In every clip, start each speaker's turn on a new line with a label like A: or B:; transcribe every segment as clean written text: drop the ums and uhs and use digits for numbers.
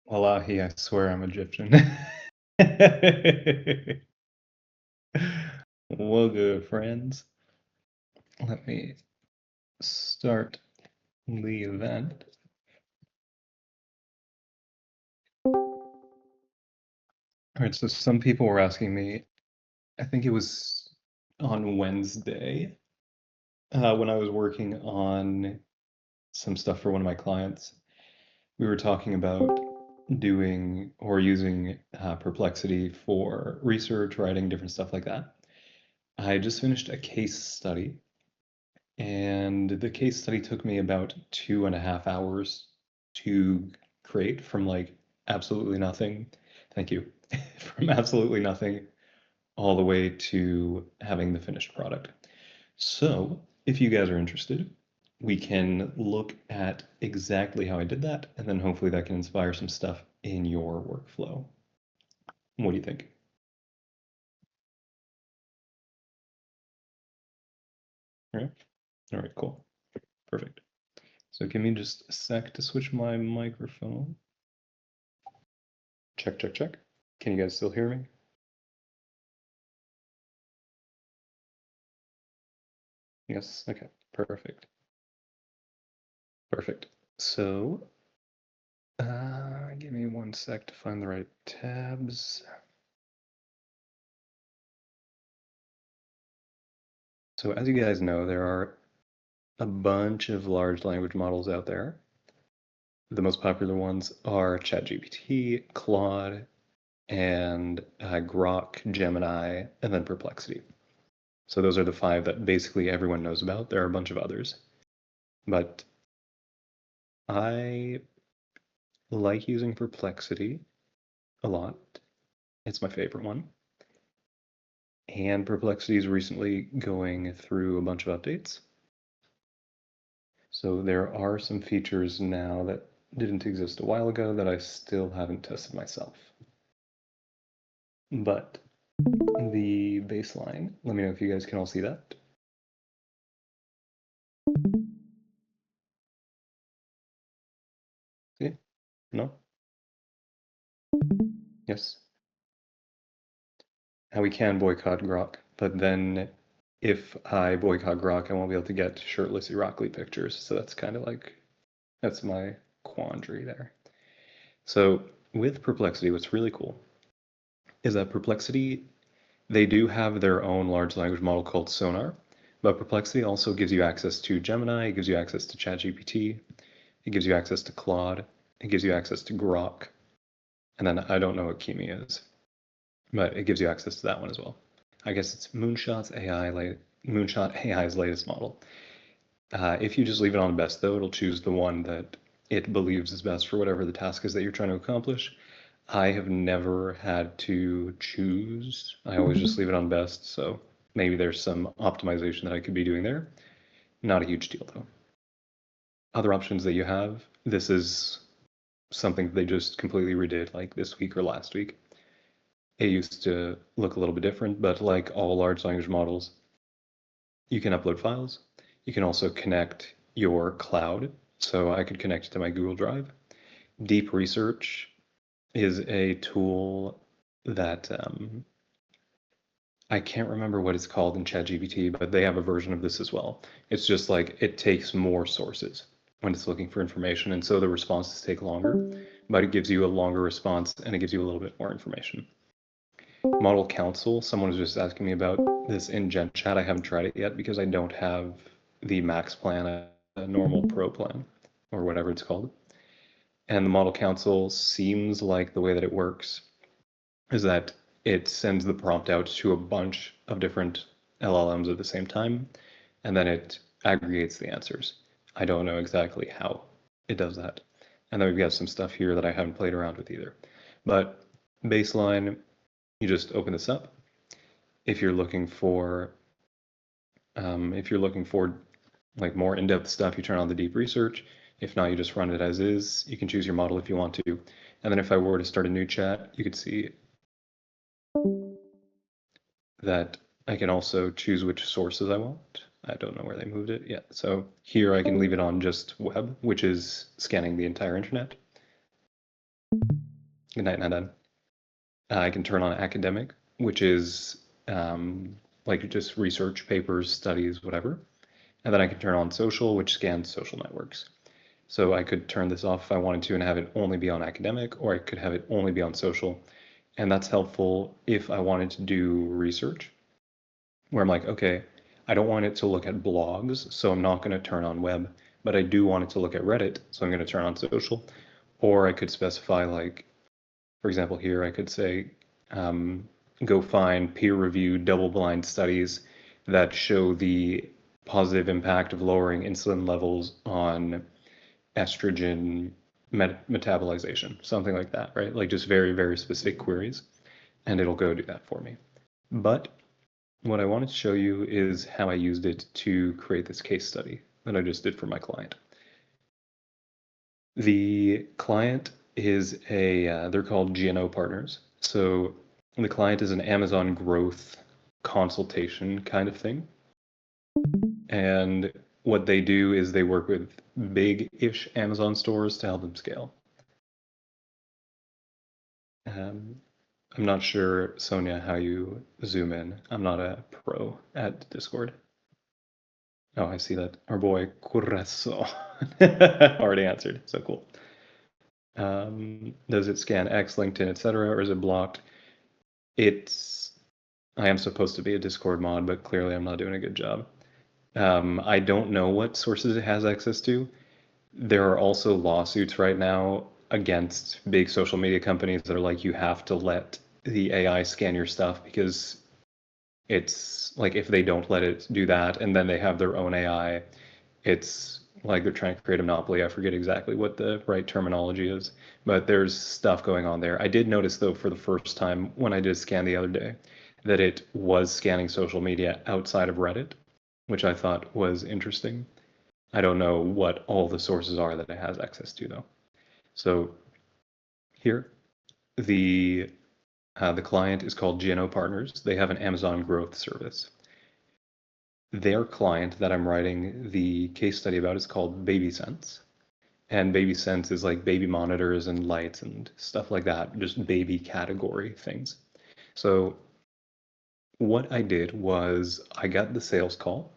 A: Wallahi, I swear I'm Egyptian. Well, good friends. Let me start the event. All right, so some people were asking me, I think it was on Wednesday, when I was working on some stuff for one of my clients. We were talking about doing or using Perplexity for research, writing, different stuff like that. I just finished a case study. And the case study took me about 2.5 hours to create from like absolutely nothing. Thank you. From absolutely nothing all the way to having the finished product. So, if you guys are interested, we can look at exactly how I did that, and then hopefully that can inspire some stuff in your workflow. What do you think? All right. All right, cool. Perfect. So give me just a sec to switch my microphone. Check, check, check. Can you guys still hear me? Yes, okay, perfect. Perfect. So, give me one sec to find the right tabs. So as you guys know, there are a bunch of large language models out there. The most popular ones are ChatGPT, Claude, and Grok, Gemini, and then Perplexity. So those are the five that basically everyone knows about. There are a bunch of others. But I like using Perplexity a lot. It's my favorite one. And Perplexity is recently going through a bunch of updates. So there are some features now that didn't exist a while ago that I still haven't tested myself. But the baseline, let me know if you guys can all see that. See? No? Yes? Now we can boycott Grok, but then if I boycott Grok, I won't be able to get shirtless Irakli pictures. So that's kind of like, that's my quandary there. So with Perplexity, what's really cool is that Perplexity, they do have their own large language model called Sonar, but Perplexity also gives you access to Gemini, it gives you access to ChatGPT, it gives you access to Claude, it gives you access to Grok, and then I don't know what Kimi is, but it gives you access to that one as well. I guess it's Moonshot AI's latest model. If you just leave it on best, though, it'll choose the one that it believes is best for whatever the task is that you're trying to accomplish. I have never had to choose. I always just leave it on best, so maybe there's some optimization that I could be doing there. Not a huge deal, though. Other options that you have, this is something they just completely redid like this week or last week. It used to look a little bit different, but like all large language models, you can upload files. You can also connect your cloud. So I could connect it to my Google Drive. Deep Research is a tool that I can't remember what it's called in ChatGPT, but they have a version of this as well. It's just like it takes more sources when it's looking for information, and so the responses take longer, but it gives you a longer response and it gives you a little bit more information. Model Council, someone was just asking me about this in Gen Chat. I haven't tried it yet because I don't have the max plan, a normal pro plan, or whatever it's called. And the Model Council seems like the way that it works is that it sends the prompt out to a bunch of different LLMs at the same time, and then it aggregates the answers. I don't know exactly how it does that. And then we've got some stuff here that I haven't played around with either. But baseline, you just open this up. If you're looking for like more in-depth stuff, you turn on the deep research. If not, you just run it as is. You can choose your model if you want to. And then if I were to start a new chat, you could see that I can also choose which sources I want. I don't know where they moved it yet. So here I can leave it on just web, which is scanning the entire internet. Good night, Nadan. I can turn on academic, which is like just research papers, studies, whatever. And then I can turn on social, which scans social networks. So I could turn this off if I wanted to and have it only be on academic, or I could have it only be on social. And that's helpful if I wanted to do research, where I'm like, okay, I don't want it to look at blogs, so I'm not going to turn on web, but I do want it to look at Reddit, so I'm going to turn on social. Or I could specify, like, for example, here I could say, go find peer-reviewed double-blind studies that show the positive impact of lowering insulin levels on estrogen metabolization, something like that, right? Like just very, very specific queries, and it'll go do that for me. But what I wanted to show you is how I used it to create this case study that I just did for my client. The client is they're called GNO partners. So the client is an Amazon growth consultation kind of thing. And what they do is they work with big-ish Amazon stores to help them scale. I'm not sure, Sonia, how you zoom in. I'm not a pro at Discord. Oh, I see that. Our boy Curreso already answered. So cool. Does it scan X, LinkedIn, etc., or is it blocked? I am supposed to be a Discord mod, but clearly I'm not doing a good job. I don't know what sources it has access to. There are also lawsuits right now against big social media companies that are like, you have to let the AI scan your stuff, because it's like if they don't let it do that and then they have their own AI, it's like they're trying to create a monopoly. I forget exactly what the right terminology is, but there's stuff going on there. I did notice, though, for the first time when I did a scan the other day, that it was scanning social media outside of Reddit, which I thought was interesting. I don't know what all the sources are that it has access to, though. So here, the client is called GNO Partners. They have an Amazon growth service. Their client that I'm writing the case study about is called BabySense. And BabySense is like baby monitors and lights and stuff like that, just baby category things. So what I did was I got the sales call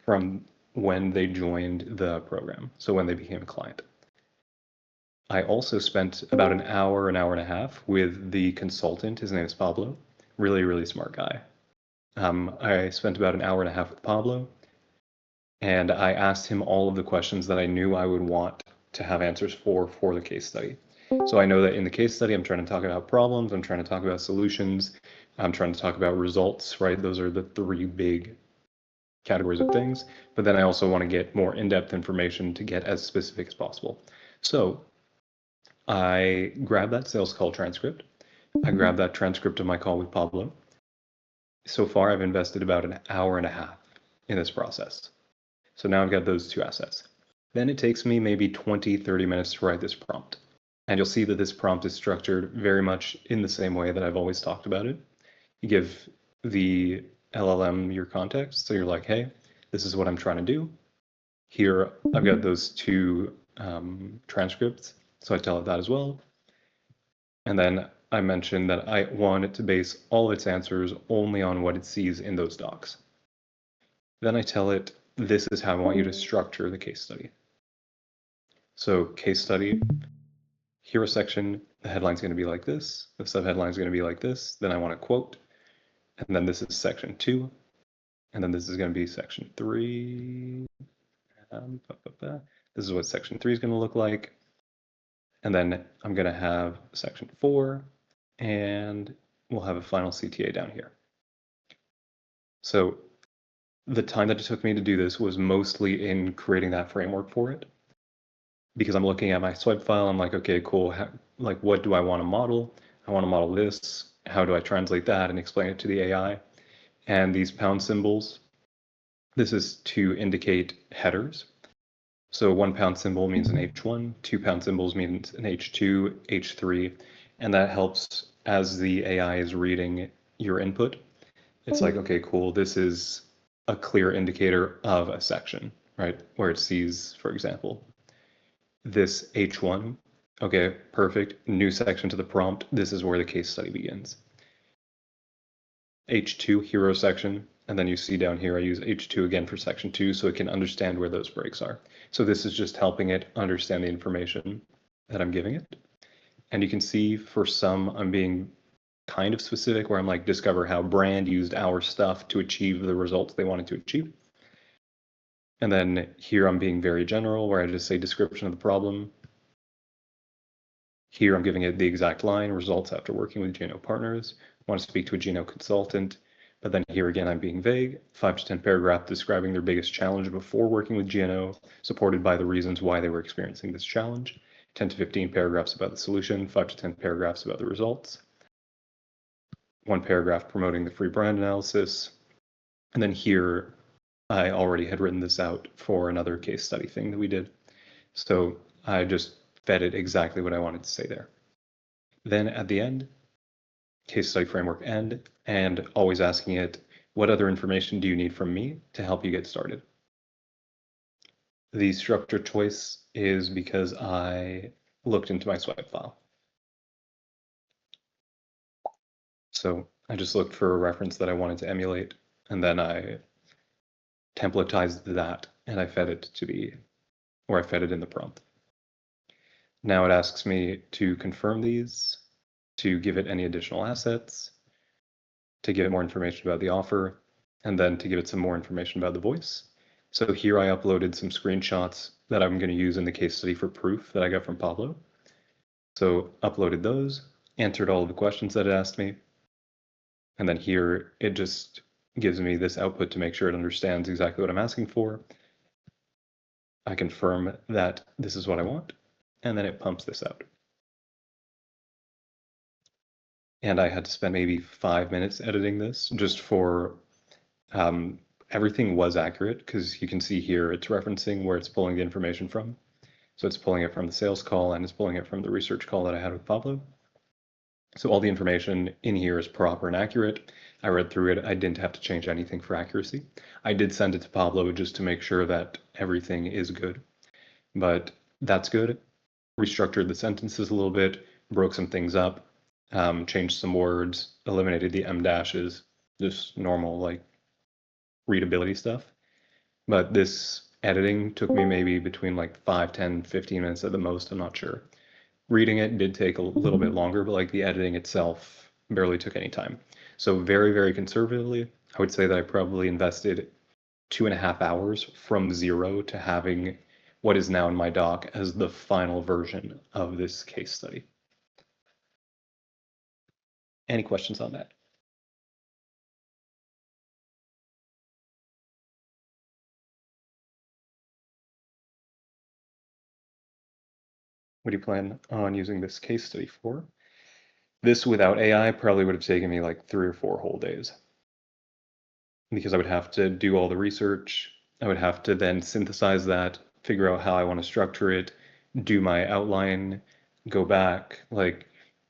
A: from when they joined the program, so when they became a client. I also spent about an hour and a half with the consultant. His name is Pablo. Really, really smart guy. I spent about an hour and a half with Pablo, and I asked him all of the questions that I knew I would want to have answers for the case study. So I know that in the case study, I'm trying to talk about problems, I'm trying to talk about solutions, I'm trying to talk about results, right? Those are the three big categories of things. But then I also want to get more in-depth information to get as specific as possible. So I grabbed that sales call transcript. I grabbed that transcript of my call with Pablo. So far, I've invested about an hour and a half in this process. So now I've got those two assets. Then it takes me maybe 20, 30 minutes to write this prompt. And you'll see that this prompt is structured very much in the same way that I've always talked about it. You give the LLM your context. So you're like, hey, this is what I'm trying to do. Here, I've got those two transcripts. So I tell it that as well. And then I mentioned that I want it to base all its answers only on what it sees in those docs. Then I tell it, this is how I want you to structure the case study. So case study, hero section, the headline's going to be like this, the subheadline is going to be like this, then I want a quote, and then this is section 2, and then this is going to be section 3. This is what section 3 is going to look like. And then I'm going to have section 4, and we'll have a final CTA down here. So the time that it took me to do this was mostly in creating that framework for it, because I'm looking at my swipe file. I'm like, okay, cool. Like, what do I want to model? I want to model this. How do I translate that and explain it to the AI? And these pound symbols, this is to indicate headers. So 1 pound symbol means an H1, 2 pound symbols means an H2, H3, and that helps as the AI is reading your input. It's like, okay, cool, this is a clear indicator of a section, right? Where it sees, for example, this H1 Okay, perfect. New section to the prompt. This is where the case study begins. H2 hero section, and then you see down here I use H2 again for section 2 so it can understand where those breaks are. So this is just helping it understand the information that I'm giving it. And you can see for some I'm being kind of specific where I'm like discover how brand used our stuff to achieve the results they wanted to achieve. And then here I'm being very general where I just say description of the problem. Here I'm giving it the exact line, results after working with GNO partners, want to speak to a GNO consultant. But then here again, I'm being vague, 5 to 10 paragraph describing their biggest challenge before working with GNO, supported by the reasons why they were experiencing this challenge. 10 to 15 paragraphs about the solution, 5 to 10 paragraphs about the results. 1 paragraph promoting the free brand analysis. And then here, I already had written this out for another case study thing that we did. So I just fed it exactly what I wanted to say there. Then at the end, case study framework end, and always asking it, what other information do you need from me to help you get started? The structure choice is because I looked into my swipe file. So I just looked for a reference that I wanted to emulate, and then I templatized that, and I fed it to the, or I fed it in the prompt. Now it asks me to confirm these, to give it any additional assets, to give it more information about the offer, and then to give it some more information about the voice. So here I uploaded some screenshots that I'm going to use in the case study for proof that I got from Pablo. So uploaded those, answered all of the questions that it asked me. And then here it just gives me this output to make sure it understands exactly what I'm asking for. I confirm that this is what I want, and then it pumps this out. And I had to spend maybe 5 minutes editing this just for everything was accurate because you can see here it's referencing where it's pulling the information from. So it's pulling it from the sales call and it's pulling it from the research call that I had with Pablo. So all the information in here is proper and accurate. I read through it. I didn't have to change anything for accuracy. I did send it to Pablo just to make sure that everything is good. But that's good. Restructured the sentences a little bit, broke some things up, changed some words, eliminated the em dashes, just normal like readability stuff. But this editing took me maybe between like 5, 10, 15 minutes at the most. I'm not sure. Reading it did take a little bit longer, but like the editing itself barely took any time. So very, very conservatively, I would say that I probably invested 2.5 hours from zero to having what is now in my doc as the final version of this case study. Any questions on that? What do you plan on using this case study for? This without AI probably would have taken me like 3 or 4 whole days because I would have to do all the research. I would have to then synthesize that, figure out how I want to structure it, do my outline, go back. Like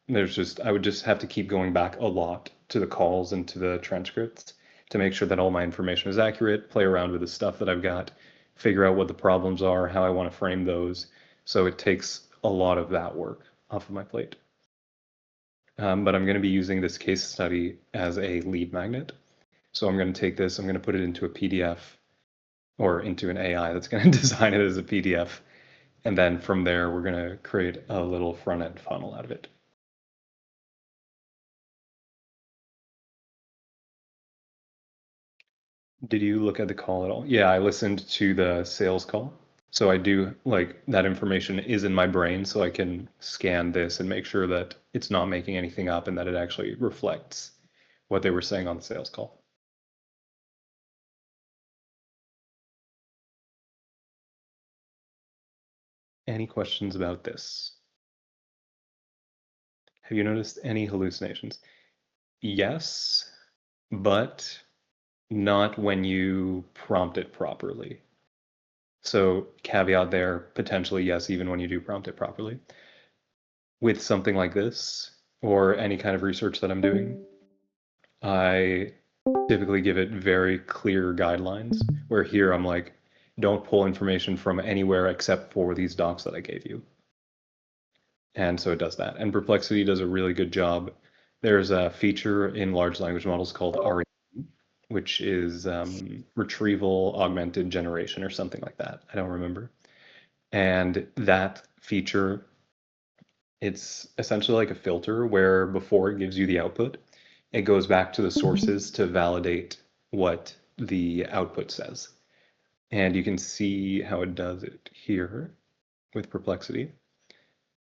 A: I would just have to keep going back a lot to the calls and to the transcripts to make sure that all my information is accurate, play around with the stuff that I've got, figure out what the problems are, how I want to frame those. So it takes a lot of that work off of my plate. But I'm going to be using this case study as a lead magnet. So I'm going to take this, I'm going to put it into a PDF or into an AI that's going to design it as a PDF. And then from there, we're going to create a little front end funnel out of it. Did you look at the call at all? Yeah, I listened to the sales call. So I do like that information is in my brain so I can scan this and make sure that it's not making anything up and that it actually reflects what they were saying on the sales call. Any questions about this? Have you noticed any hallucinations? Yes, but not when you prompt it properly. So caveat there, potentially yes, even when you do prompt it properly. With something like this, or any kind of research that I'm doing, I typically give it very clear guidelines, where here I'm like, don't pull information from anywhere except for these docs that I gave you. And so it does that. And Perplexity does a really good job. There's a feature in large language models called RAG, which is retrieval augmented generation or something like that. I don't remember. And that feature, it's essentially like a filter where before it gives you the output, it goes back to the sources to validate what the output says. And you can see how it does it here with Perplexity,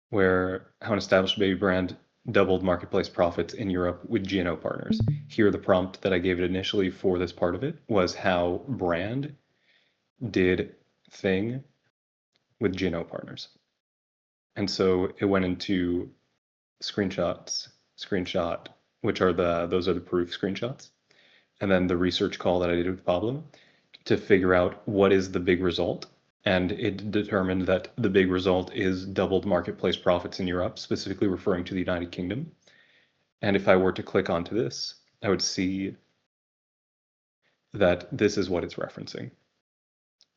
A: where how an established baby brand doubled marketplace profits in Europe with GNO partners. Here, the prompt that I gave it initially for this part of it was how brand did thing with GNO partners. And so it went into screenshot, which are those are the proof screenshots, and then the research call that I did with Pablo to figure out what is the big result. And it determined that the big result is doubled marketplace profits in Europe, specifically referring to the United Kingdom. And if I were to click onto this, I would see that this is what it's referencing.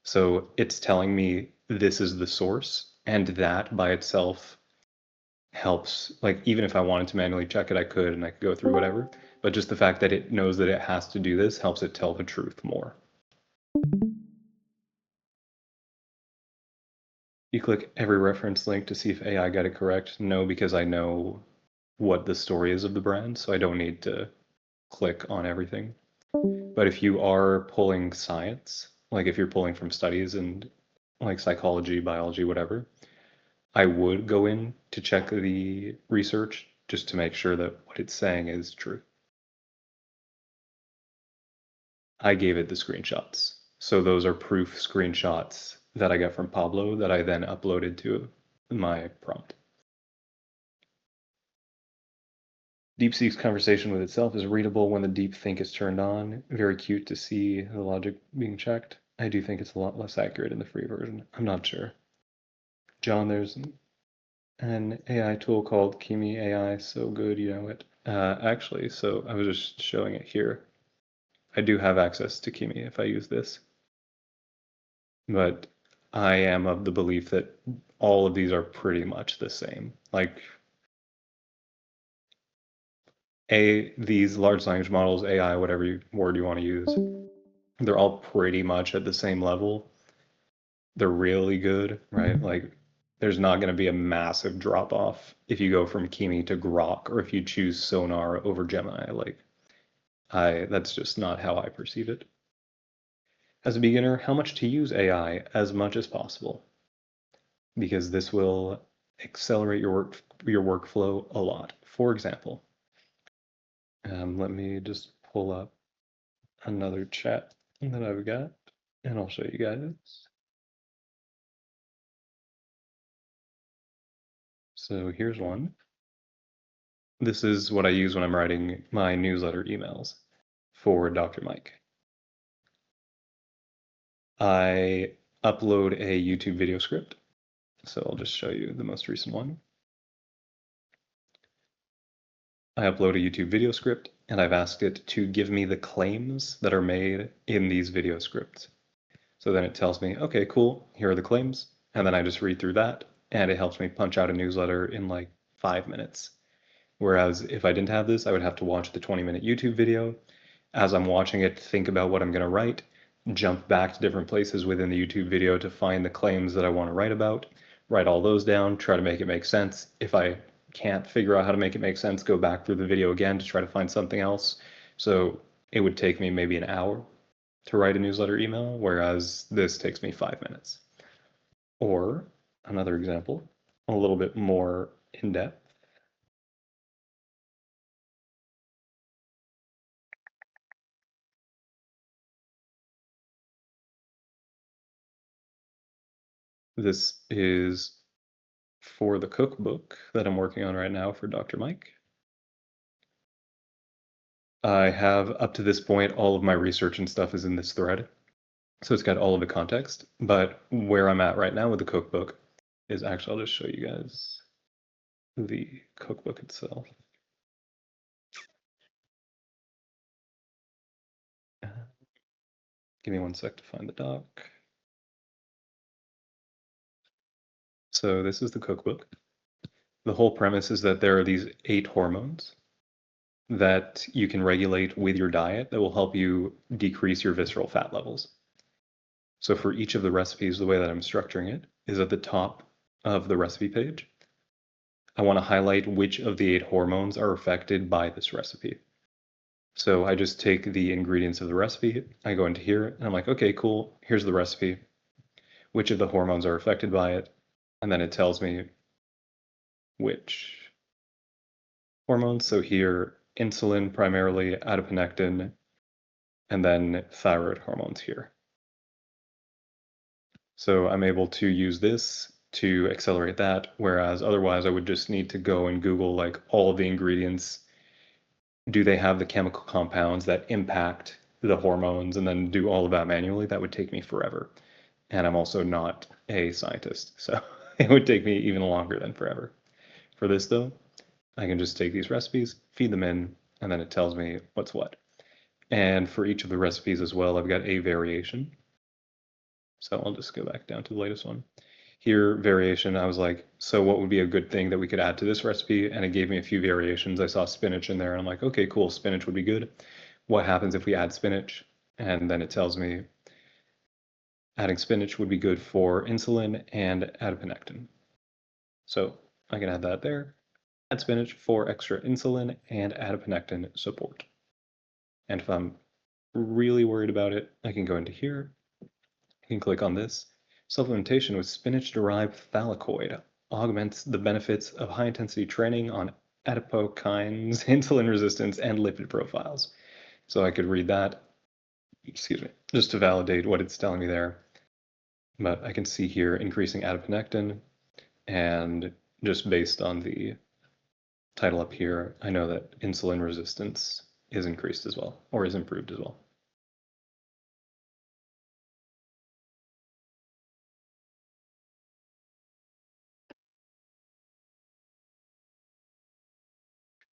A: So it's telling me this is the source, and that by itself helps. Like, even if I wanted to manually check it, I could, and I could go through whatever. But just the fact that it knows that it has to do this helps it tell the truth more. You click every reference link to see if AI got it correct. No, because I know what the story is of the brand, so I don't need to click on everything. But if you are pulling science, like if you're pulling from studies and like psychology, biology, whatever, I would go in to check the research just to make sure that what it's saying is true. I gave it the screenshots. So those are proof screenshots that I got from Pablo that I then uploaded to my prompt. DeepSeek's conversation with itself is readable when the deep think is turned on. Very cute to see the logic being checked. I do think it's a lot less accurate in the free version. I'm not sure. John, there's an AI tool called Kimi AI, so good you know it. Actually, so I was just showing it here. I do have access to Kimi if I use this. But I am of the belief that all of these are pretty much the same. Like these large language models, AI, whatever word you want to use, they're all pretty much at the same level. They're really good, right? Like there's not going to be a massive drop off if you go from Kimi to Grok or if you choose Sonar over Gemini. Like that's just not how I perceive it. As a beginner, how much to use AI? As much as possible, because this will accelerate your workflow a lot. For example, let me just pull up another chat that I've got, and I'll show you guys. So here's one. This is what I use when I'm writing my newsletter emails for Dr. Mike. I upload a YouTube video script. So I'll just show you the most recent one. I upload a YouTube video script, and I've asked it to give me the claims that are made in these video scripts. So then it tells me, okay, cool, here are the claims. And then I just read through that, and it helps me punch out a newsletter in like 5 minutes. Whereas if I didn't have this, I would have to watch the 20-minute YouTube video. As I'm watching it, think about what I'm going to write, jump back to different places within the YouTube video to find the claims that I want to write about, write all those down, try to make it make sense. If I can't figure out how to make it make sense, go back through the video again to try to find something else. So it would take me maybe an hour to write a newsletter email, whereas this takes me 5 minutes. Or another example, a little bit more in depth. This is for the cookbook that I'm working on right now for Dr. Mike. I have up to this point, all of my research and stuff is in this thread. So it's got all of the context, but where I'm at right now with the cookbook is actually, I'll just show you guys the cookbook itself. Give me one sec to find the doc. So this is the cookbook. The whole premise is that there are these 8 hormones that you can regulate with your diet that will help you decrease your visceral fat levels. So for each of the recipes, the way that I'm structuring it is at the top of the recipe page. I want to highlight which of the 8 hormones are affected by this recipe. So I just take the ingredients of the recipe, I go into here, and I'm like, okay, cool, here's the recipe, which of the hormones are affected by it, and then it tells me which hormones. So here, insulin primarily, adiponectin, and then thyroid hormones here. So I'm able to use this to accelerate that, whereas otherwise I would just need to go and Google like all of the ingredients. Do they have the chemical compounds that impact the hormones and then do all of that manually? That would take me forever. And I'm also not a scientist, so it would take me even longer than forever. For this though, I can just take these recipes, feed them in, and then it tells me what's what. And for each of the recipes as well, I've got a variation. So I'll just go back down to the latest one. Here, variation, I was like, so what would be a good thing that we could add to this recipe? And it gave me a few variations. I saw spinach in there, and I'm like, okay, cool, spinach would be good. What happens if we add spinach? And then it tells me adding spinach would be good for insulin and adiponectin. So I can add that there. Add spinach for extra insulin and adiponectin support. And if I'm really worried about it, I can go into here. I can click on this. Supplementation with spinach-derived thylakoid augments the benefits of high-intensity training on adipokines, insulin resistance, and lipid profiles. So I could read that, excuse me, just to validate what it's telling me there. But I can see here increasing adiponectin, and just based on the title up here, I know that insulin resistance is increased as well, or is improved as well.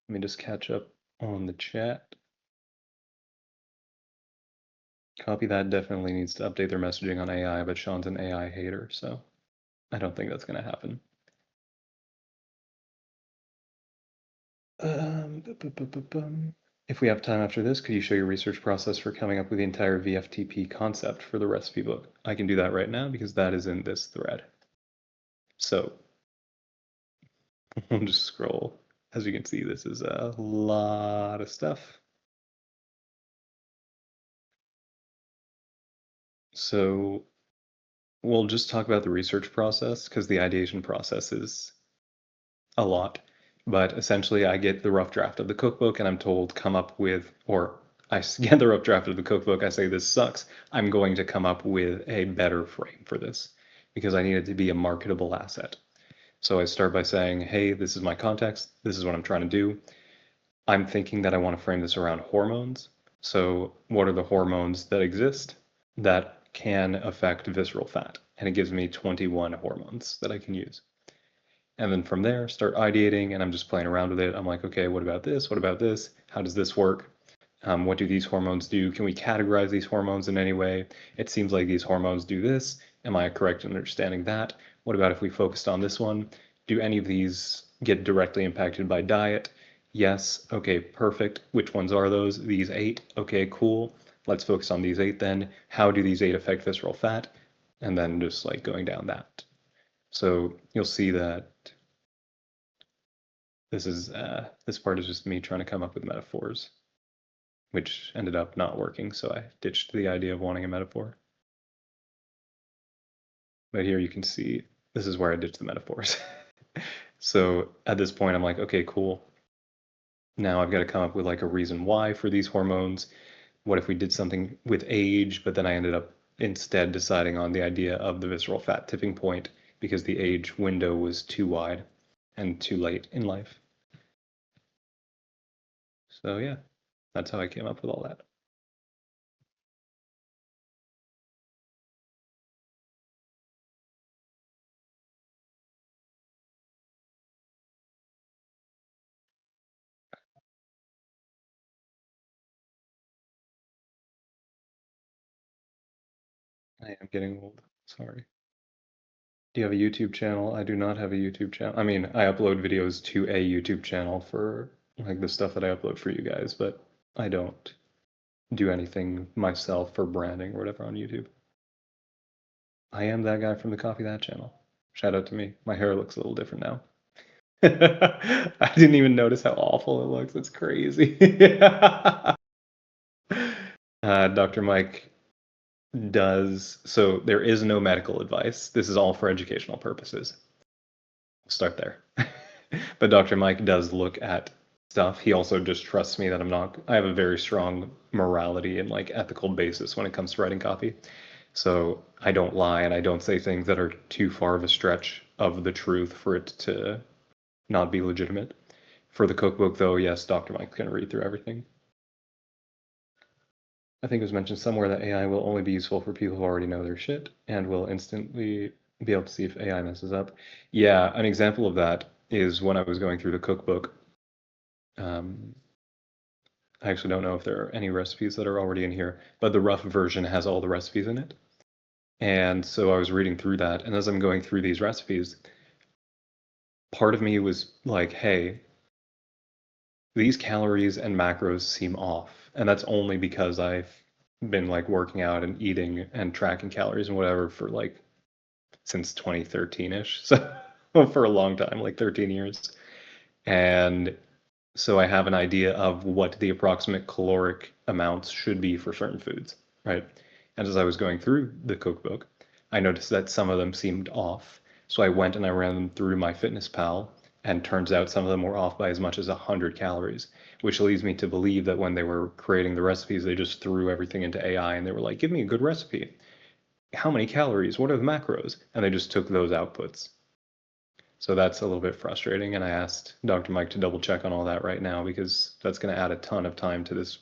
A: Let me just catch up on the chat. Copy that definitely needs to update their messaging on AI, but Sean's an AI hater, so I don't think that's going to happen. If we have time after this, could you show your research process for coming up with the entire VFTP concept for the recipe book? I can do that right now because that is in this thread. So I'll just scroll. As you can see, this is a lot of stuff. So we'll just talk about the research process because the ideation process is a lot. But essentially, I get the rough draft of the cookbook and I'm told come up with, or I get the rough draft of the cookbook. I say this sucks. I'm going to come up with a better frame for this because I need it to be a marketable asset. So I start by saying, hey, this is my context. This is what I'm trying to do. I'm thinking that I want to frame this around hormones. So what are the hormones that exist that can affect visceral fat? And it gives me 21 hormones that I can use. And then from there, start ideating, and I'm just playing around with it. I'm like, okay, what about this? What about this? How does this work? What do these hormones do? Can we categorize these hormones in any way? It seems like these hormones do this. Am I correct in understanding that? What about if we focused on this one? Do any of these get directly impacted by diet? Yes. Okay, perfect. Which ones are those? These 8. Okay, cool. Let's focus on these 8 then. How do these 8 affect visceral fat? And then just like going down that. So you'll see that this part is just me trying to come up with metaphors, which ended up not working, so I ditched the idea of wanting a metaphor. But here you can see this is where I ditched the metaphors. So at this point, I'm like, okay, cool. Now I've got to come up with like a reason why for these hormones. What if we did something with age, but then I ended up instead deciding on the idea of the visceral fat tipping point because the age window was too wide and too late in life. So yeah, that's how I came up with all that. I am getting old. Sorry. Do you have a YouTube channel? I do not have a YouTube channel. I mean, I upload videos to a YouTube channel for like the stuff that I upload for you guys, but I don't do anything myself for branding or whatever on YouTube. I am that guy from the Copy That channel. Shout out to me. My hair looks a little different now. I didn't even notice how awful it looks. It's crazy. Dr. Mike does, so there is no medical advice. This is all for educational purposes. We'll start there. But Dr. Mike does look at stuff. He also just trusts me that I have a very strong morality and like ethical basis when it comes to writing copy. So I don't lie and I don't say things that are too far of a stretch of the truth for it to not be legitimate. For the cookbook, though, yes, Dr. Mike's going to read through everything. I think it was mentioned somewhere that AI will only be useful for people who already know their shit and will instantly be able to see if AI messes up. Yeah, an example of that is when I was going through the cookbook. I actually don't know if there are any recipes that are already in here, but the rough version has all the recipes in it. And so I was reading through that, and as I'm going through these recipes, part of me was like, hey, these calories and macros seem off. And that's only because I've been like working out and eating and tracking calories and whatever for like since 2013-ish. So for a long time, like 13 years. And so I have an idea of what the approximate caloric amounts should be for certain foods, right? And as I was going through the cookbook, I noticed that some of them seemed off. So I went and I ran them through MyFitnessPal, and turns out some of them were off by as much as 100 calories, which leads me to believe that when they were creating the recipes, they just threw everything into AI and they were like, give me a good recipe. How many calories? What are the macros? And they just took those outputs. So that's a little bit frustrating. And I asked Dr. Mike to double check on all that right now because that's going to add a ton of time to this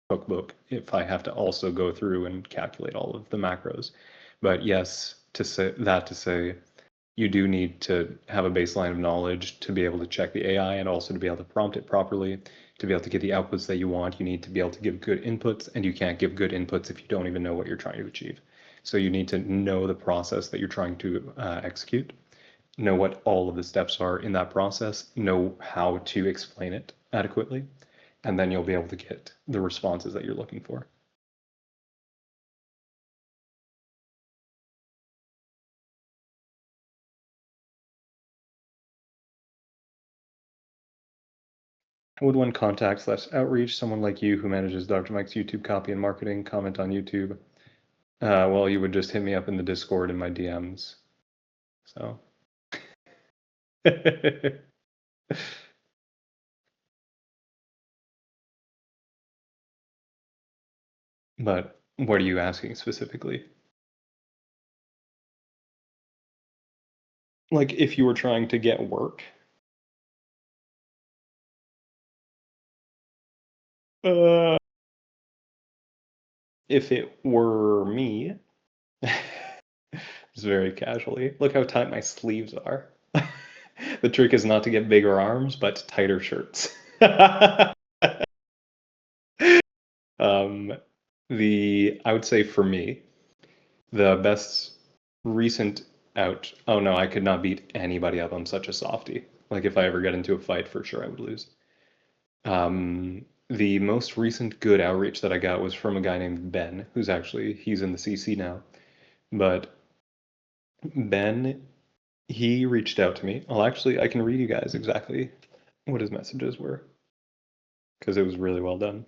A: cookbook if I have to also go through and calculate all of the macros. But yes, to say you do need to have a baseline of knowledge to be able to check the AI and also to be able to prompt it properly, to be able to get the outputs that you want. You need to be able to give good inputs, and you can't give good inputs if you don't even know what you're trying to achieve. So you need to know the process that you're trying to execute, know what all of the steps are in that process, know how to explain it adequately, and then you'll be able to get the responses that you're looking for. Would one contact / outreach someone like you who manages Dr. Mike's YouTube copy and marketing, comment on YouTube? Well, you would just hit me up in the Discord in my DMs. So. But what are you asking specifically? Like if you were trying to get work? Uh, if it were me, just very casually. Look how tight my sleeves are. The trick is not to get bigger arms, but tighter shirts. I would say for me, the best recent out. Oh no, I could not beat anybody up. I'm such a softie. Like if I ever get into a fight, for sure I would lose. The most recent good outreach that I got was from a guy named Ben, he's in the CC now. But Ben, he reached out to me. I can read you guys exactly what his messages were because it was really well done.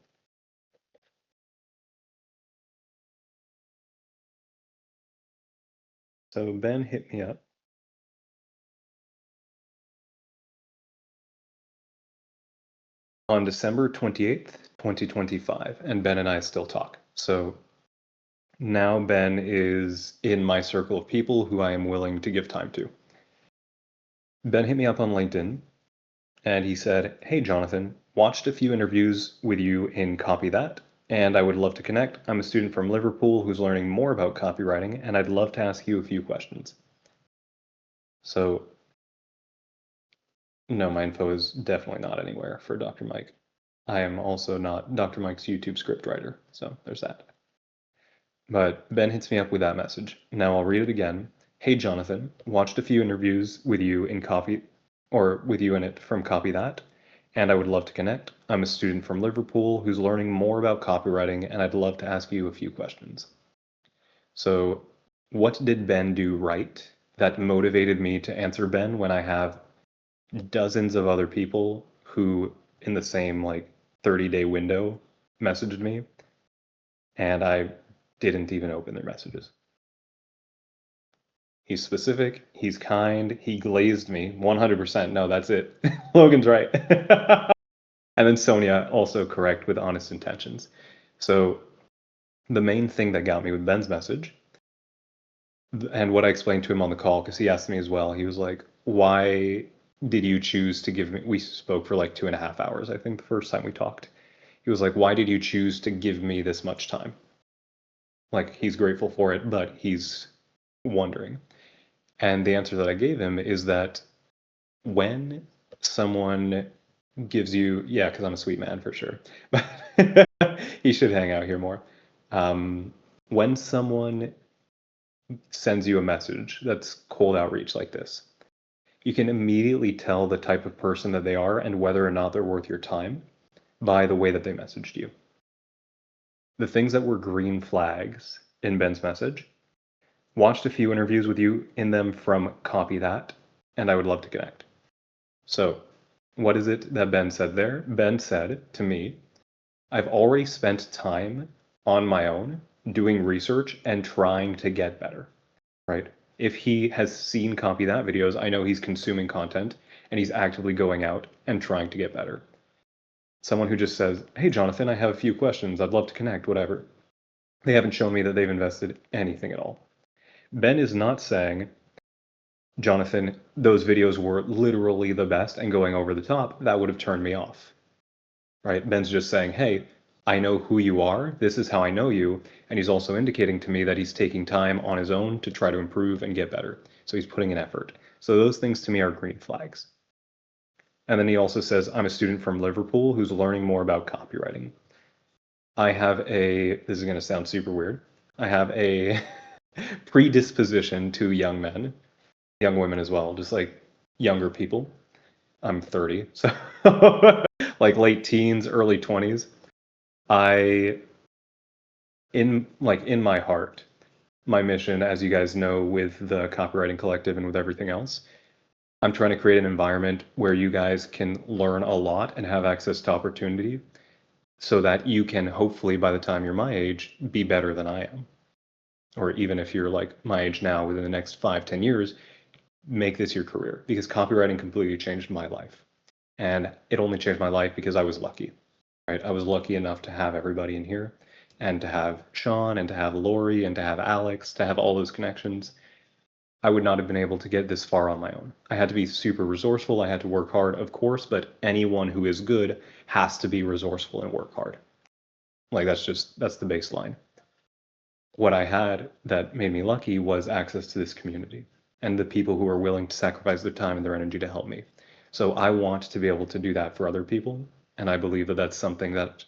A: So Ben hit me up on December 28th, 2025, and Ben and I still talk. So now Ben is in my circle of people who I am willing to give time to. Ben hit me up on LinkedIn and he said, "Hey, Jonathan, watched a few interviews with you in Copy That, and I would love to connect. I'm a student from Liverpool who's learning more about copywriting, and I'd love to ask you a few questions." So, no, my info is definitely not anywhere for Dr. Mike. I am also not Dr. Mike's YouTube scriptwriter, so there's that. But Ben hits me up with that message. Now I'll read it again. Hey Jonathan, watched a few interviews with you in Copy, or with you in it from Copy That, and I would love to connect. I'm a student from Liverpool who's learning more about copywriting, and I'd love to ask you a few questions. So, what did Ben do right that motivated me to answer Ben when I have dozens of other people who, in the same like 30-day window, messaged me, and I didn't even open their messages? He's specific, he's kind, he glazed me 100%. No, that's it. Logan's right. And then Sonia also correct with honest intentions. So the main thing that got me with Ben's message, and what I explained to him on the call, because he asked me as well, he was like, why did you choose to give me, we spoke for like 2.5 hours, I think the first time we talked. He was like, why did you choose to give me this much time? Like, he's grateful for it, but he's wondering. And the answer that I gave him is that when someone gives you, yeah, because I'm a sweet man for sure, but he should hang out here more. When someone sends you a message that's cold outreach like this, you can immediately tell the type of person that they are and whether or not they're worth your time by the way that they messaged you. The things that were green flags in Ben's message, watched a few interviews with you in them from Copy That, and I would love to connect. So, what is it that Ben said there? Ben said to me, I've already spent time on my own doing research and trying to get better, right? If he has seen Copy That videos, I know he's consuming content and he's actively going out and trying to get better. Someone who just says, hey, Jonathan, I have a few questions. I'd love to connect, whatever. They haven't shown me that they've invested anything at all. Ben is not saying, Jonathan, those videos were literally the best and going over the top. That would have turned me off, right? Ben's just saying, hey, I know who you are. This is how I know you. And he's also indicating to me that he's taking time on his own to try to improve and get better. So he's putting in effort. So those things to me are green flags. And then he also says, I'm a student from Liverpool who's learning more about copywriting. I have this is going to sound super weird. I have a predisposition to young men, young women as well, just like younger people. I'm 30, so like late teens, early 20s. I in my heart, my mission, as you guys know, with the Copywriting Collective and with everything else, I'm trying to create an environment where you guys can learn a lot and have access to opportunity so that you can hopefully, by the time you're my age, be better than I am. Or even if you're like my age now, within the next 5-10 years, make this your career, because copywriting completely changed my life. And it only changed my life because I was lucky, right? I was lucky enough to have everybody in here and to have Sean and to have Lori and to have Alex, to have all those connections. I would not have been able to get this far on my own. I had to be super resourceful. I had to work hard, of course, but anyone who is good has to be resourceful and work hard. Like that's the baseline. What I had that made me lucky was access to this community and the people who are willing to sacrifice their time and their energy to help me. So I want to be able to do that for other people. And I believe that that's something that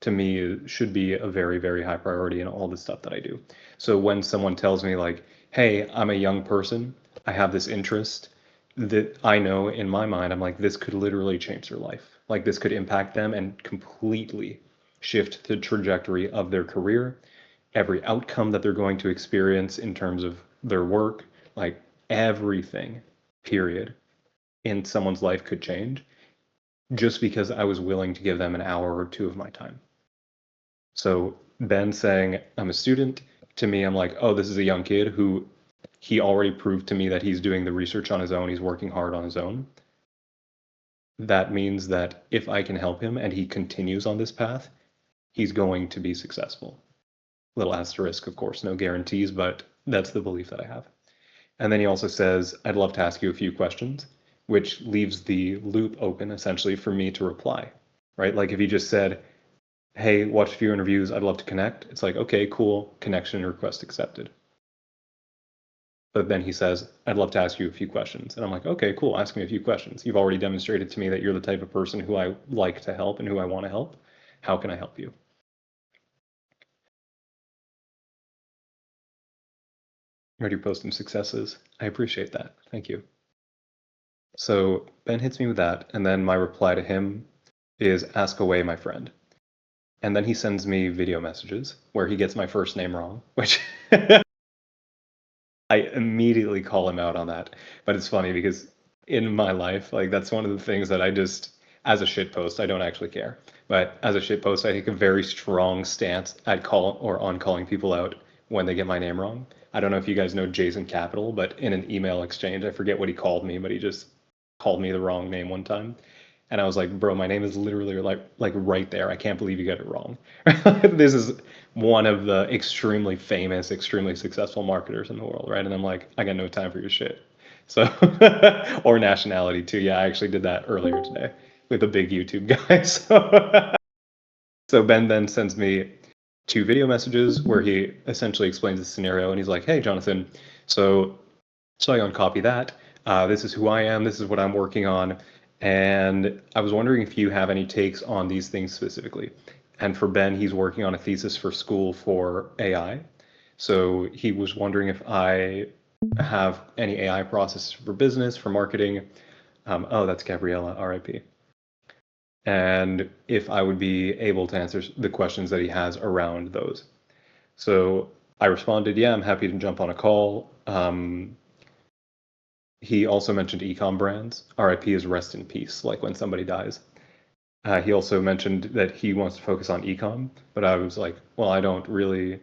A: to me should be a very, very high priority in all the stuff that I do. So when someone tells me like, hey, I'm a young person, I have this interest that I know in my mind, I'm like, this could literally change their life. Like this could impact them and completely shift the trajectory of their career, every outcome that they're going to experience in terms of their work, like everything, period, in someone's life could change just because I was willing to give them an hour or two of my time. So Ben saying, I'm a student, to me, I'm like, oh, this is a young kid who he already proved to me that he's doing the research on his own. He's working hard on his own. That means that if I can help him and he continues on this path, he's going to be successful. Little asterisk, of course, no guarantees, but that's the belief that I have. And then he also says, I'd love to ask you a few questions, which leaves the loop open essentially for me to reply, right? Like if he just said, hey, watch a few interviews, I'd love to connect. It's like, okay, cool, connection request accepted. But then he says, I'd love to ask you a few questions. And I'm like, okay, cool, ask me a few questions. You've already demonstrated to me that you're the type of person who I like to help and who I want to help. How can I help you? Read your post some successes. I appreciate that. Thank you. So Ben hits me with that, and then my reply to him is ask away, my friend. And then he sends me video messages where he gets my first name wrong, which I immediately call him out on that. But it's funny because in my life, like that's one of the things that I just, as a shit post, I don't actually care. But as a shit post, I take a very strong stance at call or on calling people out when they get my name wrong. I don't know if you guys know Jason Capital, but in an email exchange, I forget what he called me, but he just called me the wrong name one time. And I was like, bro, my name is literally like right there. I can't believe you got it wrong. This is one of the extremely famous, extremely successful marketers in the world, right? And I'm like, I got no time for your shit. So, or nationality too. Yeah, I actually did that earlier today with a big YouTube guy. So Ben then sends me two video messages where he essentially explains the scenario, and he's like, "Hey, Jonathan, so saw you on Copy That. This is who I am. This is what I'm working on. And I was wondering if you have any takes on these things specifically." And for Ben, he's working on a thesis for school for AI. So he was wondering if I have any AI processes for business, for marketing. Oh, that's Gabriella, RIP. And if I would be able to answer the questions that he has around those. So I responded, yeah, I'm happy to jump on a call. He also mentioned ecom brands. RIP is rest in peace, like when somebody dies. He also mentioned that he wants to focus on ecom, but I was like, well, I don't really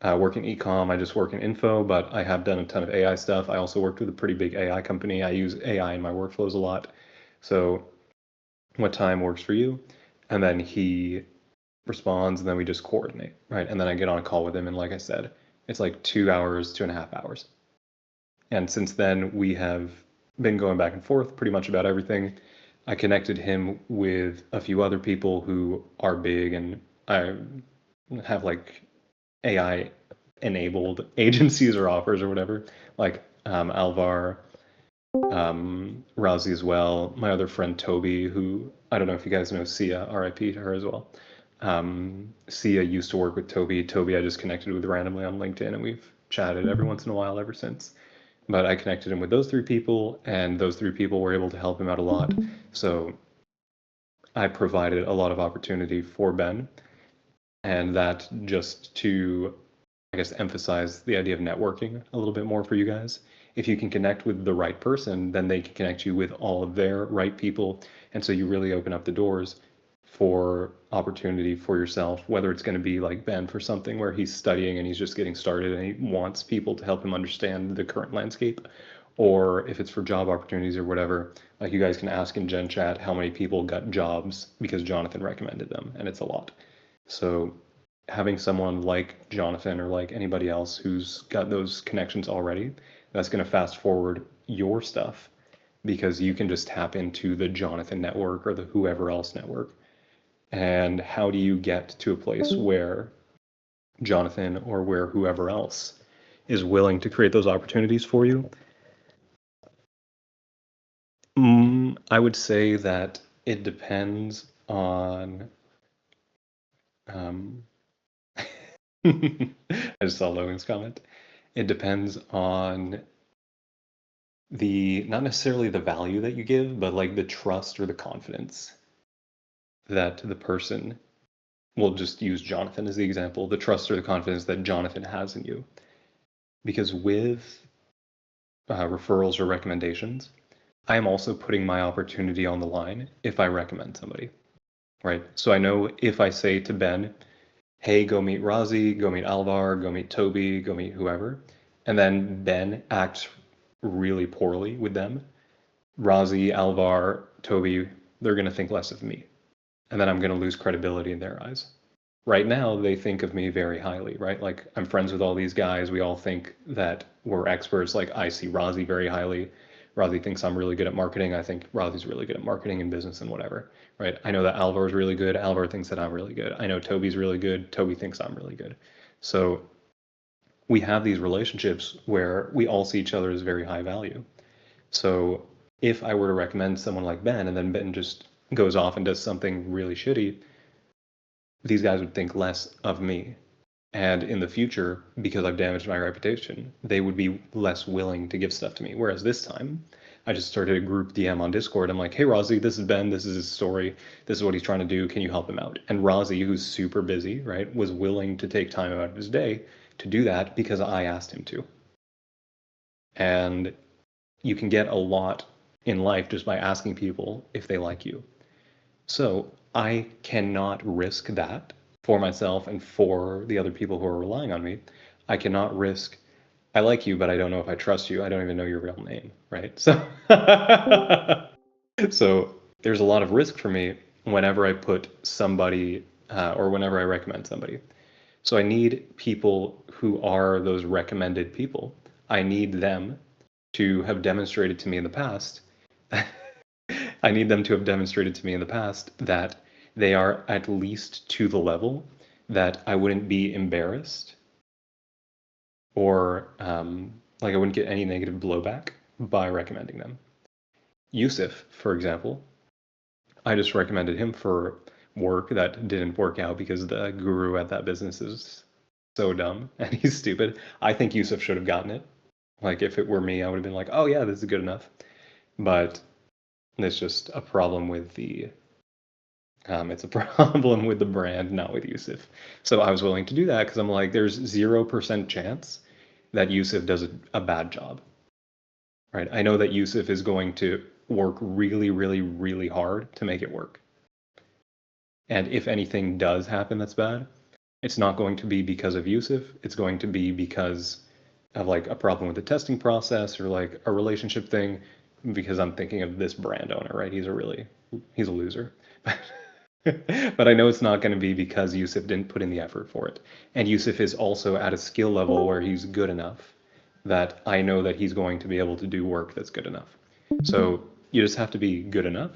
A: work in ecom. I just work in info, but I have done a ton of AI stuff. I also worked with a pretty big AI company. I use AI in my workflows a lot. So what time works for you? And then he responds, and then we just coordinate, right? And then I get on a call with him, and like I said, it's like 2 hours, 2.5 hours. And since then, we have been going back and forth pretty much about everything. I connected him with a few other people who are big, and I have like AI enabled agencies or offers or whatever, like Alvar, Rousey as well. My other friend Toby, who I don't know if you guys know Sia, RIP to her as well. Sia used to work with Toby. Toby I just connected with randomly on LinkedIn, and we've chatted every once in a while ever since. But I connected him with those three people, and those three people were able to help him out a lot. So I provided a lot of opportunity for Ben, and that just to, I guess, emphasize the idea of networking a little bit more for you guys. If you can connect with the right person, then they can connect you with all of their right people. And so you really open up the doors for opportunity for yourself, whether it's going to be like Ben for something where he's studying and he's just getting started and he wants people to help him understand the current landscape, or if it's for job opportunities or whatever, like you guys can ask in Gen Chat how many people got jobs because Jonathan recommended them, and it's a lot. So having someone like Jonathan or like anybody else who's got those connections already, that's going to fast forward your stuff because you can just tap into the Jonathan network or the whoever else network. And how do you get to a place where Jonathan or where whoever else is willing to create those opportunities for you? I would say that it depends on. Um, I just saw Logan's comment. It depends on the, not necessarily the value that you give, but like the trust or the confidence that the person, we'll just use Jonathan as the example, the trust or the confidence that Jonathan has in you. Because with referrals or recommendations, I am also putting my opportunity on the line if I recommend somebody, right? So I know if I say to Ben, hey, go meet Razi, go meet Alvar, go meet Toby, go meet whoever, and then Ben acts really poorly with them, Razi, Alvar, Toby, they're going to think less of me. And then I'm going to lose credibility in their eyes. Right now, they think of me very highly, right? Like, I'm friends with all these guys. We all think that we're experts. Like, I see Razi very highly. Razi thinks I'm really good at marketing. I think Razi's really good at marketing and business and whatever, right? I know that Alvar's really good. Alvar thinks that I'm really good. I know Toby's really good. Toby thinks I'm really good. So we have these relationships where we all see each other as very high value. So if I were to recommend someone like Ben and then Ben just goes off and does something really shitty, these guys would think less of me. And in the future, because I've damaged my reputation, they would be less willing to give stuff to me. Whereas this time, I just started a group DM on Discord. I'm like, hey, Rozzy, this is Ben. This is his story. This is what he's trying to do. Can you help him out? And Rozzy, who's super busy, right, was willing to take time out of his day to do that because I asked him to. And you can get a lot in life just by asking people if they like you. So I cannot risk that for myself and for the other people who are relying on me. I cannot risk, I like you, but I don't know if I trust you. I don't even know your real name, right? So, so there's a lot of risk for me whenever I put somebody or whenever I recommend somebody. So I need people who are those recommended people. I need them to have demonstrated to me in the past. I need them to have demonstrated to me in the past that they are at least to the level that I wouldn't be embarrassed or like I wouldn't get any negative blowback by recommending them. Yusuf, for example, I just recommended him for work that didn't work out because the guru at that business is so dumb and he's stupid. I think Yusuf should have gotten it. Like if it were me, I would have been like, oh yeah, this is good enough. But it's just a problem with the it's a problem with the brand, not with Yusuf. So I was willing to do that because I'm like, there's 0% chance that Yusuf does a bad job, right? I know that Yusuf is going to work really, really, really hard to make it work. And if anything does happen that's bad, it's not going to be because of Yusuf. It's going to be because of like a problem with the testing process or like a relationship thing. Because I'm thinking of this brand owner, right? He's a loser. But I know it's not going to be because Yusuf didn't put in the effort for it. And Yusuf is also at a skill level where he's good enough that I know that he's going to be able to do work that's good enough. So you just have to be good enough.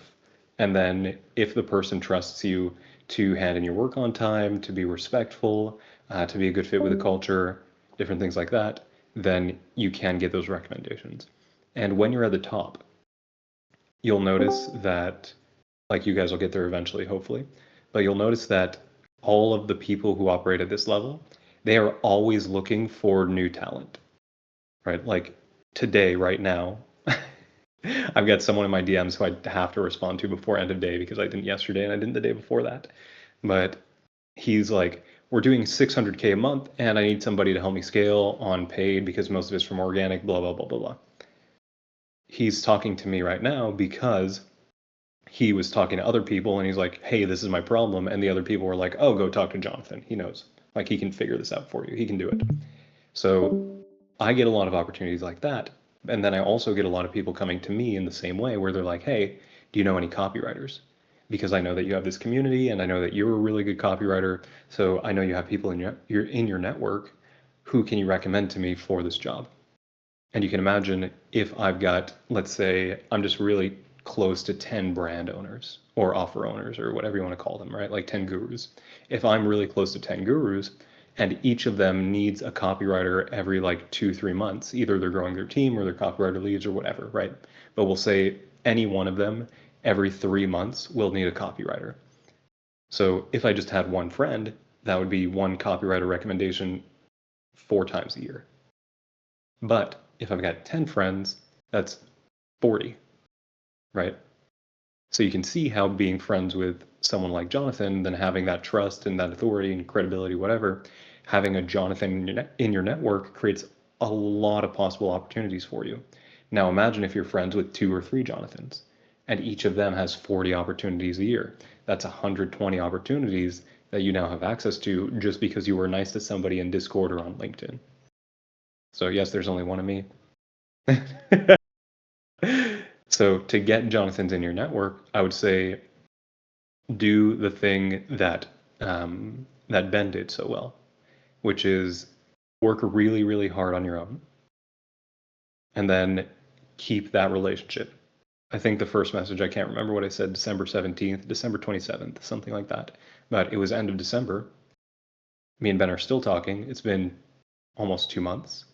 A: And then if the person trusts you to hand in your work on time, to be respectful, to be a good fit with the culture, different things like that, then you can get those recommendations. And when you're at the top, you'll notice that, like you guys will get there eventually, hopefully, but you'll notice that all of the people who operate at this level, they are always looking for new talent, right? Like today, right now, I've got someone in my DMs who I have to respond to before end of day because I didn't yesterday and I didn't the day before that. But he's like, we're doing 600K a month and I need somebody to help me scale on paid because most of it's from organic, blah, blah, blah, blah, blah. He's talking to me right now because he was talking to other people and he's like, hey, this is my problem. And the other people were like, oh, go talk to Jonathan. He knows. Like, he can figure this out for you. He can do it. So I get a lot of opportunities like that. And then I also get a lot of people coming to me in the same way where they're like, hey, do you know any copywriters? Because I know that you have this community and I know that you're a really good copywriter. So I know you have people in your network. Who can you recommend to me for this job? And you can imagine if I've got, let's say, I'm just really close to 10 brand owners or offer owners or whatever you want to call them, right? Like 10 gurus. If I'm really close to 10 gurus and each of them needs a copywriter every like 2-3 months, either they're growing their team or their copywriter leads or whatever, right? But we'll say any one of them every 3 months will need a copywriter. So if I just had one friend, that would be one copywriter recommendation 4 times a year. But if I've got 10 friends, that's 40, right? So you can see how being friends with someone like Jonathan, then having that trust and that authority and credibility, whatever, having a Jonathan in your network creates a lot of possible opportunities for you. Now imagine if you're friends with 2 or 3 Jonathans, and each of them has 40 opportunities a year. That's 120 opportunities that you now have access to just because you were nice to somebody in Discord or on LinkedIn. So yes, there's only one of me. So to get Jonathans in your network, I would say do the thing that that Ben did so well, which is work really, really hard on your own, and then keep that relationship. I think the first message, I can't remember what I said, December 17th, December 27th, something like that. But it was end of December. Me and Ben are still talking. It's been almost 2 months.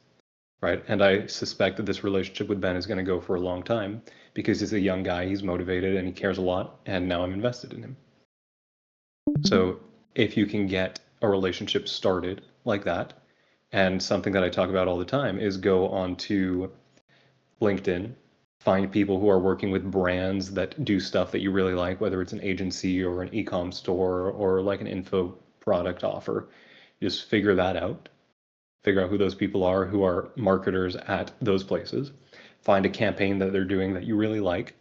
A: Right. And I suspect that this relationship with Ben is going to go for a long time because he's a young guy, he's motivated, and he cares a lot. And now I'm invested in him. So if you can get a relationship started like that. And something that I talk about all the time is go onto LinkedIn, find people who are working with brands that do stuff that you really like, whether it's an agency or an e-com store or like an info product offer. Just figure that out. Figure out who those people are who are marketers at those places. Find a campaign that they're doing that you really like.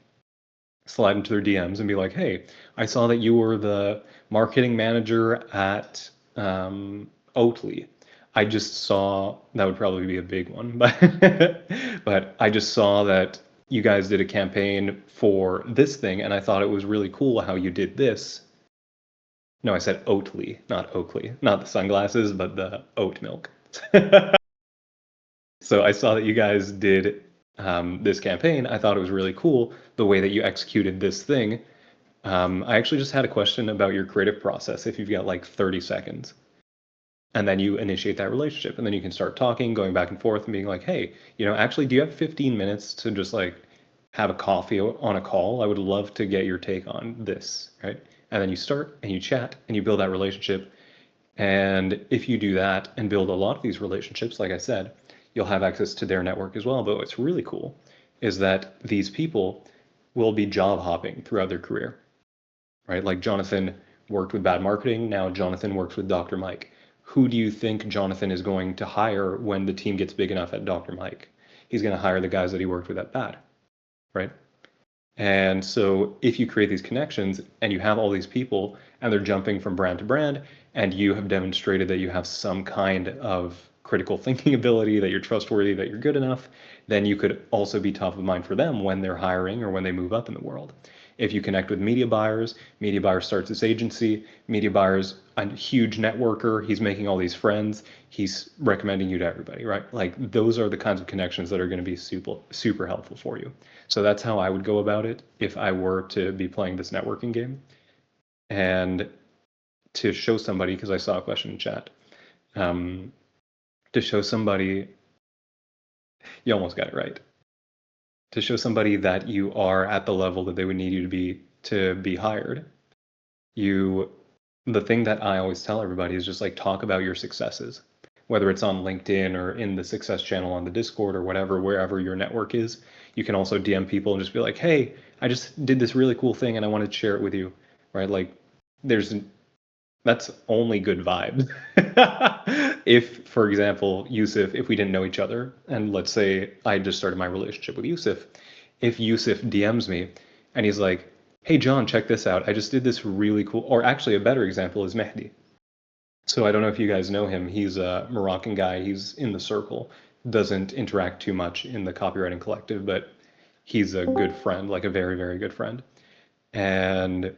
A: Slide into their DMs and be like, hey, I saw that you were the marketing manager at Oatly. I just saw that would probably be a big one, but I just saw that you guys did a campaign for this thing, and I thought it was really cool how you did this. No, I said Oatly, not Oakley, not the sunglasses, but the oat milk. So I saw that you guys did this campaign. I thought it was really cool the way that you executed this thing. I actually just had a question about your creative process if you've got like 30 seconds. And then you initiate that relationship. And then you can start talking, going back and forth, and being like, hey, actually, do you have 15 minutes to just like have a coffee on a call? I would love to get your take on this, right? And then you start and you chat and you build that relationship. And if you do that and build a lot of these relationships, like I said, you'll have access to their network as well. But what's really cool is that these people will be job hopping throughout their career, right? Like Jonathan worked with bad marketing. Now Jonathan works with Dr. Mike. Who do you think Jonathan is going to hire when the team gets big enough at Dr. Mike? He's going to hire the guys that he worked with at bad, right? And so if you create these connections and you have all these people and they're jumping from brand to brand, and you have demonstrated that you have some kind of critical thinking ability, that you're trustworthy, that you're good enough, then you could also be top of mind for them when they're hiring or when they move up in the world. If you connect with Media Buyers starts his agency. Media Buyers, a huge networker. He's making all these friends. He's recommending you to everybody, right? Like those are the kinds of connections that are going to be super, super helpful for you. So that's how I would go about it if I were to be playing this networking game. And to show somebody, because I saw a question in chat, to show somebody, you almost got it right. To show somebody that you are at the level that they would need you to be hired, the thing that I always tell everybody is just like talk about your successes, whether it's on LinkedIn or in the success channel on the Discord or whatever, wherever your network is. You can also DM people and just be like, hey, I just did this really cool thing and I wanted to share it with you, right? Like that's only good vibes. If, for example, Yusuf, if we didn't know each other, and let's say I just started my relationship with Yusuf, if Yusuf DMs me and he's like, hey, John, check this out. I just did this really cool, or actually a better example is Mehdi. So I don't know if you guys know him. He's a Moroccan guy. He's in the circle, doesn't interact too much in the copywriting collective, but he's a good friend, like a very, very good friend. And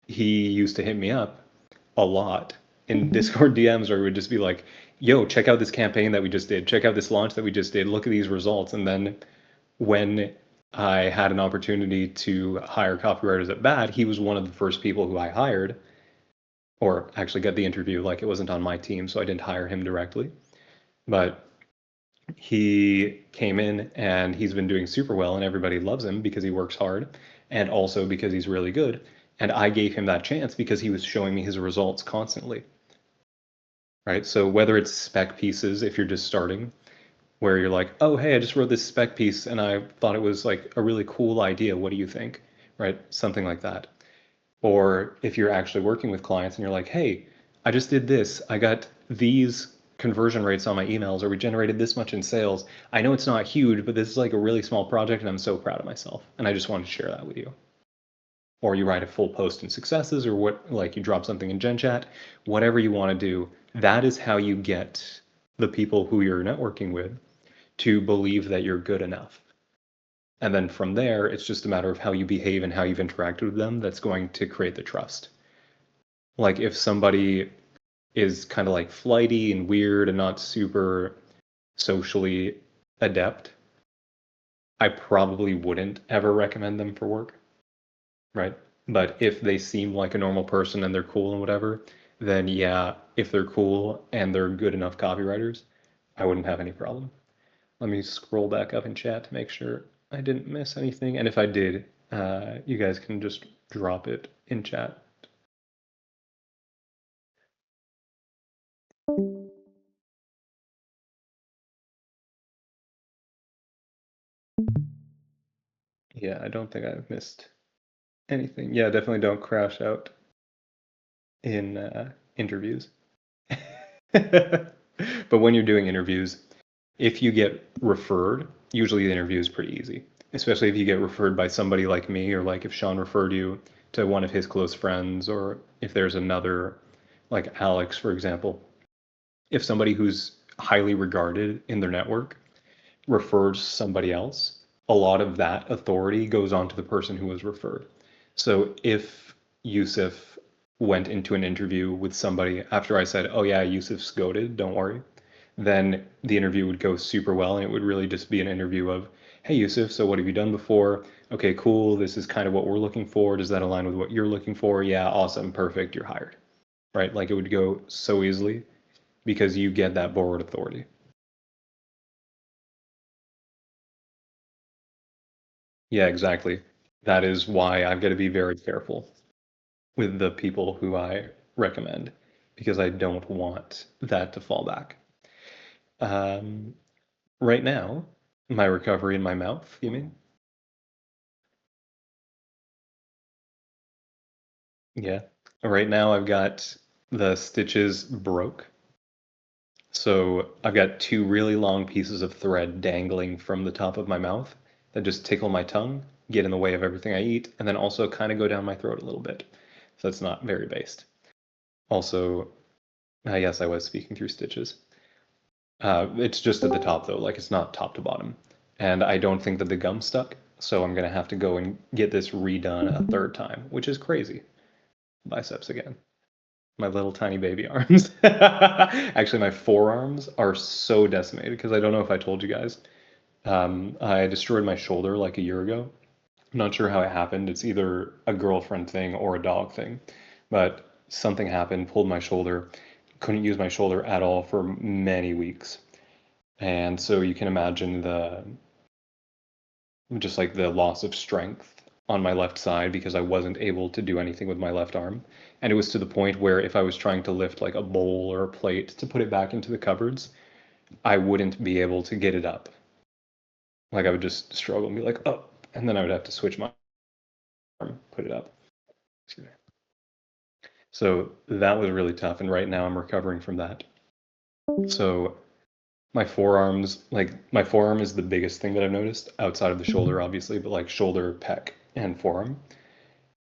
A: he used to hit me up a lot in Discord DMs, or he would just be like, yo, check out this campaign that we just did. Check out this launch that we just did. Look at these results. And then when I had an opportunity to hire copywriters at Bad, he was one of the first people who I hired, or actually got the interview. Like it wasn't on my team, so I didn't hire him directly. But he came in and he's been doing super well, and everybody loves him because he works hard and also because he's really good. And I gave him that chance because he was showing me his results constantly. Right? So whether it's spec pieces, if you're just starting, where you're like, oh, hey, I just wrote this spec piece and I thought it was like a really cool idea. What do you think? Right? Something like that. Or if you're actually working with clients and you're like, hey, I just did this. I got these conversion rates on my emails, or we generated this much in sales. I know it's not huge, but this is like a really small project and I'm so proud of myself. And I just wanted to share that with you. Or you write a full post in Successes, or what, like you drop something in GenChat, whatever you want to do. That is how you get the people who you're networking with to believe that you're good enough. And then from there, it's just a matter of how you behave and how you've interacted with them that's going to create the trust. Like if somebody is kind of like flighty and weird and not super socially adept, I probably wouldn't ever recommend them for work, right? But if they seem like a normal person and they're cool and whatever, then yeah, if they're cool and they're good enough copywriters, I wouldn't have any problem. Let me scroll back up in chat to make sure I didn't miss anything. And if I did, you guys can just drop it in chat. Yeah, I don't think I've missed anything. Yeah, definitely don't crash out in interviews. But when you're doing interviews, if you get referred, usually the interview is pretty easy, especially if you get referred by somebody like me, or like if Sean referred you to one of his close friends, or if there's another, like Alex, for example. If somebody who's highly regarded in their network refers somebody else, a lot of that authority goes on to the person who was referred. So if Yusuf went into an interview with somebody after I said, "Oh yeah, Yusuf's goated, don't worry," then the interview would go super well, and it would really just be an interview of, "Hey Yusuf, so what have you done before? Okay, cool. This is kind of what we're looking for. Does that align with what you're looking for? Yeah, awesome, perfect. You're hired." Right? Like it would go so easily because you get that board authority. Yeah, exactly. That is why I've got to be very careful with the people who I recommend because I don't want that to fall back. Um, right now, my recovery in my mouth, you mean? Yeah. Right now, I've got the stitches broke. So I've got two really long pieces of thread dangling from the top of my mouth that just tickle my tongue, get in the way of everything I eat, and then also kind of go down my throat a little bit. So it's not very based. Also, yes, I was speaking through stitches. It's just at the top though, like it's not top to bottom. And I don't think that the gum stuck, so I'm gonna have to go and get this redone a third time, which is crazy. Biceps again. My little tiny baby arms. Actually, my forearms are so decimated because I don't know if I told you guys. I destroyed my shoulder like a year ago. I'm not sure how it happened. It's either a girlfriend thing or a dog thing, but something happened, pulled my shoulder, couldn't use my shoulder at all for many weeks. And so you can imagine the just like the loss of strength on my left side because I wasn't able to do anything with my left arm. And it was to the point where if I was trying to lift like a bowl or a plate to put it back into the cupboards, I wouldn't be able to get it up. Like I would just struggle and be like, oh, and then I would have to switch my arm, put it up. So that was really tough. And right now I'm recovering from that. So my forearms, like my forearm is the biggest thing that I've noticed outside of the shoulder, obviously, but like shoulder, pec, and forearm.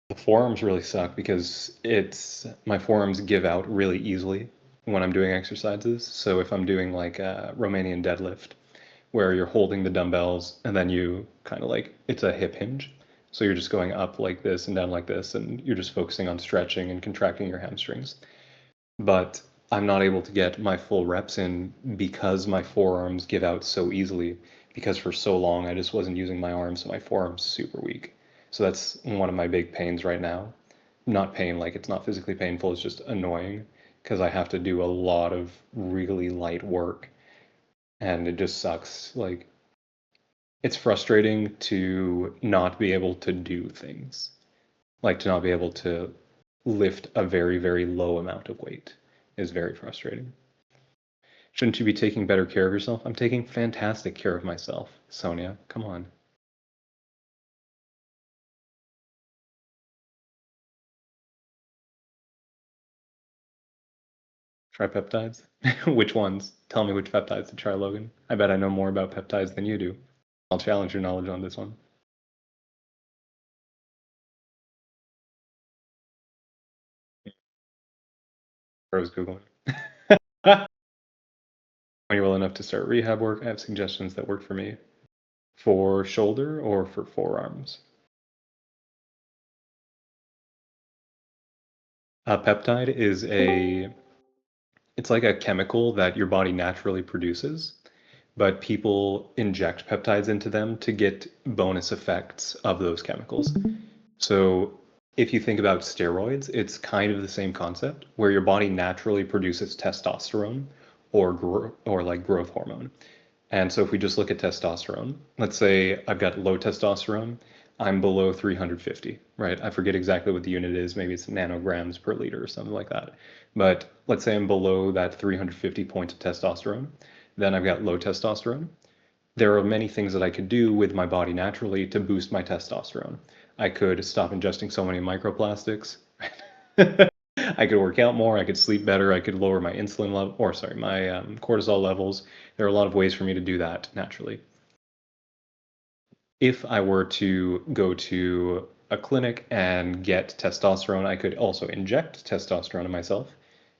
A: The forearms really suck because it's my forearms give out really easily when I'm doing exercises. So if I'm doing like a Romanian deadlift, where you're holding the dumbbells and then you kind of like it's a hip hinge. So you're just going up like this and down like this, and you're just focusing on stretching and contracting your hamstrings. But I'm not able to get my full reps in because my forearms give out so easily. Because for so long I just wasn't using my arms, so my forearm's super weak. So that's one of my big pains right now. Not pain, like it's not physically painful, it's just annoying because I have to do a lot of really light work and it just sucks. Like it's frustrating to not be able to do things, like to not be able to lift a very, very low amount of weight is very frustrating. Shouldn't you be taking better care of yourself? I'm taking fantastic care of myself, Sonia. Come on. Try peptides? Which ones? Tell me which peptides to try, Logan. I bet I know more about peptides than you do. I'll challenge your knowledge on this one. I was Googling. When you're well enough to start rehab work, I have suggestions that work for me. For shoulder or for forearms? A peptide is it's like a chemical that your body naturally produces, but people inject peptides into them to get bonus effects of those chemicals. So if you think about steroids, it's kind of the same concept where your body naturally produces testosterone or like growth hormone. And so if we just look at testosterone, let's say I've got low testosterone, I'm below 350, right? I forget exactly what the unit is. Maybe it's nanograms per liter or something like that. But let's say I'm below that 350 point of testosterone. Then I've got low testosterone. there are many things that I could do with my body naturally to boost my testosterone. I could stop ingesting so many microplastics. I could work out more. I could sleep better. I could lower my insulin level, or sorry, my cortisol levels. There are a lot of ways for me to do that naturally. If I were to go to a clinic and get testosterone, I could also inject testosterone in myself,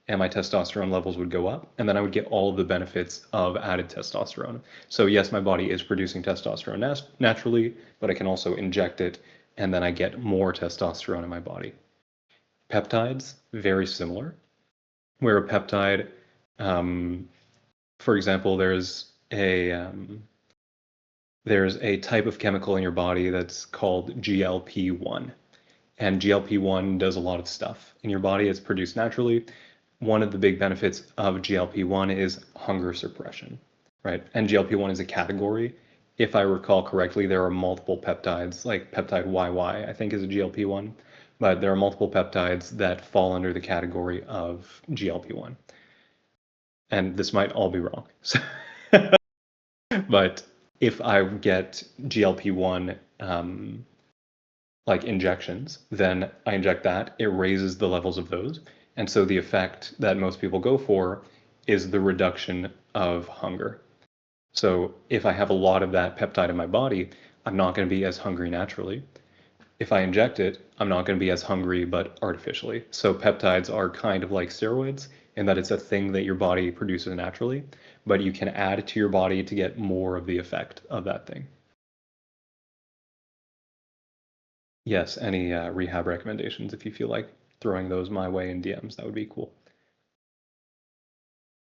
A: and my testosterone levels would go up, and then I would get all of the benefits of added testosterone. So yes, my body is producing testosterone naturally, but I can also inject it, and then I get more testosterone in my body. Peptides, very similar, where a peptide, for example, there's a type of chemical in your body that's called GLP-1. And GLP-1 does a lot of stuff in your body. It's produced naturally. One of the big benefits of GLP-1 is hunger suppression, right? And GLP-1 is a category. If I recall correctly, there are multiple peptides, like peptide YY, I think is a GLP-1, but there are multiple peptides that fall under the category of GLP-1. And this might all be wrong. But if I get GLP-1 like injections, then I inject that, it raises the levels of those. And so the effect that most people go for is the reduction of hunger. So if I have a lot of that peptide in my body, I'm not going to be as hungry naturally. If I inject it, I'm not going to be as hungry, but artificially. So peptides are kind of like steroids in that it's a thing that your body produces naturally, but you can add to your body to get more of the effect of that thing. Yes, any rehab recommendations if you feel like throwing those my way in DMs, that would be cool.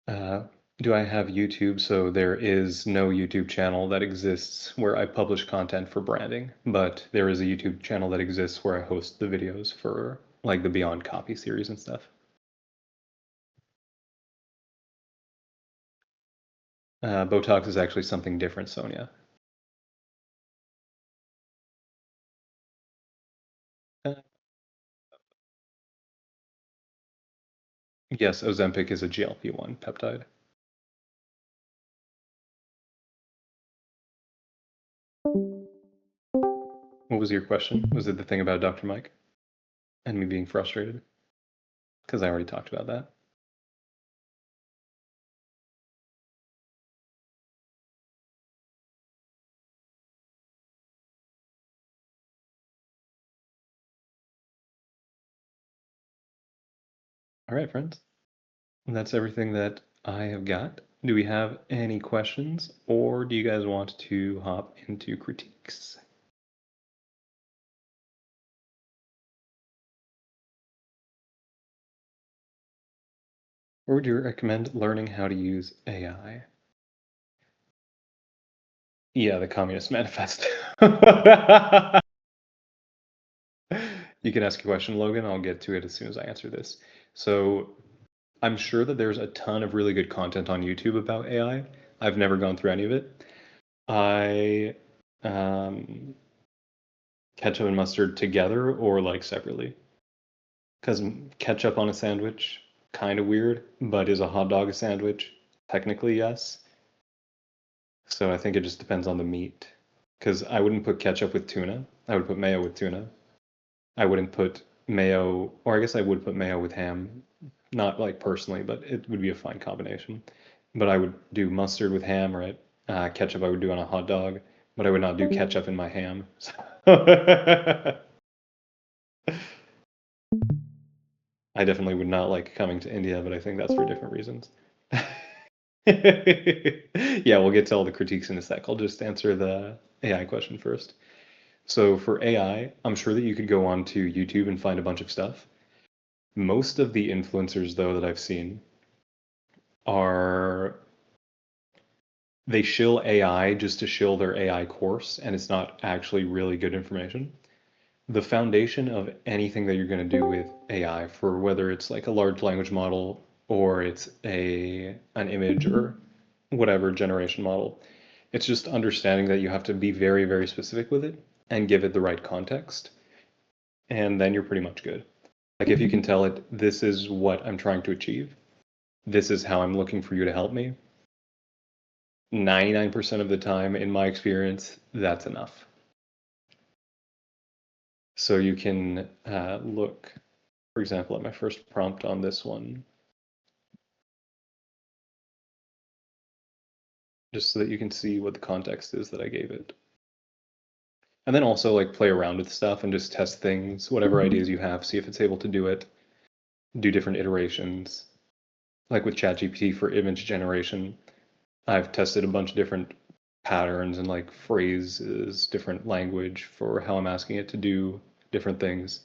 A: Uh, do I have YouTube? So there is no YouTube channel that exists where I publish content for branding, but there is a YouTube channel that exists where I host the videos for like the Beyond Copy series and stuff. Botox is actually something different, Sonia. Uh, yes, Ozempic is a GLP-1 peptide. What was your question? Was it the thing about Dr. Mike and me being frustrated? Because I already talked about that. All right, friends. That's everything that I have got. Do we have any questions, or do you guys want to hop into critiques? Or would you recommend learning how to use AI? Yeah, the Communist Manifesto. You can ask a question, Logan. I'll get to it as soon as I answer this. So I'm sure that there's a ton of really good content on YouTube about AI. I've never gone through any of it. I ketchup and mustard together or like separately? Because ketchup on a sandwich, kind of weird, but is a hot dog a sandwich? Technically, yes. So I think it just depends on the meat. Because I wouldn't put ketchup with tuna. I would put mayo with tuna. I wouldn't put mayo, or I guess I would put mayo with ham. Not like personally, but it would be a fine combination. But I would do mustard with ham, right? Ketchup I would do on a hot dog, but I would not do ketchup in my ham. I definitely would not like coming to India, but I think that's for different reasons. Yeah, we'll get to all the critiques in a sec. I'll just answer the AI question first. So for AI, I'm sure that you could go on to YouTube and find a bunch of stuff. Most of the influencers, though, that I've seen are they shill AI just to shill their AI course, and it's not actually really good information. The foundation of anything that you're going to do with AI, for whether it's like a large language model or it's an image or whatever generation model, it's just understanding that you have to be very, very specific with it and give it the right context, and then you're pretty much good. Like if you can tell it, this is what I'm trying to achieve, this is how I'm looking for you to help me, 99% of the time, in my experience, that's enough. So you can look, for example, at my first prompt on this one, just so that you can see what the context is that I gave it. And then also like play around with stuff and just test things, whatever ideas you have, see if it's able to do it, do different iterations. Like with ChatGPT for image generation, I've tested a bunch of different patterns and like phrases, different language for how I'm asking it to do different things.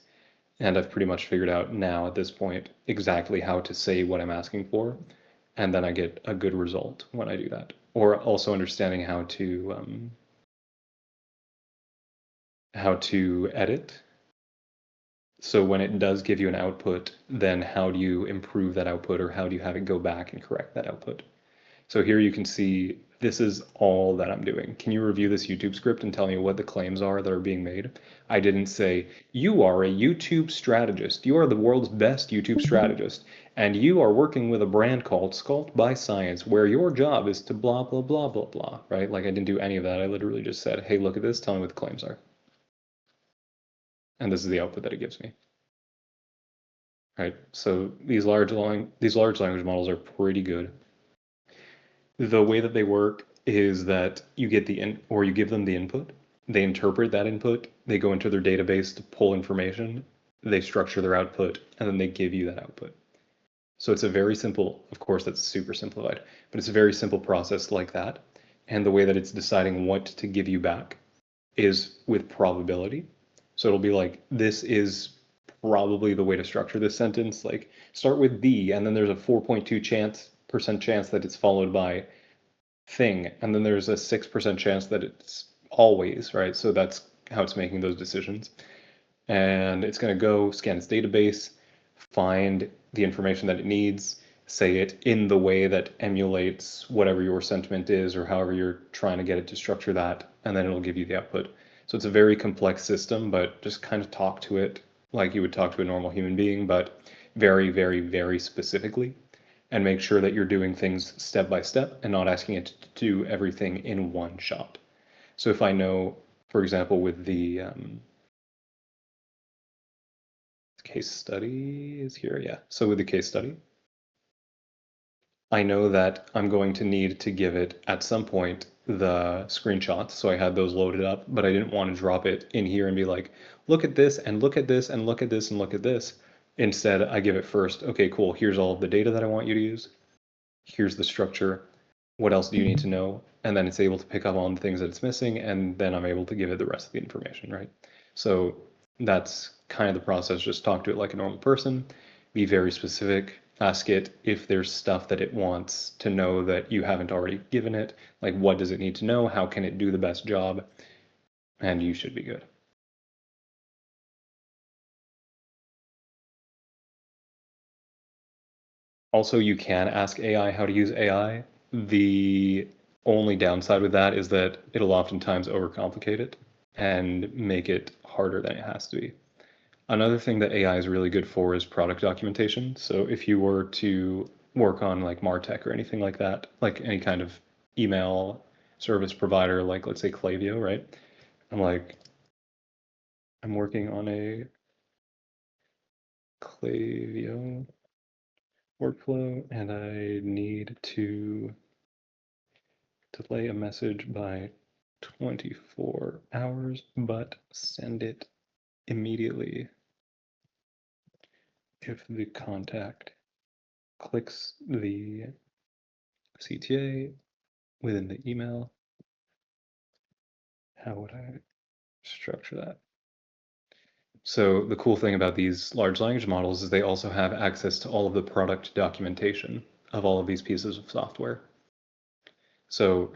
A: And I've pretty much figured out now at this point exactly how to say what I'm asking for. And then I get a good result when I do that. Or also understanding how to edit. So when it does give you an output, then how do you improve that output, or how do you have it go back and correct that output? So here you can see this is all that I'm doing. Can you review this YouTube script and tell me what the claims are that are being made? I didn't say, you are a YouTube strategist. You are the world's best YouTube strategist. And you are working with a brand called Sculpt by Science, where your job is to blah, blah, blah, blah, blah, right? Like I didn't do any of that. I literally just said, hey, look at this. Tell me what the claims are. And this is the output that it gives me. Right? So these large language models are pretty good. The way that they work is that you get or you give them the input, they interpret that input, they go into their database to pull information, they structure their output, and then they give you that output. So it's a very simple, of course, that's super simplified, but it's a very simple process like that. And the way that it's deciding what to give you back is with probability. So it'll be like, this is probably the way to structure this sentence. Like start with the, and then there's a 4.2% chance that it's followed by thing, and then there's a 6% chance that it's always, right? So that's how it's making those decisions. And it's going to go scan its database, find the information that it needs, say it in the way that emulates whatever your sentiment is or however you're trying to get it to structure that, and then it'll give you the output. So it's a very complex system, but just kind of talk to it like you would talk to a normal human being, but very, very, very specifically, and make sure that you're doing things step by step and not asking it to do everything in one shot. So if I know, for example, with the case study is here, yeah. So with the case study, I know that I'm going to need to give it at some point the screenshots. So I had those loaded up, but I didn't want to drop it in here and be like, look at this and look at this and look at this and look at this. Instead, I give it first, okay, cool, here's all of the data that I want you to use. Here's the structure. What else do you need to know? And then it's able to pick up on the things that it's missing, and then I'm able to give it the rest of the information, right? So that's kind of the process. Just talk to it like a normal person, be very specific, ask it if there's stuff that it wants to know that you haven't already given it, like what does it need to know, how can it do the best job, and you should be good. Also, you can ask AI how to use AI. The only downside with that is that it'll oftentimes overcomplicate it and make it harder than it has to be. Another thing that AI is really good for is product documentation. So if you were to work on like MarTech or anything like that, like any kind of email service provider, like let's say Klaviyo, right? I'm like, I'm working on a Klaviyo workflow and I need to delay a message by 24 hours, but send it immediately if the contact clicks the CTA within the email. How would I structure that? So the cool thing about these large language models is they also have access to all of the product documentation of all of these pieces of software. So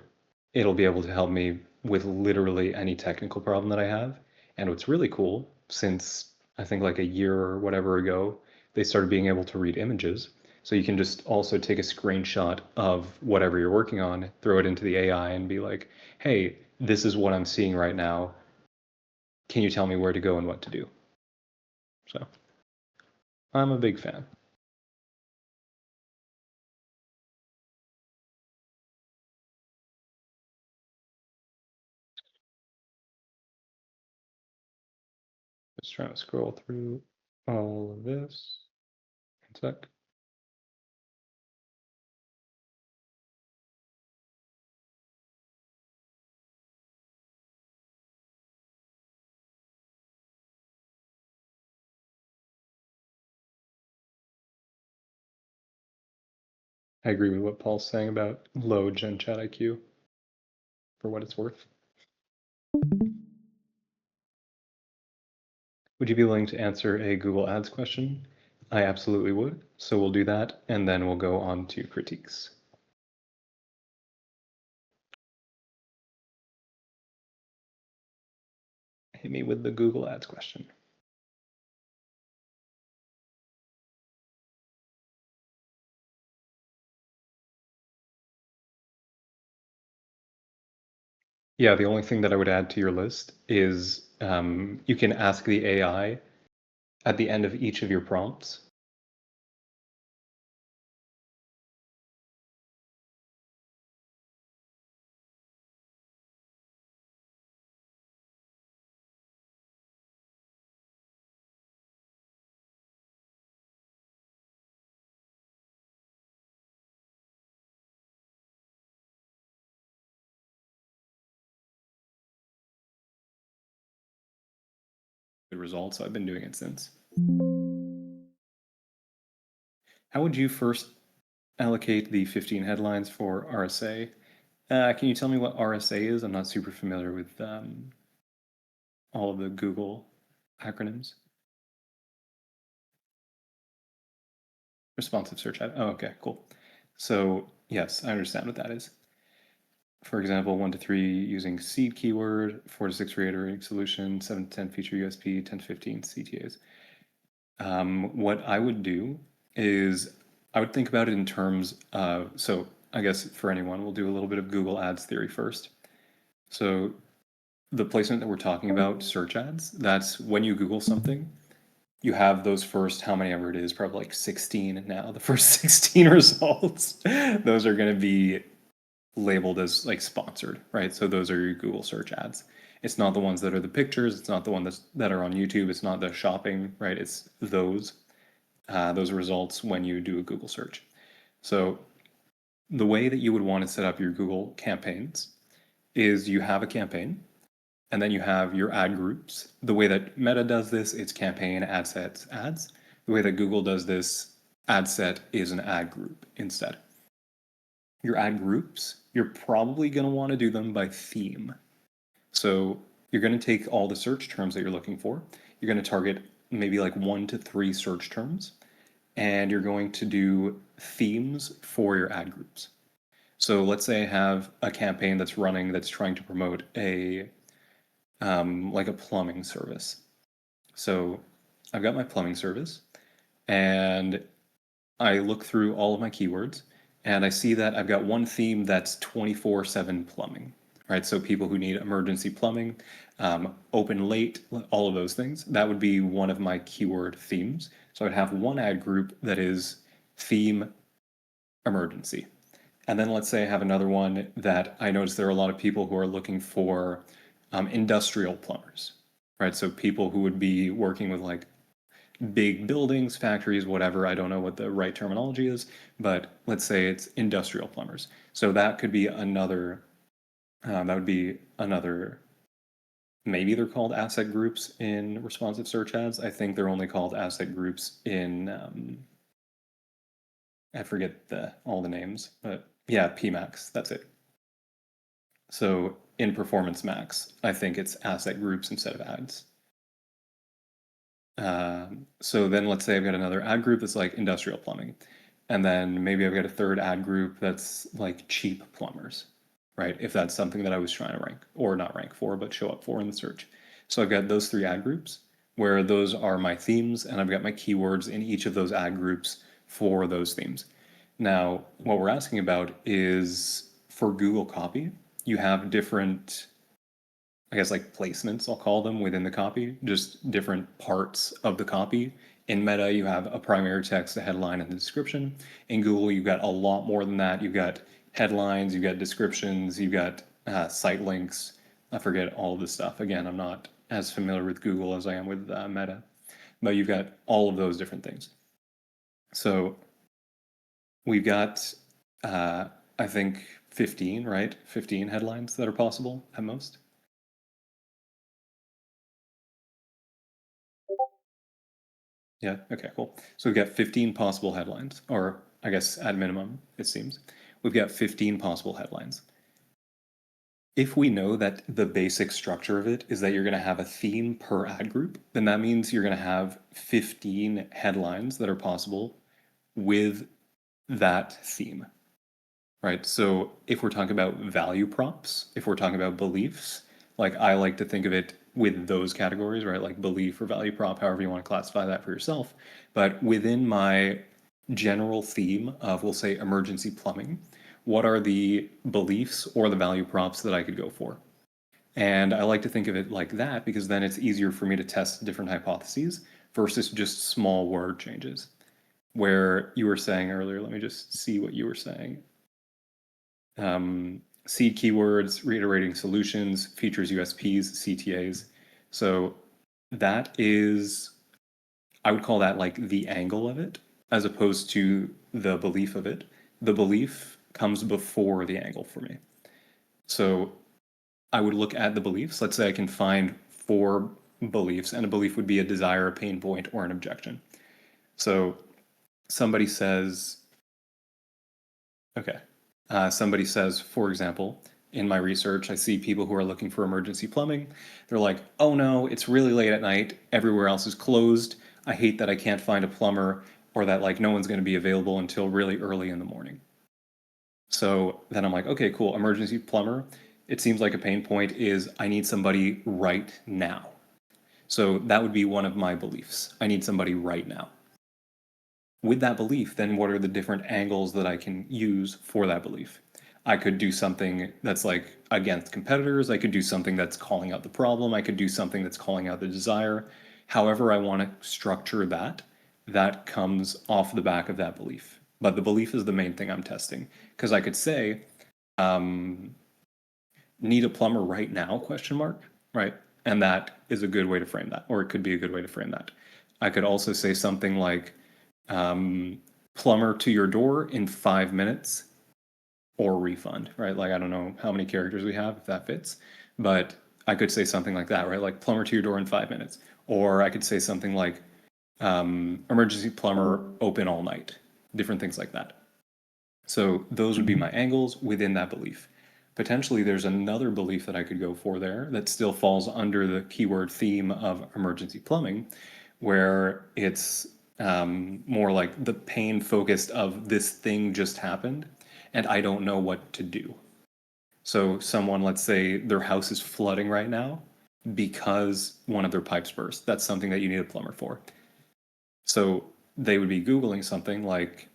A: it'll be able to help me with literally any technical problem that I have. And what's really cool, since I think like a year or whatever ago, they started being able to read images. So you can just also take a screenshot of whatever you're working on, throw it into the AI and be like, hey, this is what I'm seeing right now. Can you tell me where to go and what to do? So I'm a big fan. trying to scroll through all of this. One sec. I agree with what Paul's saying about low Gen Chat IQ, for what it's worth. Would you be willing to answer a Google Ads question? I absolutely would. So we'll do that, and then we'll go on to critiques. Hit me with the Google Ads question. Yeah, the only thing that I would add to your list is you can ask the AI at the end of each of your prompts. The results. I've been doing it since. How would you first allocate the 15 headlines for RSA? Can you tell me what RSA is? I'm not super familiar with all of the Google acronyms. Responsive search ad. Oh, okay, cool. So yes, I understand what that is. For example, 1 to 3 using seed keyword, 4 to 6 reiterating solution, 7 to 10 feature USP, 10 to 15 CTAs. What I would do is I would think about it in terms of, so I guess for anyone, we'll do a little bit of Google Ads theory first. So the placement that we're talking about, search ads, that's when you Google something, you have those first, how many ever it is, probably like 16 now, the first 16 results. Those are going to be labeled as like sponsored, right? So those are your Google search ads. It's not the ones that are the pictures. It's not the ones that are on YouTube. It's not the shopping, right? It's those results when you do a Google search. So the way that you would want to set up your Google campaigns is you have a campaign and then you have your ad groups. The way that Meta does this, it's campaign, ad sets, ads. The way that Google does this, ad set is an ad group instead. Your ad groups, you're probably going to want to do them by theme. So you're going to take all the search terms that you're looking for. You're going to target maybe like 1 to 3 search terms, and you're going to do themes for your ad groups. So let's say I have a campaign that's running that's trying to promote a like a plumbing service. So I've got my plumbing service, and I look through all of my keywords, and I see that I've got one theme that's 24/7 plumbing, right? So people who need emergency plumbing, open late, all of those things, that would be one of my keyword themes. So I'd have one ad group that is theme emergency. And then let's say I have another one that I notice there are a lot of people who are looking for industrial plumbers, right? So people who would be working with like big buildings, factories, whatever. I don't know what the right terminology is, but let's say it's industrial plumbers. So that could be another, that would be another, maybe they're called asset groups in responsive search ads. I think they're only called asset groups in, I forget all the names, but yeah, PMax, that's it. So in Performance Max, I think it's asset groups instead of ads. So then let's say I've got another ad group that's like industrial plumbing. And then maybe I've got a third ad group that's like cheap plumbers, right? If that's something that I was trying to rank or not rank for, but show up for in the search. So I've got those 3 ad groups where those are my themes, and I've got my keywords in each of those ad groups for those themes. Now, what we're asking about is for Google Copy, you have different, I guess, like placements, I'll call them, within the copy, just different parts of the copy. In Meta, you have a primary text, a headline, and the description. In Google, you've got a lot more than that. You've got headlines, you've got descriptions, you've got site links. I forget all of this stuff. Again, I'm not as familiar with Google as I am with Meta, but you've got all of those different things. So we've got, I think, 15, right? 15 headlines that are possible at most. Yeah, okay, cool. So we've got 15 possible headlines, or I guess at minimum, it seems. We've got 15 possible headlines. If we know that the basic structure of it is that you're going to have a theme per ad group, then that means you're going to have 15 headlines that are possible with that theme, right? So if we're talking about value props, if we're talking about beliefs, like I like to think of it with those categories, right? Like belief or value prop, however you want to classify that for yourself. But within my general theme of, we'll say, emergency plumbing, what are the beliefs or the value props that I could go for? And I like to think of it like that because then it's easier for me to test different hypotheses versus just small word changes. Where you were saying earlier, let me just see what you were saying. Seed keywords, reiterating solutions, features USPs, CTAs. So that is, I would call that like the angle of it, as opposed to the belief of it. The belief comes before the angle for me. So I would look at the beliefs. Let's say I can find 4 beliefs, and a belief would be a desire, a pain point, or an objection. So somebody says, okay, somebody says, for example, in my research, I see people who are looking for emergency plumbing. They're like, oh no, it's really late at night. Everywhere else is closed. I hate that I can't find a plumber or that like no one's going to be available until really early in the morning. So then I'm like, okay, cool. Emergency plumber. It seems like a pain point is I need somebody right now. So that would be one of my beliefs. I need somebody right now. With that belief, then what are the different angles that I can use for that belief? I could do something that's like against competitors. I could do something that's calling out the problem. I could do something that's calling out the desire. However, I want to structure that, that comes off the back of that belief. But the belief is the main thing I'm testing. Because I could say, need a plumber right now, question mark, right? And that is a good way to frame that, or it could be a good way to frame that. I could also say something like, plumber to your door in 5 minutes or refund, right? Like, I don't know how many characters we have, if that fits, but I could say something like that, right? Like plumber to your door in 5 minutes. Or I could say something like, emergency plumber open all night, different things like that. So those would be my angles within that belief. Potentially, there's another belief that I could go for there that still falls under the keyword theme of emergency plumbing, where it's more like the pain focused of this thing just happened and I don't know what to do. So, someone, let's say their house is flooding right now because one of their pipes burst. That's something that you need a plumber for. So, they would be Googling something like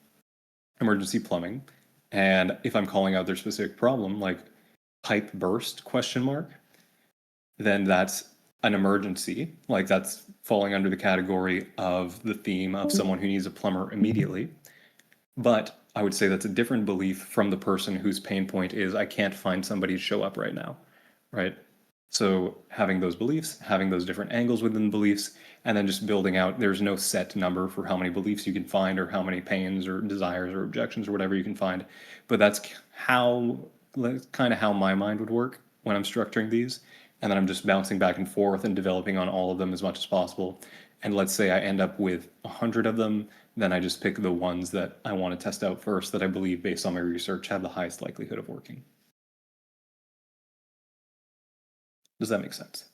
A: emergency plumbing, and if I'm calling out their specific problem like pipe burst question mark, then that's an emergency, like that's falling under the category of the theme of someone who needs a plumber immediately. But I would say that's a different belief from the person whose pain point is I can't find somebody to show up right now, right? So having those beliefs, having those different angles within the beliefs, and then just building out, there's no set number for how many beliefs you can find or how many pains or desires or objections or whatever you can find. But that's how, kind of how my mind would work when I'm structuring these. And then I'm just bouncing back and forth and developing on all of them as much as possible. And let's say I end up with 100 of them, then I just pick the ones that I want to test out first that I believe, based on my research, have the highest likelihood of working. Does that make sense?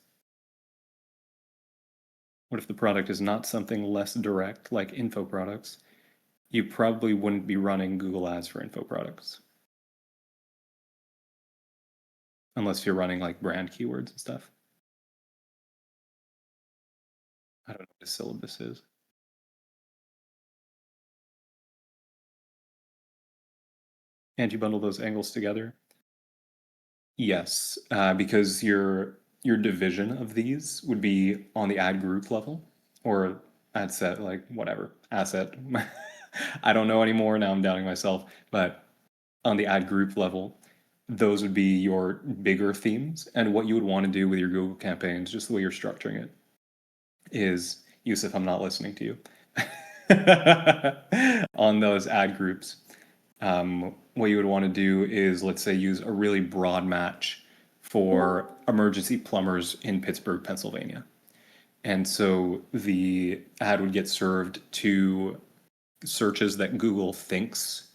A: What if the product is not something less direct, like info products? You probably wouldn't be running Google Ads for info products. Unless you're running like brand keywords and stuff. I don't know what a syllabus is. And you bundle those angles together? Yes, because your division of these would be on the ad group level or ad set, like whatever, asset. I don't know anymore. Now I'm doubting myself. But on the ad group level, those would be your bigger themes. And what you would want to do with your Google campaigns, just the way you're structuring it, is Yusuf, I'm not listening to you. On those ad groups, what you would want to do is, let's say, use a really broad match for emergency plumbers in Pittsburgh, Pennsylvania. And so the ad would get served to searches that Google thinks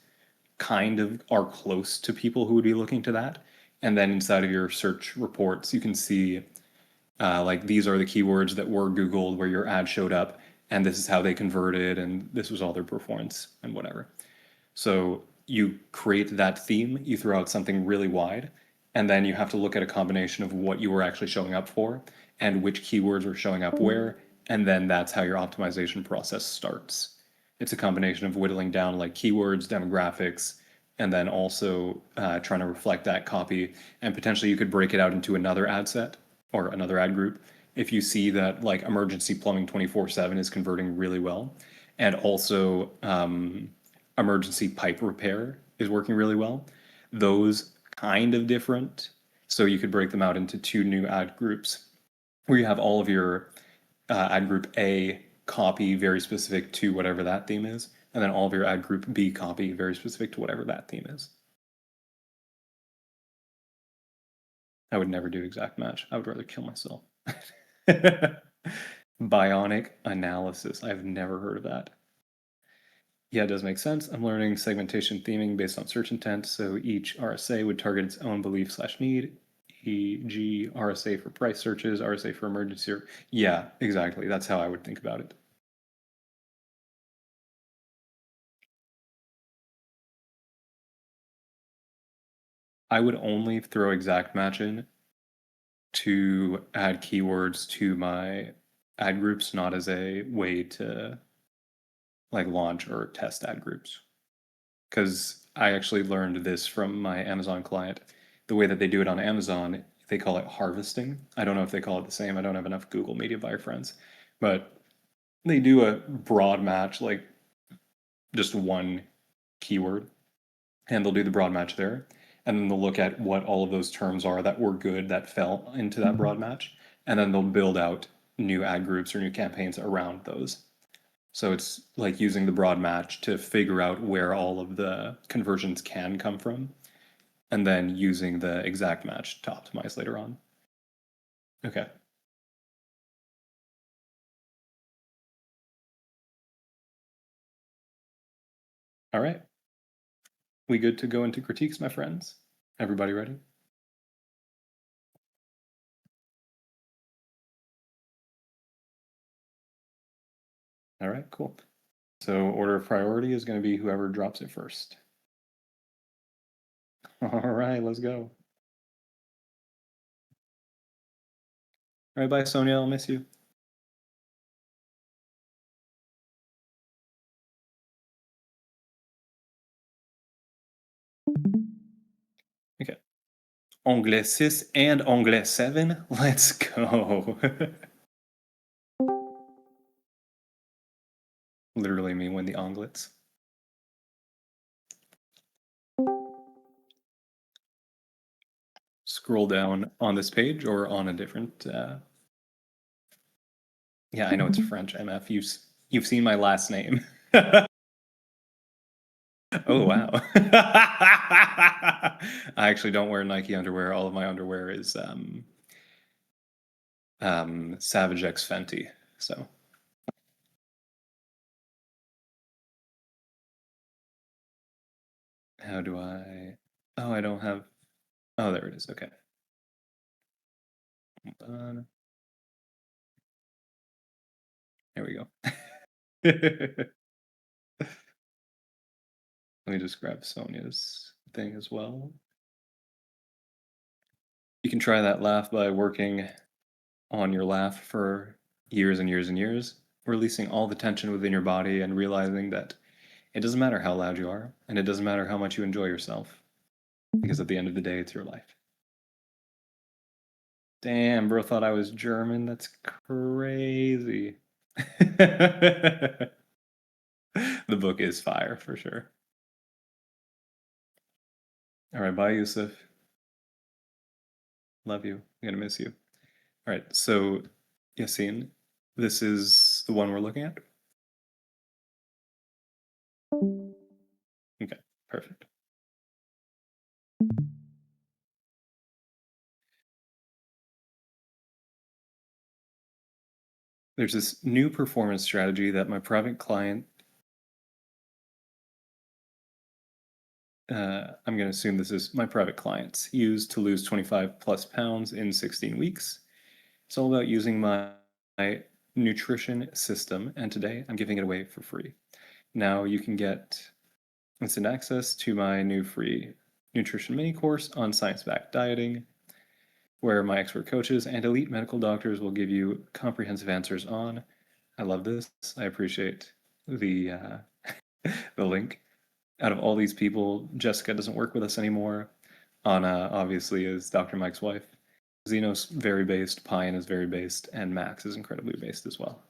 A: kind of are close to people who would be looking to that. And then inside of your search reports, you can see like these are the keywords that were Googled where your ad showed up, and this is how they converted, and this was all their performance and whatever. So you create that theme, you throw out something really wide, and then you have to look at a combination of what you were actually showing up for and which keywords were showing up where, and then that's how your optimization process starts. It's a combination of whittling down like keywords, demographics, and then also trying to reflect that copy. And potentially you could break it out into another ad set or another ad group if you see that like emergency plumbing 24/7 is converting really well, and also emergency pipe repair is working really well. Those kind of different. So you could break them out into two new ad groups where you have all of your ad group A copy very specific to whatever that theme is, and then all of your ad group B copy very specific to whatever that theme is. I would never do exact match. I would rather kill myself. Bionic analysis. I've never heard of that. Yeah, it does make sense. I'm learning segmentation theming based on search intent, so each RSA would target its own belief/need, e.g. RSA for price searches, RSA for emergency. Yeah, exactly. That's how I would think about it. I would only throw exact match in to add keywords to my ad groups, not as a way to like launch or test ad groups. Because I actually learned this from my Amazon client. The way that they do it on Amazon, they call it harvesting. I don't know if they call it the same. I don't have enough Google Media Buyer friends, but they do a broad match, like just one keyword, and they'll do the broad match there. And then they'll look at what all of those terms are that were good that fell into that broad match. And then they'll build out new ad groups or new campaigns around those. So it's like using the broad match to figure out where all of the conversions can come from, and then using the exact match to optimize later on. Okay. All right. We good to go into critiques, my friends? Everybody ready? All right, cool. So order of priority is going to be whoever drops it first. All right, let's go. All right, bye, Sonia. I'll miss you. Okay. Anglais 6 and Anglais 7. Let's go. Literally me win the Anglets. Scroll down on this page or on a different. Yeah, I know it's French. MF. You've seen my last name. Oh wow. I actually don't wear Nike underwear. All of my underwear is Savage X Fenty. So how do I? Oh, I don't have. Oh, there it is. Okay. Hold on. There we go. Let me just grab Sonia's thing as well. You can try that laugh by working on your laugh for years and years and years, releasing all the tension within your body and realizing that it doesn't matter how loud you are, and it doesn't matter how much you enjoy yourself, because at the end of the day, it's your life. Damn, bro thought I was German. That's crazy. The book is fire for sure. All right, bye, Yusuf. Love you. I'm gonna miss you. All right. So, Yassine, this is the one we're looking at. Okay. Perfect. There's this new performance strategy that my private client, I'm going to assume this is my private clients, use to lose 25 plus pounds in 16 weeks. It's all about using my nutrition system, and today I'm giving it away for free. Now you can get instant access to my new free nutrition mini course on science-backed dieting, where my expert coaches and elite medical doctors will give you comprehensive answers on. I love this. I appreciate the the link. Out of all these people, Jessica doesn't work with us anymore. Anna obviously is Dr. Mike's wife. Xenos very based, Pine is very based, and Max is incredibly based as well.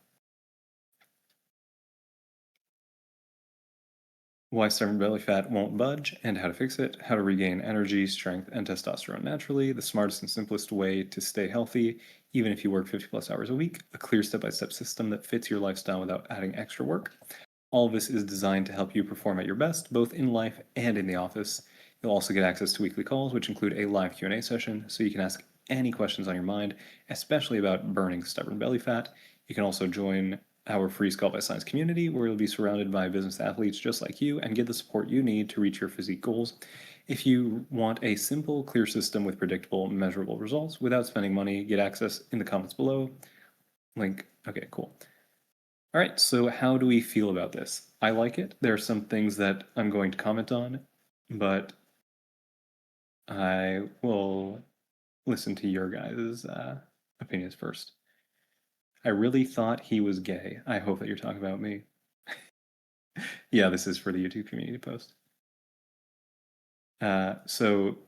A: Why stubborn belly fat won't budge and how to fix it, how to regain energy, strength, and testosterone naturally, the smartest and simplest way to stay healthy, even if you work 50 plus hours a week, a clear step by step system that fits your lifestyle without adding extra work. All of this is designed to help you perform at your best, both in life and in the office. You'll also get access to weekly calls, which include a live Q&A session, so you can ask any questions on your mind, especially about burning stubborn belly fat. You can also join our free Skull by Science community, where you'll be surrounded by business athletes just like you and get the support you need to reach your physique goals. If you want a simple, clear system with predictable, measurable results without spending money, get access in the comments below. Link. Okay, cool. All right, so how do we feel about this? I like it. There are some things that I'm going to comment on, but I will listen to your guys' opinions first. I really thought he was gay. I hope that you're talking about me. Yeah, this is for the YouTube community post. So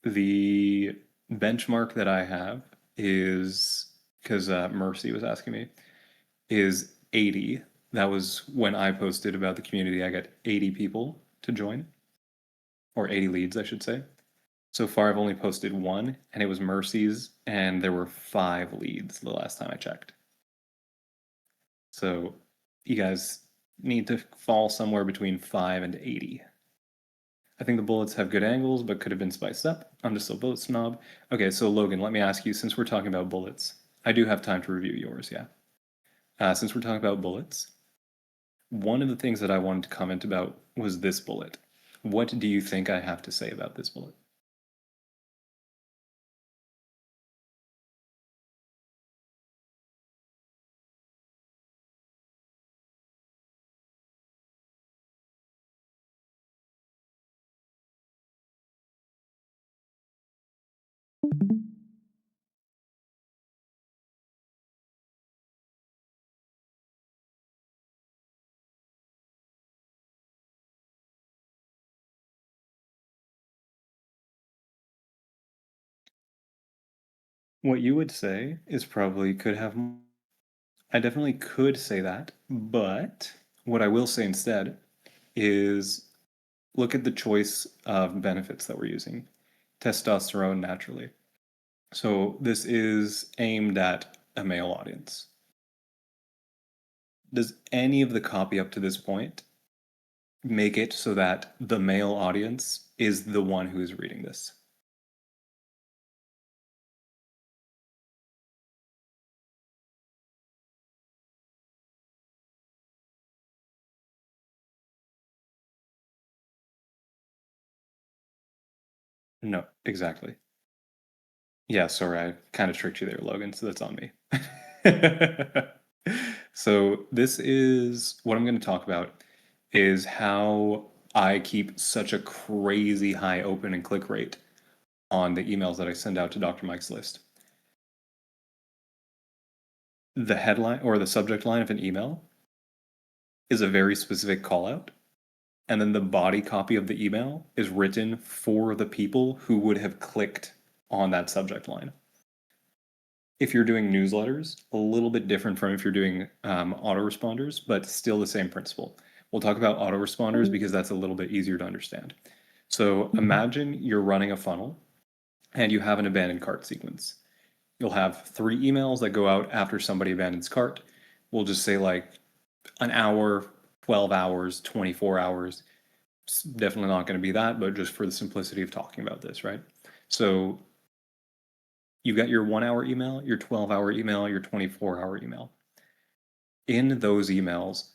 A: the benchmark that I have is, because Mercy was asking me, is 80. That was when I posted about the community. I got 80 people to join, or 80 leads, I should say. So far, I've only posted one, and it was Mercy's, and there were 5 leads the last time I checked. So you guys need to fall somewhere between 5 and 80. I think the bullets have good angles, but could have been spiced up. I'm just a bullet snob. Okay, so Logan, let me ask you, since we're talking about bullets, I do have time to review yours, yeah. Since we're talking about bullets, one of the things that I wanted to comment about was this bullet. What do you think I have to say about this bullet? What you would say is probably could have. I definitely could say that, but what I will say instead is look at the choice of benefits that we're using. Testosterone naturally. So this is aimed at a male audience. Does any of the copy up to this point make it so that the male audience is the one who is reading this? No, exactly. Yeah, sorry, I kind of tricked you there, Logan, so that's on me. So this is what I'm going to talk about is how I keep such a crazy high open and click rate on the emails that I send out to Dr. Mike's list. The headline or the subject line of an email is a very specific call out, and then the body copy of the email is written for the people who would have clicked on that subject line. If you're doing newsletters, a little bit different from if you're doing autoresponders, but still the same principle. We'll talk about autoresponders because that's a little bit easier to understand. So imagine you're running a funnel and you have an abandoned cart sequence. You'll have 3 emails that go out after somebody abandons cart. We'll just say like an hour, 12 hours, 24 hours. It's definitely not going to be that, but just for the simplicity of talking about this, right? So you got your 1 hour email, your 12-hour email, your 24-hour email. In those emails,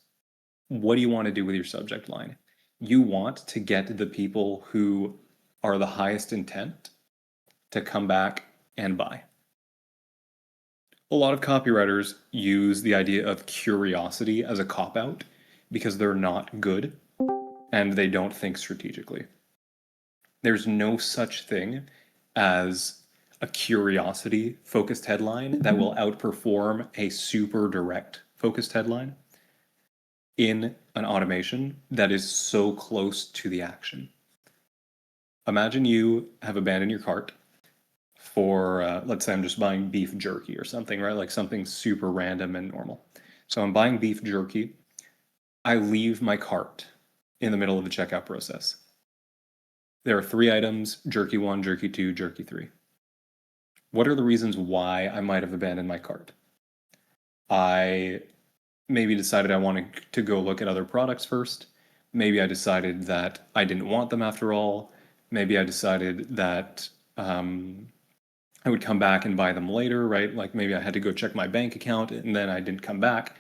A: what do you want to do with your subject line? You want to get the people who are the highest intent to come back and buy. A lot of copywriters use the idea of curiosity as a cop out because they're not good and they don't think strategically. There's no such thing as a curiosity focused headline that will outperform a super direct focused headline in an automation that is so close to the action. Imagine you have abandoned your cart for, let's say I'm just buying beef jerky or something, right? Like something super random and normal. So I'm buying beef jerky. I leave my cart in the middle of the checkout process. There are 3 items, jerky 1, jerky 2, jerky 3. What are the reasons why I might have abandoned my cart? I maybe decided I wanted to go look at other products first. Maybe I decided that I didn't want them after all. Maybe I decided that I would come back and buy them later, right? Like maybe I had to go check my bank account and then I didn't come back.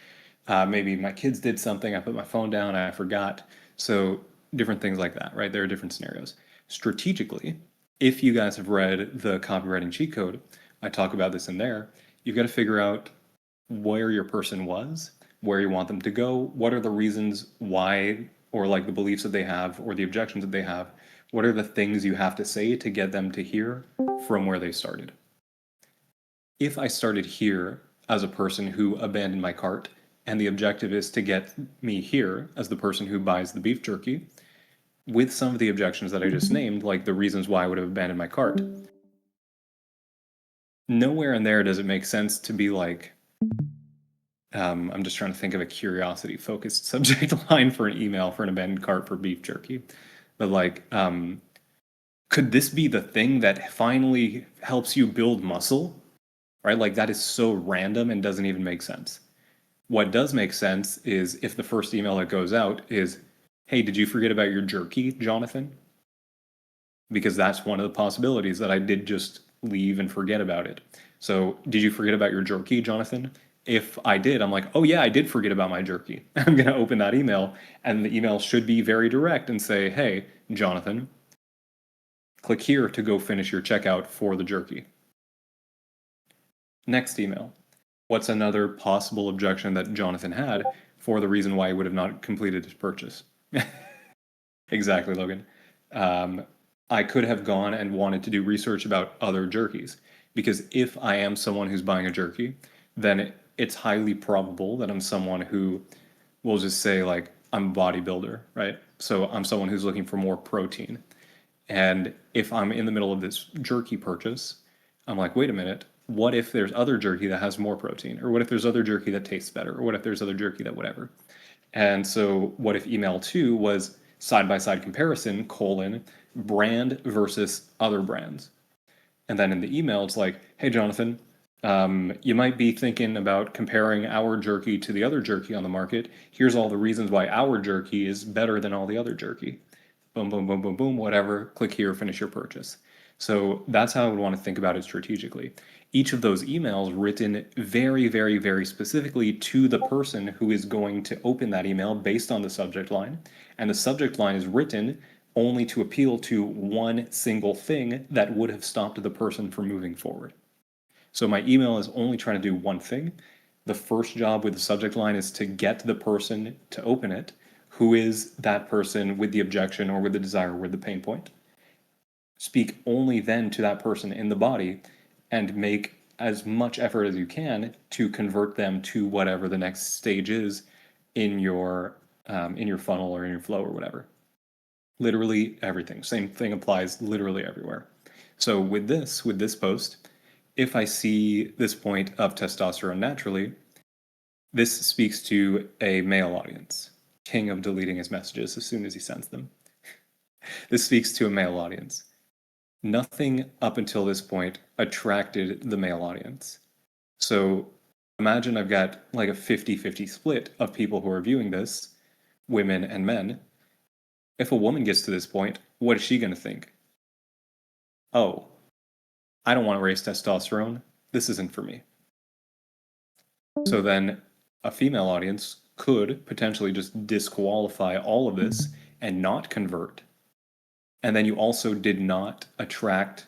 A: Maybe my kids did something, I put my phone down, I forgot. So different things like that, right? There are different scenarios. Strategically, if you guys have read the copywriting cheat code, I talk about this in there, you've got to figure out where your person was, where you want them to go, what are the reasons why, or like the beliefs that they have, or the objections that they have. What are the things you have to say to get them to hear from where they started? If I started here as a person who abandoned my cart, and the objective is to get me here as the person who buys the beef jerky, with some of the objections that I just named, like the reasons why I would have abandoned my cart, nowhere in there does it make sense to be like, I'm just trying to think of a curiosity focused subject line for an email for an abandoned cart for beef jerky. But like, could this be the thing that finally helps you build muscle? Right? Like that is so random and doesn't even make sense. What does make sense is if the first email that goes out is, hey, did you forget about your jerky, Jonathan? Because that's one of the possibilities that I did just leave and forget about it. So, did you forget about your jerky, Jonathan? If I did, I'm like, oh yeah, I did forget about my jerky. I'm going to open that email, and the email should be very direct and say, hey, Jonathan, click here to go finish your checkout for the jerky. Next email. What's another possible objection that Jonathan had for the reason why he would have not completed his purchase? Exactly, Logan. I could have gone and wanted to do research about other jerkies because if I am someone who's buying a jerky, then it's highly probable that I'm someone who will just say like I'm a bodybuilder, right? So I'm someone who's looking for more protein. And if I'm in the middle of this jerky purchase, I'm like, wait a minute, what if there's other jerky that has more protein? Or what if there's other jerky that tastes better? Or what if there's other jerky that whatever? And so what if email 2 was side-by-side comparison, brand versus other brands? And then in the email, it's like, hey, Jonathan, you might be thinking about comparing our jerky to the other jerky on the market. Here's all the reasons why our jerky is better than all the other jerky. Boom, boom, boom, boom, boom, whatever. Click here, finish your purchase. So that's how I would want to think about it strategically. Each of those emails written very, very, very specifically to the person who is going to open that email based on the subject line. And the subject line is written only to appeal to one single thing that would have stopped the person from moving forward. So my email is only trying to do one thing. The first job with the subject line is to get the person to open it. Who is that person with the objection or with the desire or with the pain point? Speak only then to that person in the body and make as much effort as you can to convert them to whatever the next stage is in your funnel or in your flow or whatever. Literally everything. Same thing applies literally everywhere. So with this post, if I see this point of testosterone naturally, this speaks to a male audience, king of deleting his messages as soon as he sends them. This speaks to a male audience. Nothing up until this point attracted the male audience. So imagine I've got like a 50-50 split of people who are viewing this, women and men. If a woman gets to this point, what is she going to think? Oh, I don't want to raise testosterone. This isn't for me. So then a female audience could potentially just disqualify all of this and not convert. And then you also did not attract,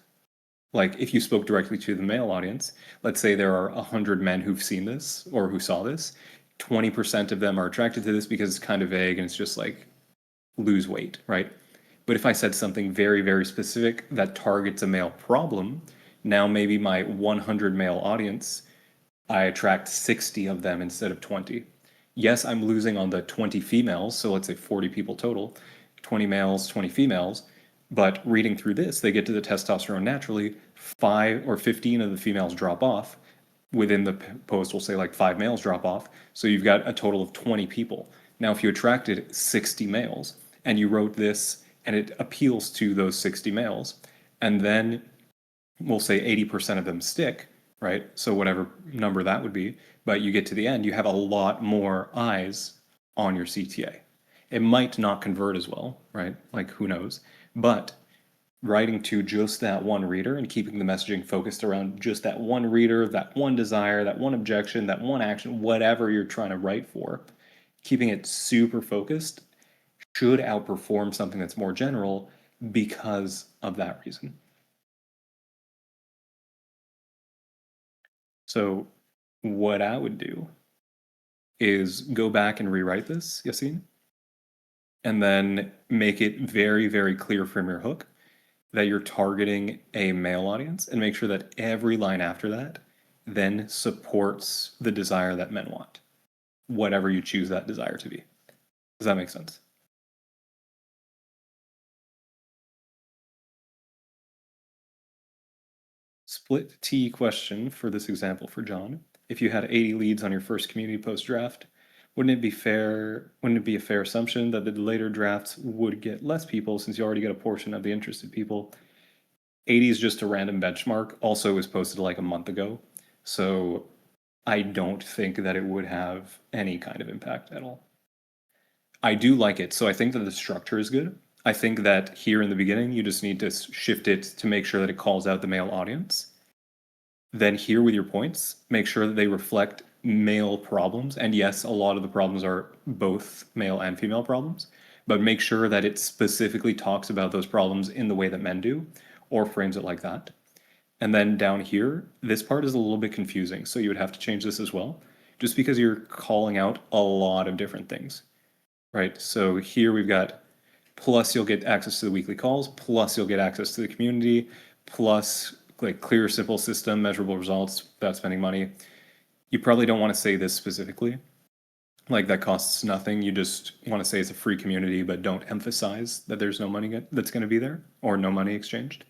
A: like if you spoke directly to the male audience, let's say there are 100 men who've seen this or who saw this, 20% of them are attracted to this because it's kind of vague and it's just like lose weight, right? But if I said something very, very specific that targets a male problem, now maybe my 100 male audience, I attract 60 of them instead of 20. Yes, I'm losing on the 20 females, so let's say 40 people total, 20 males, 20 females, but reading through this, they get to the testosterone naturally. 5 or 15 of the females drop off. Within the post, we'll say like 5 males drop off. So you've got a total of 20 people. Now, if you attracted 60 males and you wrote this and it appeals to those 60 males, and then we'll say 80% of them stick, right? So whatever number that would be, but you get to the end, you have a lot more eyes on your CTA. It might not convert as well, right? Like who knows? But writing to just that one reader and keeping the messaging focused around just that one reader, that one desire, that one objection, that one action, whatever you're trying to write for, keeping it super focused should outperform something that's more general because of that reason. So what I would do is go back and rewrite this, Yassine, and then make it very, very clear from your hook that you're targeting a male audience and make sure that every line after that then supports the desire that men want, whatever you choose that desire to be. Does that make sense? Split T question for this example for John. If you had 80 leads on your first community post draft, wouldn't it be a fair assumption that the later drafts would get less people since you already get a portion of the interested people? 80 is just a random benchmark. Also, it was posted like a month ago. So I don't think that it would have any kind of impact at all. I do like it. So I think that the structure is good. I think that here in the beginning, you just need to shift it to make sure that it calls out the male audience. Then here with your points, make sure that they reflect male problems. And yes, a lot of the problems are both male and female problems, but make sure that it specifically talks about those problems in the way that men do or frames it like that. And then down here, this part is a little bit confusing. So you would have to change this as well, just because you're calling out a lot of different things, right? So here we've got plus you'll get access to the weekly calls, plus you'll get access to the community, plus like clear, simple system, measurable results without spending money. You probably don't want to say this specifically. Like that costs nothing. You just want to say it's a free community, but don't emphasize that there's no money that's going to be there or no money exchanged.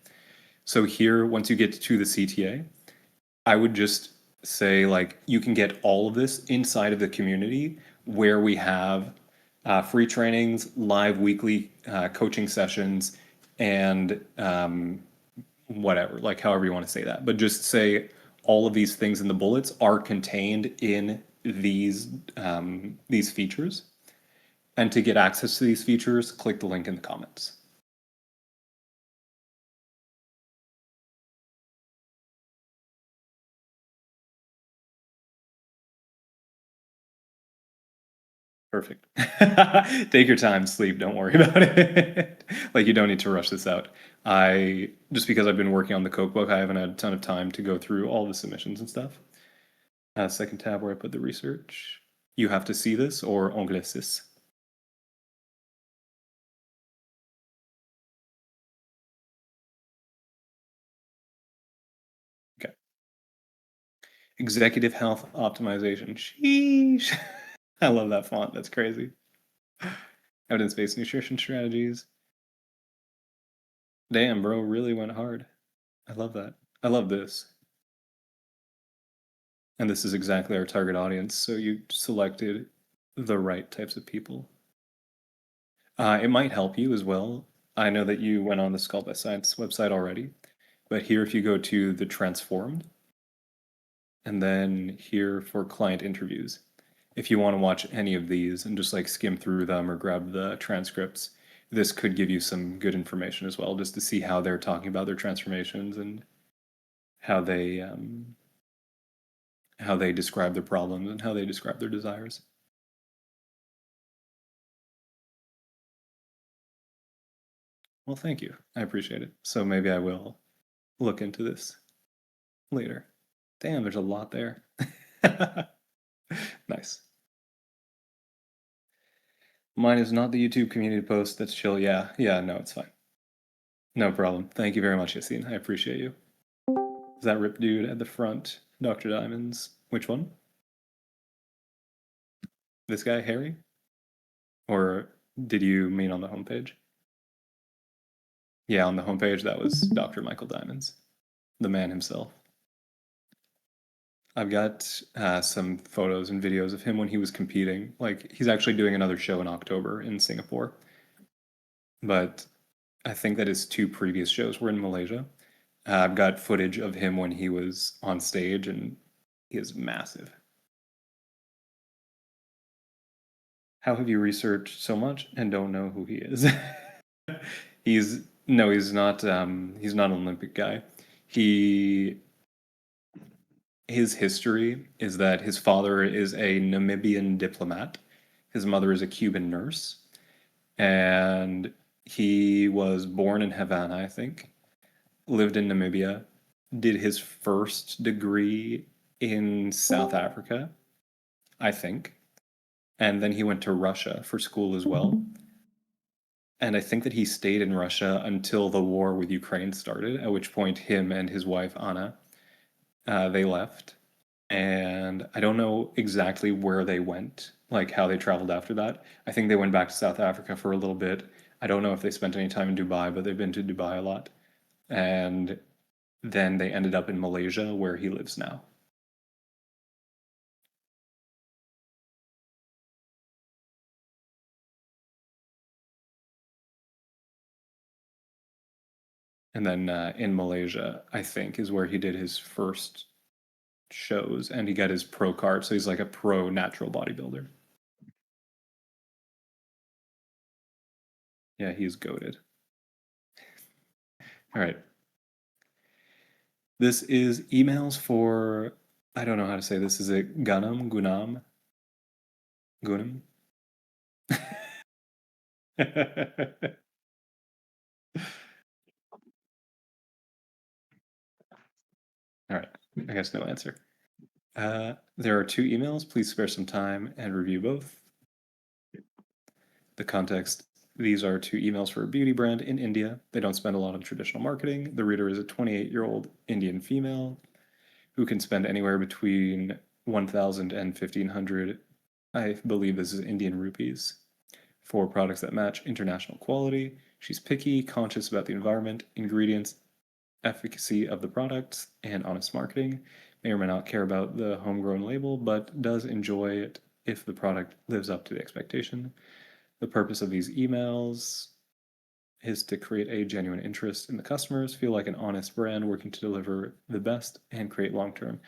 A: So here, once you get to the CTA, I would just say like you can get all of this inside of the community where we have free trainings, live weekly coaching sessions, and whatever, like however you want to say that. But just say all of these things in the bullets are contained in these features. And to get access to these features, click the link in the comments. Perfect. Take your time, sleep. Don't worry about it. Like you don't need to rush this out. I just because I've been working on the Coke book, I haven't had a ton of time to go through all the submissions and stuff. Second tab where I put the research. You have to see this or anglaise. Okay. Executive health optimization. Sheesh. I love that font. That's crazy. Evidence-based nutrition strategies. Damn, bro, really went hard. I love that. I love this. And this is exactly our target audience. So you selected the right types of people. It might help you as well I know that you went on the Skull by Science website already, but here if you go to the Transformed, and then here for client interviews, if you want to watch any of these and just like skim through them or grab the transcripts, this could give you some good information as well, just to see how they're talking about their transformations and how they um, how they describe their problems and how they describe their desires. Well, thank you. I appreciate it. So maybe I will look into this later. Damn, there's a lot there. Nice. Mine is not the YouTube community post. That's chill. Yeah, yeah, no, it's fine. No problem. Thank you very much, Yassine. I appreciate you. Is that Rip Dude at the front? Dr. Diamonds. Which one? This guy, Harry? Or did you mean on the homepage? Yeah, on the homepage, that was Dr. Michael Diamonds, the man himself. I've got some photos and videos of him when he was competing. Like, he's actually doing another show in October in Singapore. But I think that his two previous shows were in Malaysia. I've got footage of him when he was on stage, and he is massive. How have you researched so much and don't know who he is? He's no, he's not. He's not an Olympic guy. He his history is that his father is a Namibian diplomat. His mother is a Cuban nurse, and he was born in Havana, I think. Lived in Namibia, did his first degree in South Africa, I think, and then he went to Russia for school as well. And I think that he stayed in Russia until the war with Ukraine started, at which point him and his wife Anna they left. And I don't know exactly where they went, like how they traveled after that. I think they went back to South Africa for a little bit. I don't know if they spent any time in Dubai, but they've been to Dubai a lot. And then they ended up in Malaysia, where he lives now. And then in Malaysia, I think, is where he did his first shows and he got his pro card. So he's like a pro natural bodybuilder. Yeah, he's goaded. All right. This is emails for, I don't know how to say this. Is it Gunam? Gunam? Gunam? All right. I guess no answer. There are two emails. Please spare some time and review both. The context, these are two emails for a beauty brand in India. They don't spend a lot on traditional marketing. The reader is a 28-year-old Indian female who can spend anywhere between 1,000 and 1,500, I believe this is Indian rupees, for products that match international quality. She's picky, conscious about the environment, ingredients, efficacy of the products, and honest marketing. May or may not care about the homegrown label, but does enjoy it if the product lives up to the expectation. The purpose of these emails is to create a genuine interest in the customers, feel like an honest brand working to deliver the best and create long term.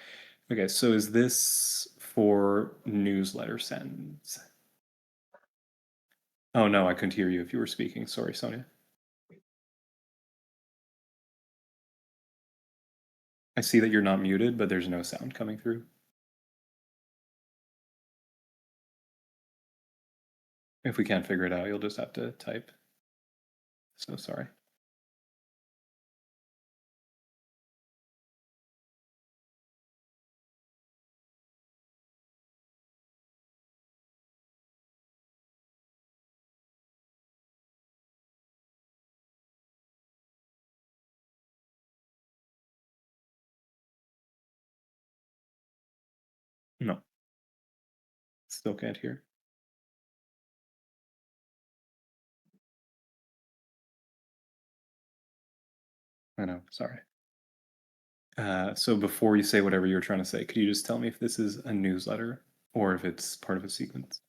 A: Okay, so is this for newsletter sends? Oh no, I couldn't hear you if you were speaking. Sorry, Sonia. I see that you're not muted, but there's no sound coming through. If we can't figure it out, you'll just have to type. So sorry. No, still can't hear. I know, sorry. So before you say whatever you're trying to say, could you just tell me if this is a newsletter or if it's part of a sequence?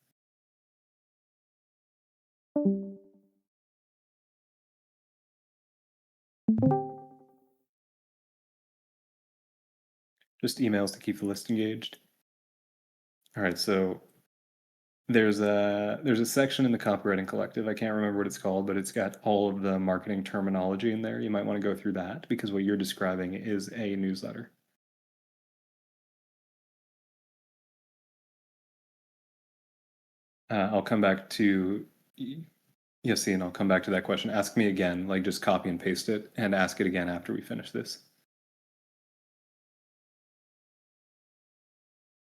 A: Just emails to keep the list engaged. All right, so there's a section in the Copywriting Collective. I can't remember what it's called, but it's got all of the marketing terminology in there. You might want to go through that because what you're describing is a newsletter. I'll come back to yes, Ian, I'll come back to that question. Ask me again, like just copy and paste it and ask it again after we finish this.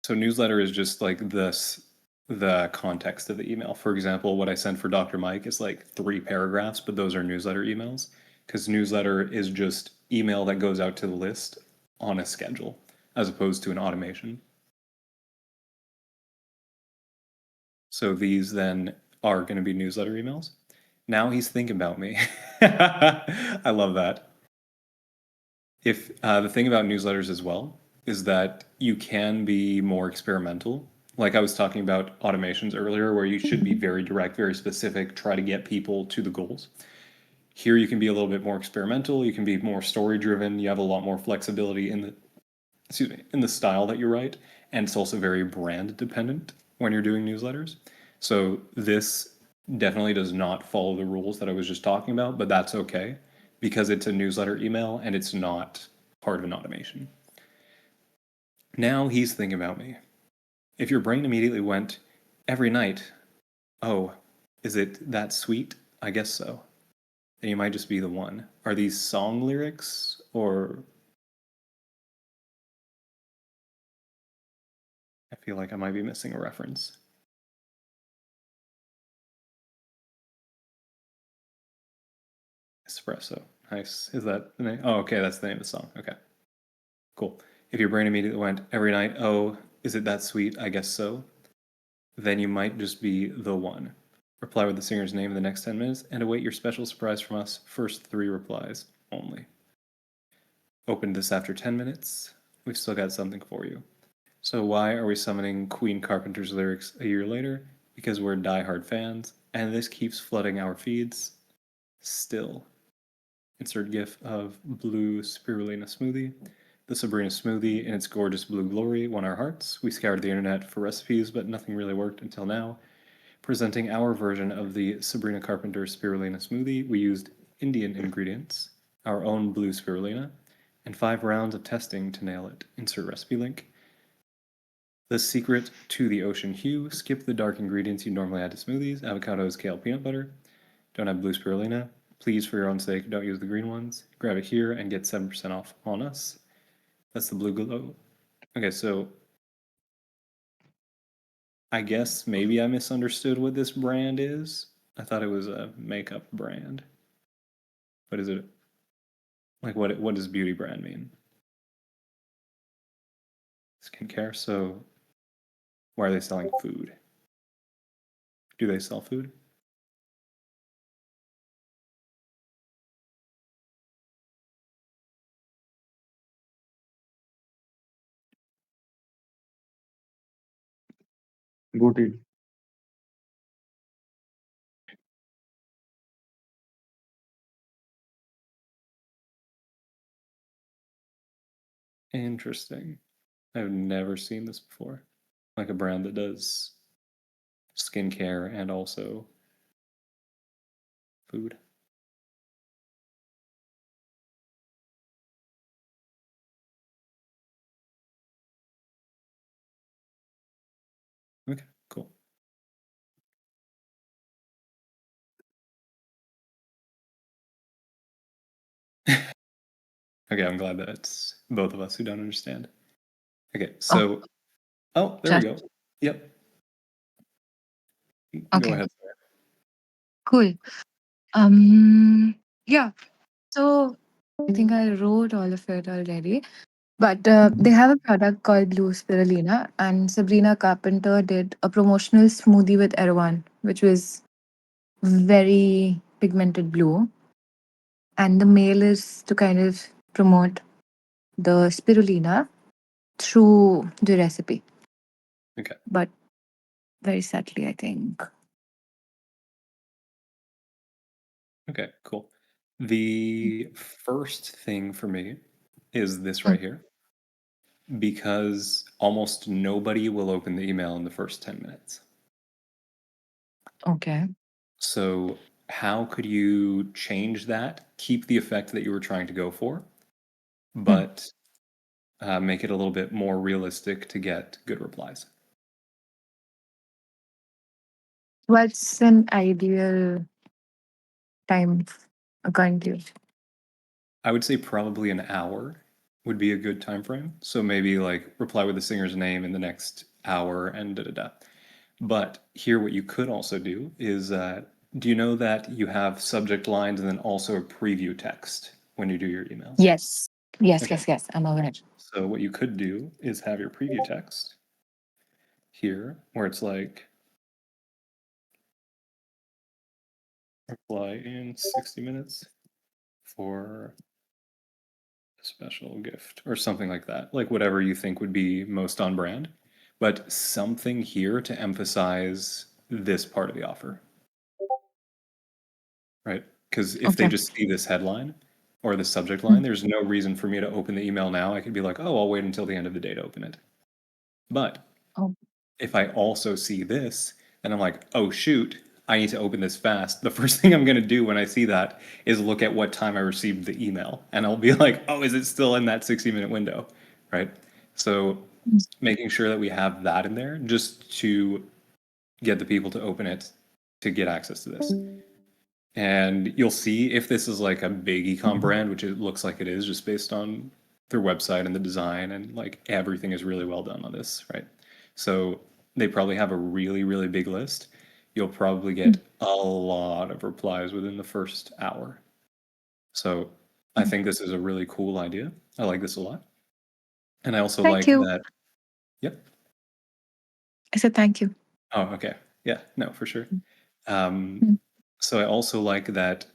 A: So newsletter is just like this, the context of the email. For example, what I sent for Dr. Mike is like 3 paragraphs, but those are newsletter emails because newsletter is just email that goes out to the list on a schedule as opposed to an automation. So these then are going to be newsletter emails. Now he's thinking about me. I love that. If the thing about newsletters as well is that you can be more experimental. Like I was talking about automations earlier, where you should be very direct, very specific, try to get people to the goals. Here you can be a little bit more experimental. You can be more story driven. You have a lot more flexibility in the in the style that you write, and it's also very brand dependent when you're doing newsletters. So this definitely does not follow the rules that I was just talking about, but that's okay because it's a newsletter email and it's not part of an automation. Now he's thinking about me. If your brain immediately went every night, oh, is it that sweet? I guess so. Then you might just be the one. Are these song lyrics or I feel like I might be missing a reference. Espresso. Nice. Is that the name? Oh, okay. That's the name of the song. Okay. Cool. If your brain immediately went every night, oh, is it that sweet? I guess so. Then you might just be the one. Reply with the singer's name in the next 10 minutes and await your special surprise from us. First 3 replies only. Open this after 10 minutes. We've still got something for you. So, why are we summoning Queen Carpenter's lyrics a year later? Because we're diehard fans, and this keeps flooding our feeds still. Insert GIF of blue spirulina smoothie. The Sabrina smoothie in its gorgeous blue glory won our hearts. We scoured the internet for recipes, but nothing really worked until now. Presenting our version of the Sabrina Carpenter spirulina smoothie, we used Indian ingredients, our own blue spirulina, and 5 rounds of testing to nail it. Insert recipe link. The secret to the ocean hue: skip the dark ingredients you normally add to smoothies: avocados, kale, peanut butter. Don't have blue spirulina. Please, for your own sake, don't use the green ones. Grab it here and get 7% off on us. That's the blue glow. Okay, so I guess maybe I misunderstood what this brand is. I thought it was a makeup brand. But is it like what does beauty brand mean? Skincare. So why are they selling food? Do they sell food?
B: Goated.
A: Interesting. I've never seen this before. Like a brand that does skincare and also food. Okay, cool. Okay, I'm glad that it's both of us who don't understand. Okay,
C: Oh,
A: so oh, there we
C: just
A: go. Yep, go
C: okay.
A: ahead.
C: Cool. Um, yeah. So I think I wrote all of it already. But they have a product called Blue Spirulina, and Sabrina Carpenter did a promotional smoothie with Erewhon, which was very pigmented blue. And the mail is to kind of promote the spirulina through the recipe,
A: Okay,
C: but very subtly, I think.
A: okay, cool. The first thing for me is this
C: Mm.
A: right here. because almost nobody will open the email in the first 10 minutes.
C: Okay.
A: So, how could you change that? Keep the effect that you were trying to go for,
C: Hmm.
A: but make it a little bit more realistic to get good replies.
C: What's an ideal time according to you?
A: I would say probably an hour would be a good time frame. So maybe like reply with the singer's name in the next hour and da da da. But here, what you could also do is do you know that you have subject lines and then also a preview text when you do your emails?
C: Yes. Yes,
A: Okay.
C: yes, yes. I'm aware.
A: So what you could do is have your preview text here where it's like reply in 60 minutes for a special gift or something like that. Like whatever you think would be most on brand, but something here to emphasize this part of the offer, right? Because if they
C: Okay.
A: just see this headline or the subject
C: Hmm.
A: line, there's no reason for me to open the email now. I could be like, oh, I'll wait until the end of the day to open it. But
C: Oh,
A: if I also see this and I'm like, oh, shoot, I need to open this fast, the first thing I'm going to do when I see that is look at what time I received the email. And I'll be like, oh, is it still in that 60-minute window? Right. So
C: mm,
A: making sure that we have that in there just to get the people to open it to get access to this. And you'll see if this is like a big ecom brand, which it looks like it is just based on their website and the design, and like everything is really well done on this, right? So they probably have a really, really big list. You'll probably
C: mm,
A: get a lot of replies within the first hour. So I
C: mm.
A: think this is a really cool idea. I like this a lot. And I also
C: Thank
A: like
C: you.
A: that. Yep.
C: I said thank you.
A: Oh, okay. Yeah, no, for sure. Um,
C: Mm,
A: so I also like that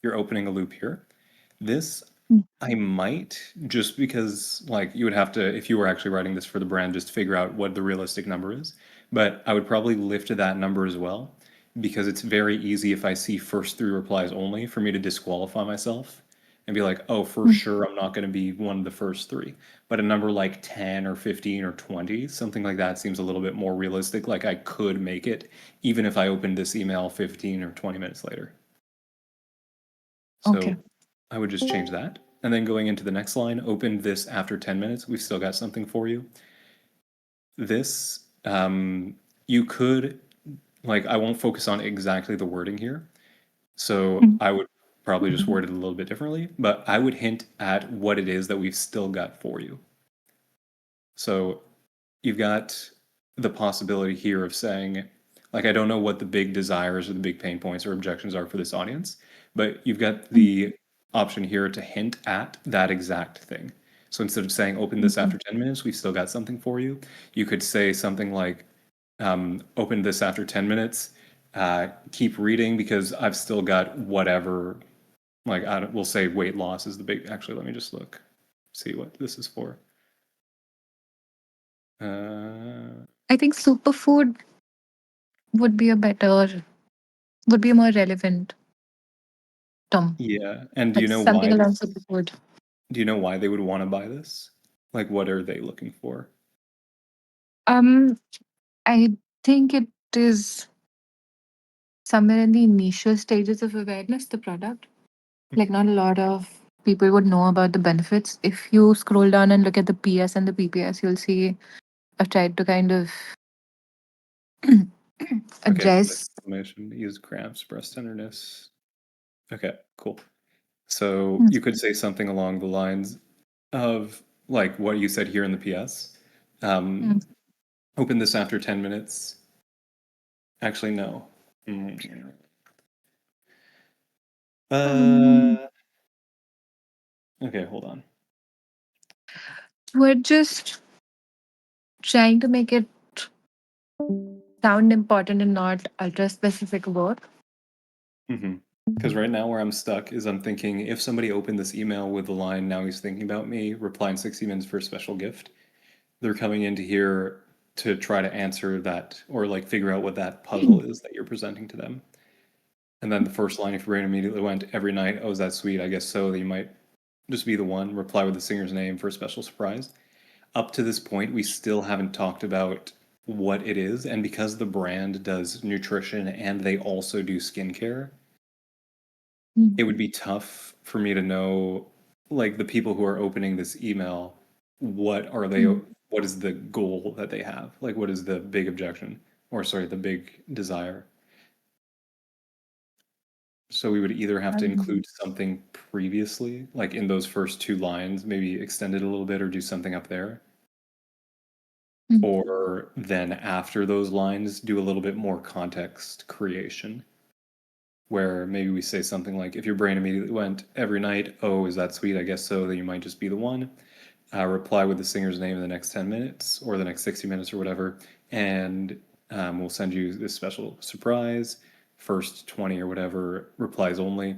A: you're opening a loop here. This
C: mm,
A: I might just because like you would have to if you were actually writing this for the brand just figure out what the realistic number is. But I would probably lift that number as well because it's very easy if I see first three replies only for me to disqualify myself and be like, "Oh, for
C: mm.
A: sure I'm not going to be one of the first three." But a number like 10 or 15 or 20, something like that seems a little bit more realistic. Like I could make it even if I opened this email 15 or 20 minutes later.
C: Okay.
A: So I would just change that. And then going into the next line, open this after 10 minutes. We've still got something for you. This, you could, like, I won't focus on exactly the wording here. So
C: Mm,
A: I would probably just word it a little bit differently, but I would hint at what it is that we've still got for you. So you've got the possibility here of saying, like, I don't know what the big desires or the big pain points or objections are for this audience, but you've got
C: mm,
A: the option here to hint at that exact thing. So instead of saying open this
C: okay.
A: after 10 minutes, we've still got something for you. You could say something like, open this after 10 minutes, keep reading because I've still got whatever, like, we'll say weight loss is the big, actually, let me just look, see what this is for. Uh,
C: I think superfood would be would be a more relevant term.
A: yeah. And
C: Like something along superfood.
A: do you know why they would want to buy this? Like, what are they looking for?
C: Um, I think it is somewhere in the initial stages of awareness, the product. Like, not a lot of people would know about the benefits. If you scroll down and look at the PS and the PPS, you'll see I've tried to kind of
A: Okay, so the
C: address.
A: inflammation, use cramps, breast tenderness. Okay, cool. So
C: Mm,
A: you could say something along the lines of like what you said here in the PS. Um,
C: mm,
A: open this after 10 minutes. Actually, no. Mm.
C: um,
A: Uh, okay, hold on.
C: we're just trying to make it sound important and not ultra specific work.
A: Because right now where I'm stuck is I'm thinking if somebody opened this email with the line, now he's thinking about me, reply in 60 minutes for a special gift, they're coming into here to try to answer that or like figure out what that puzzle is that you're presenting to them. And then the first line, if your brain immediately went every night, oh, is that sweet? I guess so. You might just be the one, reply with the singer's name for a special surprise. up to this point, we still haven't talked about what it is. And because the brand does nutrition and they also do skincare, it would be tough for me to know, like, the people who are opening this email, what are they,
C: Mm.
A: what is the goal that they have? Like, what is the big objection? Or, sorry, the big desire? So we would either have to
C: Um,
A: include something previously, like in those first two lines, maybe extend it a little bit or do something up there.
C: mm.
A: Or then after those lines, do a little bit more context creation, where maybe we say something like, if your brain immediately went every night, oh, is that sweet? I guess so, then you might just be the one. Reply with the singer's name in the next 10 minutes or the next 60 minutes or whatever, and we'll send you this special surprise. First 20 or whatever replies only.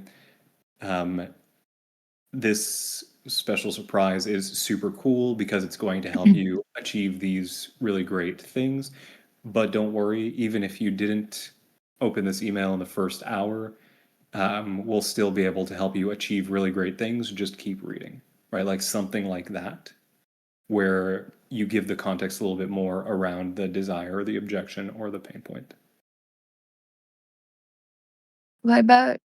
A: Um, this special surprise is super cool because it's going to help you achieve these really great things. But don't worry, even if you didn't open this email in the first hour, we'll still be able to help you achieve really great things. Just keep reading, right? Like something like that, where you give the context a little bit more around the desire or the objection or the pain point.
C: What about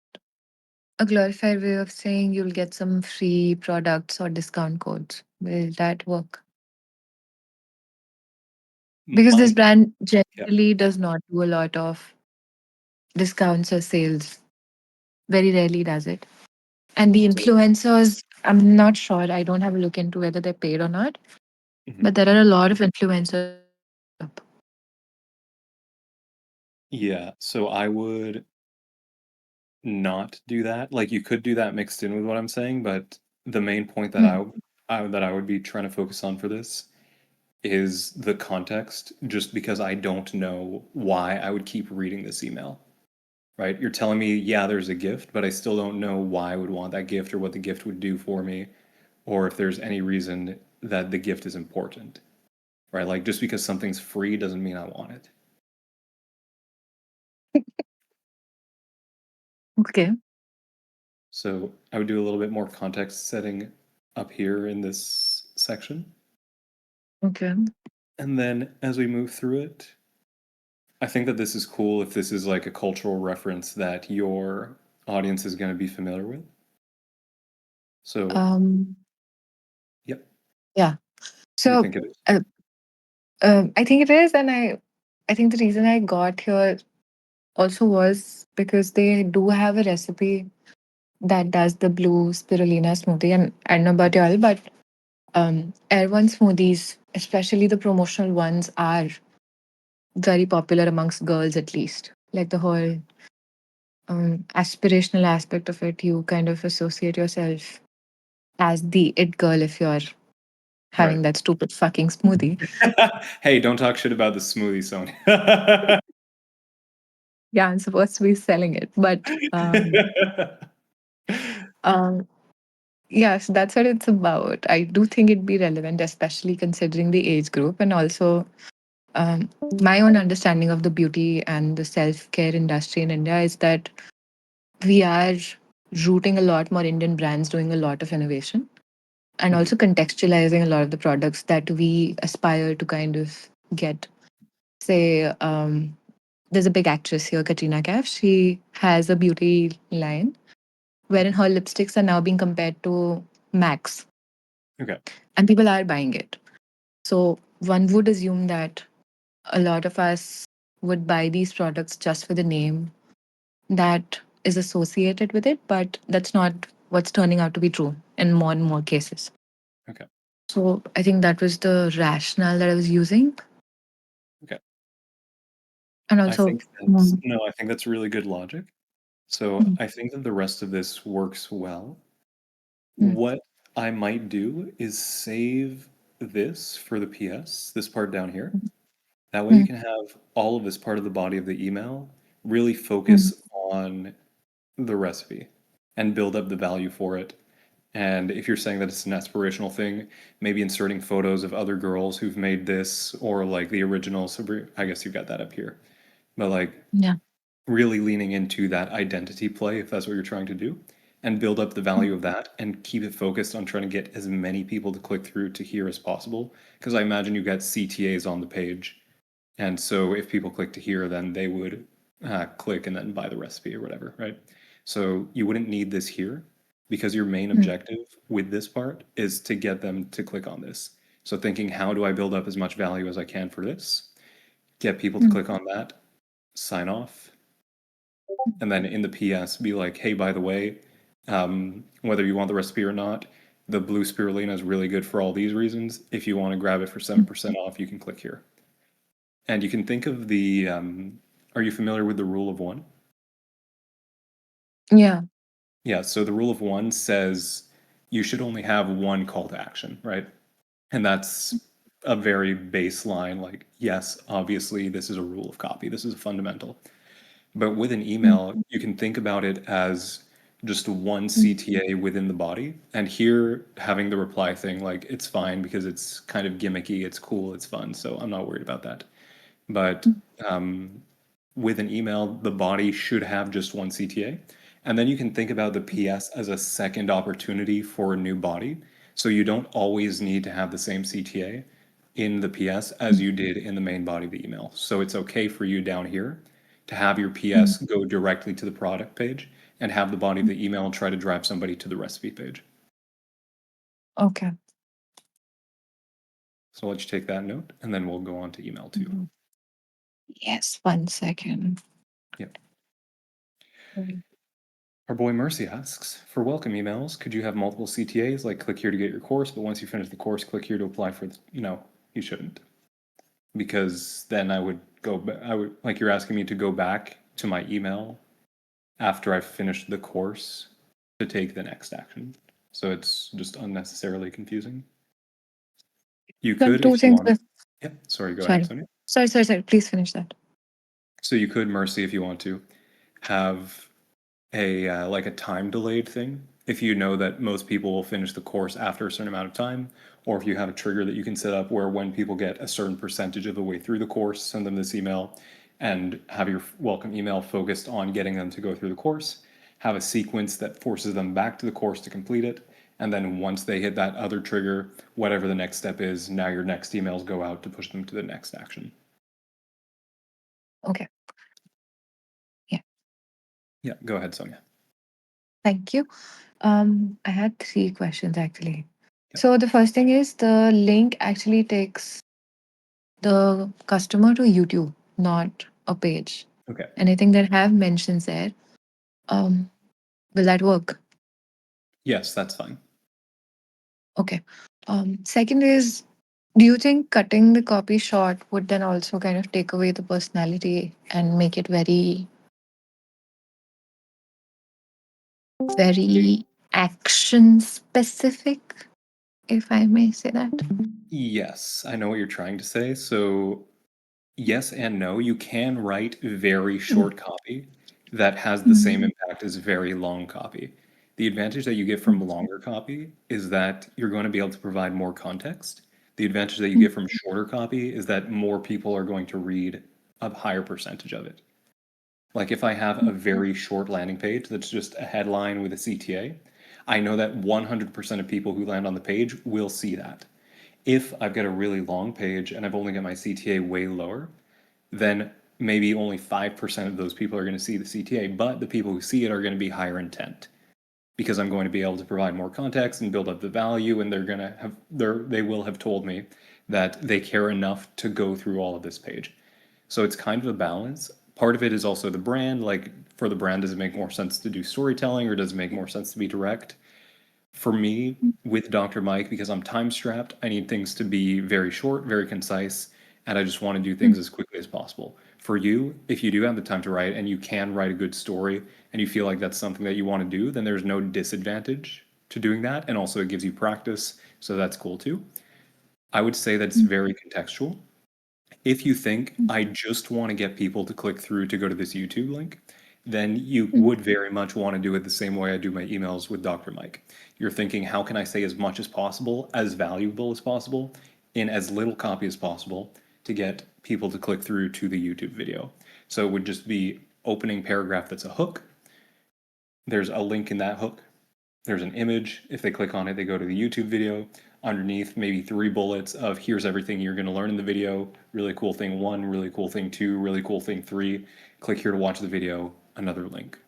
C: a glorified way of saying you'll get some free products or discount codes? Will that work? Because this
A: My,
C: brand
A: yeah.
C: generally does not do a lot of discounts or sales. Very rarely does it. And the
A: So,
C: influencers, I'm not sure. I don't have a look into whether they're paid or not.
A: mhm.
C: But there are a lot of influencers.
A: Yeah. So I would not do that. Like you could do that mixed in with what I'm saying, but the main point that
C: Mm.
A: I would be trying to focus on for this is the context, just because I don't know why I would keep reading this email, right? You're telling me, yeah, there's a gift, but I still don't know why I would want that gift or what the gift would do for me, or if there's any reason that the gift is important, right? Like just because something's free doesn't mean I want it.
C: Okay.
A: So I would do a little bit more context setting up here in this section.
C: Okay.
A: And then as we move through it, I think that this is cool if this is like a cultural reference that your audience is going to be familiar with. So,
C: Um,
A: yep.
C: yeah.
A: Do you
C: So
A: think it is?
C: uh, I think it is, and I think the reason I got here also was because they do have a recipe that does the blue spirulina smoothie. And I don't know about y'all, but Air One smoothies, especially the promotional ones, are very popular amongst girls at least. Like the whole aspirational aspect of it, you kind of associate yourself as the it girl if you're
A: Right.
C: having that stupid fucking smoothie.
A: Hey, don't talk shit about the smoothie, Sony.
C: Yeah, I'm supposed to be selling it, but um, yeah, so that's what it's about. I do think it'd be relevant, especially considering the age group and also um, my own understanding of the beauty and the self care industry in India is that we are rooting a lot more Indian brands doing a lot of innovation and
A: Mhm.
C: also contextualizing a lot of the products that we aspire to kind of get. Say, there's a big actress here, Katrina Kaif. She has a beauty line wherein her lipsticks are now being compared to Max,
A: Okay.
C: and people are buying it. So one would assume that a lot of us would buy these products just for the name that is associated with it, but that's not what's turning out to be true in more and more cases.
A: Okay.
C: So I think that was the rationale that I was using.
A: Okay.
C: And
A: I
C: also,
A: think that's no, I think that's really good logic. So
C: mm,
A: I think that the rest of this works well.
C: mm,
A: What I might do is save this for the PS, this part down here. That way you
C: mm,
A: can have all of this part of the body of the email really
C: mm,
A: focus on the recipe and build up the value for it. And if you're saying that it's an aspirational thing, maybe inserting photos of other girls who've made this or like the original Sabrina, I guess you've got that up here. But like
C: yeah.
A: really leaning into that identity play if that's what you're trying to do. and build up the value of that and keep it focused on trying to get as many people to click through to here as possible. Because I imagine you get CTAs on the page. And so if people click to here, then they would click and then buy the recipe or whatever, right? So you wouldn't need this here because your main
C: Mm.
A: objective with this part is to get them to click on this. So thinking, how do I build up as much value as I can for this? Get people to
C: Mm.
A: click on that, sign off, and then in the PS be like, hey, by the way, whether you want the recipe or not, the blue spirulina is really good for all these reasons. If you want to grab it for 7% off, you can click here. And you can think of the, are you familiar with the rule of one?
C: Yeah.
A: Yeah, so the rule of one says you should only have one call to action, right? And that's a very baseline, like, yes, obviously, this is a rule of copy, this is a fundamental. But with an
C: Mm.
A: email, you can think about it as just one
C: Mm.
A: CTA within the body. And here, having the reply thing, like, it's fine because it's kind of gimmicky, it's cool, it's fun. So I'm not worried about that. But with an email, the body should have just one CTA. And then you can think about the PS as a second opportunity for a new body. So you don't always need to have the same CTA in the PS as you did in the main body of the email. So it's okay for you down here to have your
C: Mm.
A: PS go directly to the product page and have the body of the email try to drive somebody to the recipe page.
C: Okay.
A: So let's take that note and then we'll go on to email 2.
C: Mhm. Yes, 1 second.
A: Yep.
C: Mm.
A: Our boy Mercy asks, for welcome emails, could you have multiple CTAs, like click here to get your course, but once you finish the course, click here to apply for the, you shouldn't. Because then I would like you're asking me to go back to my email after I've finished the course to take the next action. So it's just unnecessarily confusing. You
C: So
A: could,
C: two
A: if you
C: things.
A: want. Yep, sorry, go ahead,
C: Sorry.
A: Sonia.
C: Sorry. Please finish that.
A: So you could, Mercy, if you want to, have a like a time delayed thing. If you know that most people will finish the course after a certain amount of time, or if you have a trigger that you can set up where when people get a certain percentage of the way through the course, send them this email and have your welcome email focused on getting them to go through the course. Have a sequence that forces them back to the course to complete it. And then once they hit that other trigger, whatever the next step is, now your next emails go out to push them to the next action.
C: Okay. Yeah.
A: Yeah, go ahead, Sonia.
C: Thank you. I had 3 questions actually.
A: Yep.
C: So the first thing is the link actually takes the customer to YouTube, not a page.
A: Okay.
C: Anything that have mentions there. Um, will that work?
A: Yes, that's fine.
C: Okay. Second is, do you think cutting the copy short would then also kind of take away the personality and make it very, very action specific, if I may say that?
A: Yes, I know what you're trying to say. So, yes and no. You can write very
C: Mm.
A: short copy that has the same
C: Mm.
A: impact as very long copy. The advantage that you get from longer copy is that you're going to be able to provide more context. The advantage that you
C: Mm.
A: get from shorter copy is that more people are going to read a higher percentage of it. Like if I have a very short landing page that's just a headline with a CTA, I know that 100% of people who land on the page will see that. If I've got a really long page and I've only got my CTA way lower, then maybe only 5% of those people are going to see the CTA, but the people who see it are going to be higher intent because I'm going to be able to provide more context and build up the value, and they will have told me that they care enough to go through all of this page. So it's kind of a balance. Part of it is also the brand. Like for the brand, does it make more sense to do storytelling or does it make more sense to be direct? For me, with Dr. Mike, because I'm time strapped, I need things to be very short, very concise, and I just want to do things as quickly as possible. For you, if you do have the time to write and you can write a good story and you feel like that's something that you want to do, then there's no disadvantage to doing that. And also, it gives you practice. So that's cool too. I would say that it's very contextual. If you think I just want to get people to click through to go to this YouTube link, then you would very much want to do it the same way I do my emails with Dr. Mike. You're thinking, how can I say as much as possible, as valuable as possible, in as little copy as possible to get people to click through to the YouTube video? So it would just be opening paragraph that's a hook. There's a link in that hook there's an image. If they click on it, they go to the YouTube video. Underneath, maybe 3 bullets of here's everything you're going to learn in the video. Really cool thing 1, really cool thing 2, really cool thing 3. Click here to watch the video, another link.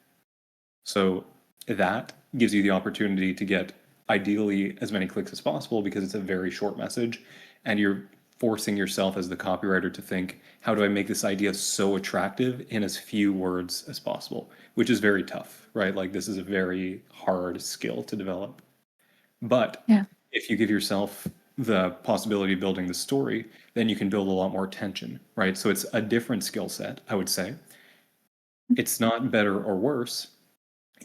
A: So that gives you the opportunity to get ideally as many clicks as possible because it's a very short message and you're forcing yourself as the copywriter to think, how do I make this idea so attractive in as few words as possible, which is very tough, right? Like this is a very hard skill to develop. But
C: Yeah.
A: if you give yourself the possibility of building the story, then you can build a lot more tension, right? So it's a different skill set, I would say. It's not better or worse.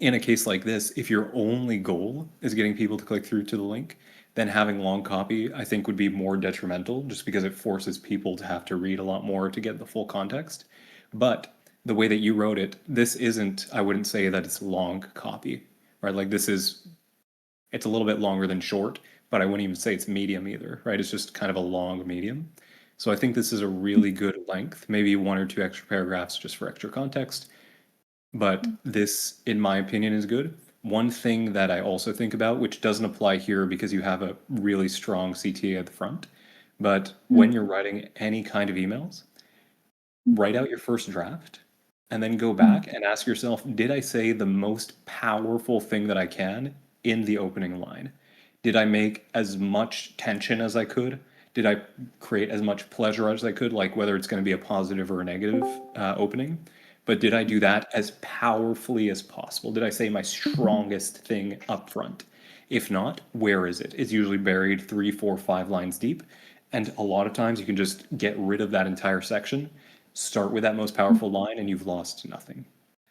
A: In a case like this, if your only goal is getting people to click through to the link, then having long copy, I think, would be more detrimental just because it forces people to have to read a lot more to get the full context. But the way that you wrote it, this isn't, I wouldn't say that it's long copy, right? Like this is, it's a little bit longer than short, but I wouldn't even say it's medium either, right? It's just kind of a long medium. So I think this is a really good length, maybe 1 or 2 extra paragraphs just for extra context. But this, in my opinion, is good. One thing that I also think about, which doesn't apply here because you have a really strong CTA at the front, but when you're writing any kind of emails, write out your first draft and then go back and ask yourself, did I say the most powerful thing that I can in the opening line? Did I make as much tension as I could? Did I create as much pleasure as I could, like whether it's going to be a positive or a negative opening? But did I do that as powerfully as possible? Did I say my strongest thing up front? If not, where is it? It's usually buried 3, 4, 5 lines deep. And a lot of times you can just get rid of that entire section, start with that most powerful line, and you've lost nothing.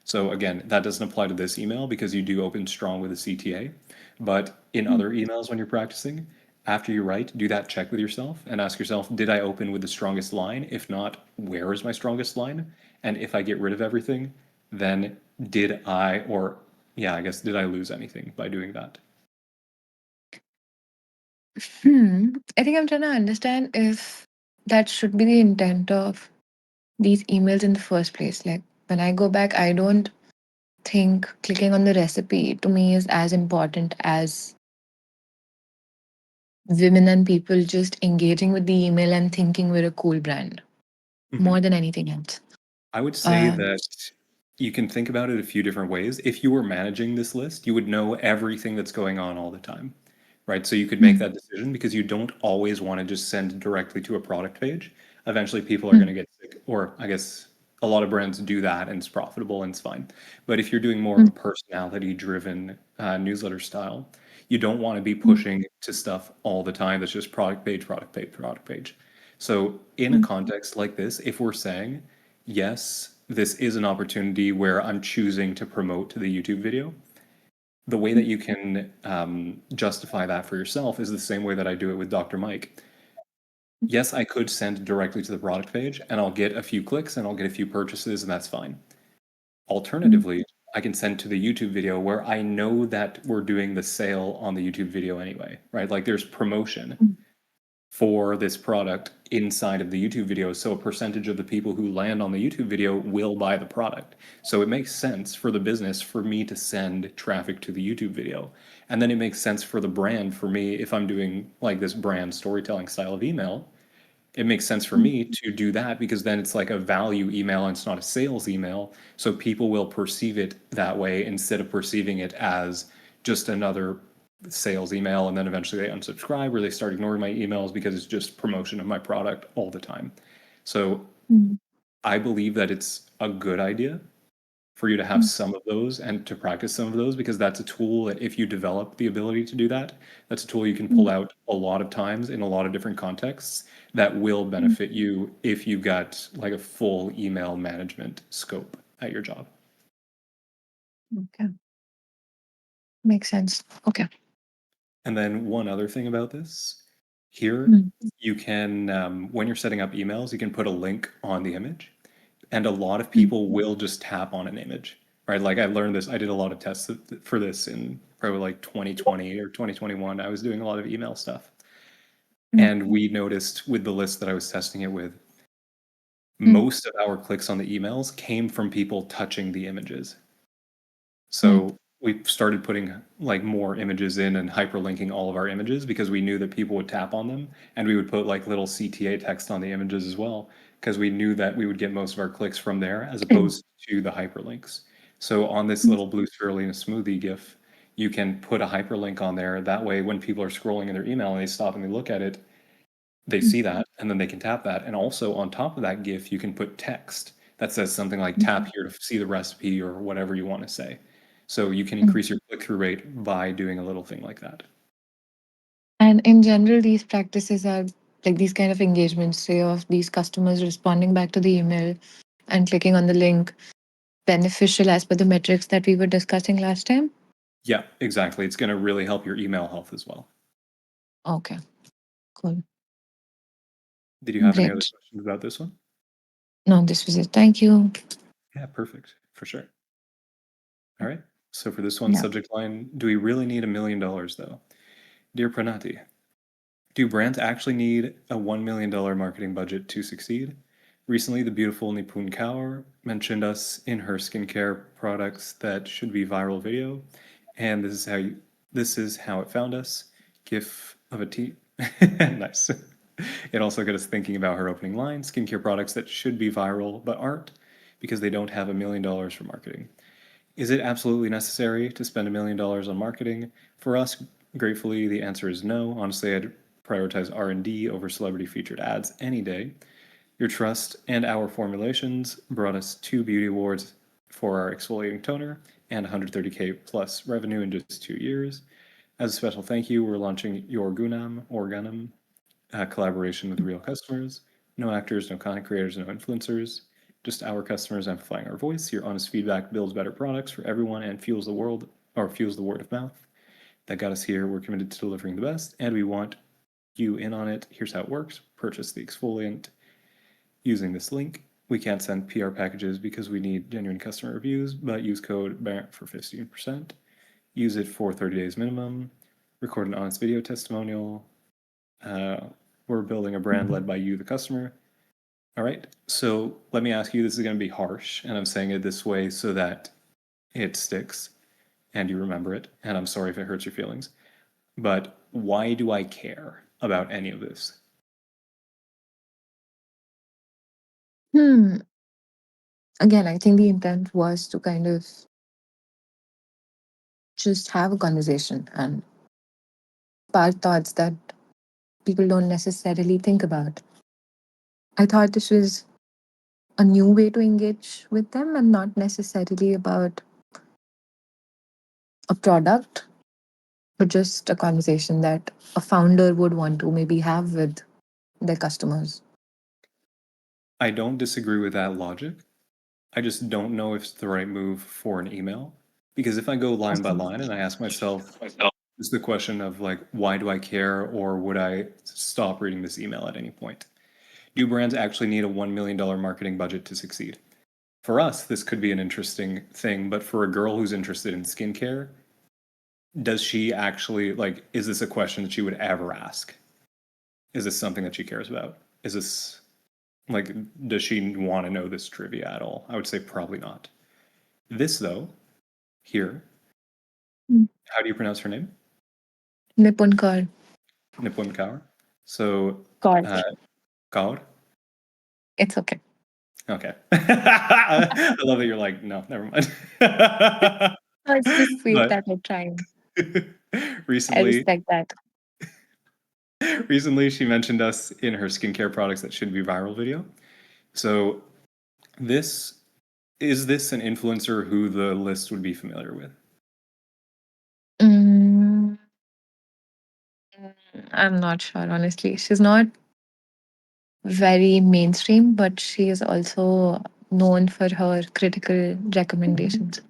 A: So again, that doesn't apply to this email because you do open strong with a CTA. But in other emails when you're practicing, after you write, do that check with yourself and ask yourself, did I open with the strongest line? If not, where is my strongest line? And if I get rid of everything, then did I, or yeah, I guess, did I lose anything by doing that?
C: I think I'm trying to understand if that should be the intent of these emails in the first place. Like when I go back, I don't think clicking on the recipe to me is as important as women and people just engaging with the email and thinking we're a cool brand
A: Mhm.
C: more than anything else.
A: I would say
C: Uh,
A: that you can think about it a few different ways. If you were managing this list, you would know everything that's going on all the time, right? So you could make
C: mm,
A: that decision because you don't always want to just send directly to a product page. Eventually, people are going
C: mm,
A: to get sick, or I guess a lot of brands do that and it's profitable and it's fine. But if you're doing more of a
C: mm,
A: personality driven newsletter style, you don't want to be
C: mm,
A: pushing to stuff all the time that's just product page, product page, product page. So, in a
C: mm,
A: context like this, if we're saying, yes, this is an opportunity where I'm choosing to promote to the YouTube video, the way that
C: mm,
A: you can justify that for yourself is the same way that I do it with Dr. Mike. Yes, I could send directly to the product page and I'll get a few clicks and I'll get a few purchases and that's fine.
C: mm,
A: Alternatively, I can send to the YouTube video where I know that we're doing the sale on the YouTube video anyway, right? Like there's promotion
C: mm,
A: for this product inside of the YouTube video. So a percentage of the people who land on the YouTube video will buy the product. So it makes sense for the business for me to send traffic to the YouTube video. And then it makes sense for the brand for me if I'm doing like this brand storytelling style of email. It makes sense for
C: mm,
A: me to do that because then it's like a value email and it's not a sales email. So people will perceive it that way instead of perceiving it as just another sales email and then eventually they unsubscribe or they start ignoring my emails because it's just promotion of my product all the time. So
C: mm,
A: I believe that it's a good idea for you to have
C: mm,
A: some of those and to practice some of those because that's a tool that if you develop the ability to do that, that's a tool you can pull
C: mm,
A: out a lot of times in a lot of different contexts that will
C: mm.
A: benefit you if you've got like a full email management scope at your job.
C: Okay, makes sense. Okay.
A: And then one other thing about this here,
C: Mm,
A: you can, when you're setting up emails, you can put a link on the image. And a lot of
C: mm,
A: people will just tap on an image, right? Like I learned this, I did a lot of tests for this in probably like 2020 or 2021. I was doing a lot of email stuff.
C: mm,
A: And we noticed with the list that I was testing it with,
C: mm,
A: most of our clicks on the emails came from people touching the images.
C: mm,
A: So we started putting like more images in and hyperlinking all of our images because we knew that people would tap on them, and we would put like little CTA text on the images as well because we knew that we would get most of our clicks from there as
C: Mm.
A: opposed to the hyperlinks. So on this little blue spirulina smoothie GIF, you can put a hyperlink on there. That way, when people are scrolling in their email and they stop and they look at it, they see that and then they can tap that. And also on top of that GIF, you can put text that says something like tap here to see the recipe or whatever you want to say. So you can
C: Mm.
A: increase your click-through rate by doing a little thing like that.
C: And in general, these practices are like these kind of engagements, say, of these customers responding back to the email and clicking on the link, beneficial as per the metrics that we were discussing last time?
A: Yeah, exactly. It's going to really help your email health as well.
C: Okay, cool.
A: Did you have any other
C: Great.
A: questions about this one?
C: No, this was it. Thank you.
A: Yeah, perfect. For sure. All right. So for this one,
C: Yeah.
A: subject line, do we really need $1 million though? Dear Pranati, do brands actually need a $1 million marketing budget to succeed? Recently, the beautiful Nipun Kaur mentioned us in her skincare products that should be viral video, and this is how it found us. GIF of a tea. Nice. It also got us thinking about her opening line, skincare products that should be viral but aren't because they don't have $1 million for marketing. Is it absolutely necessary to spend $1 million on marketing? For us, gratefully, the answer is no. Honestly, I'd prioritize R&D over celebrity featured ads any day. Your trust and our formulations brought us 2 beauty awards for our exfoliating toner and 130K plus revenue in just 2 years. As a special thank you, we're launching Your Organum, collaboration with real customers. No actors, no content creators, no influencers. Just our customers amplifying our voice. Your honest feedback builds better products for everyone and fuels the word of mouth. That got us here. We're committed to delivering the best, and we want you in on it. Here's how it works. Purchase the exfoliant using this link. We can't send PR packages because we need genuine customer reviews, but use code BARRETT for 15%. Use it for 30 days minimum. Record an honest video testimonial. We're building a brand led by you, the customer. All right. So let me ask you, this is going to be harsh, and I'm saying it this way so that it sticks and you remember it. And I'm sorry if it hurts your feelings. But why do I care about any of this?
C: Hmm. Again, I think the intent was to kind of just have a conversation and spark thoughts that people don't necessarily think about. I thought this was a new way to engage with them and not necessarily about a product, but just a conversation that a founder would want to maybe have with their customers.
A: I don't disagree with that logic. I just don't know if it's the right move for an email. Because if I go line by line and I ask myself, is the question of like, why do I care, or would I stop reading this email at any point? Do brands actually need a $1 million marketing budget to succeed? For us, this could be an interesting thing, but for a girl who's interested in skincare, does she actually, like, is this a question that she would ever ask? Is this something that she cares about? Is this, like, does she want to know this trivia at all? I would say probably not. This, though, here,
C: Mm.
A: how do you pronounce her name?
C: Nipun Kaur.
A: Nipun Kaur. So,
C: Kaur.
A: uh, Kaur.
C: It's okay.
A: Okay. I love that you're like, no, never mind.
C: No, it's just sweet
A: But
C: that you're trying. I
A: recently,
C: respect that.
A: recently she mentioned us in her skincare products that should be viral video. So this is this an influencer who the list would be familiar with?
C: Mm, I'm not sure, honestly. She's not very mainstream, but she is also known for her critical recommendations.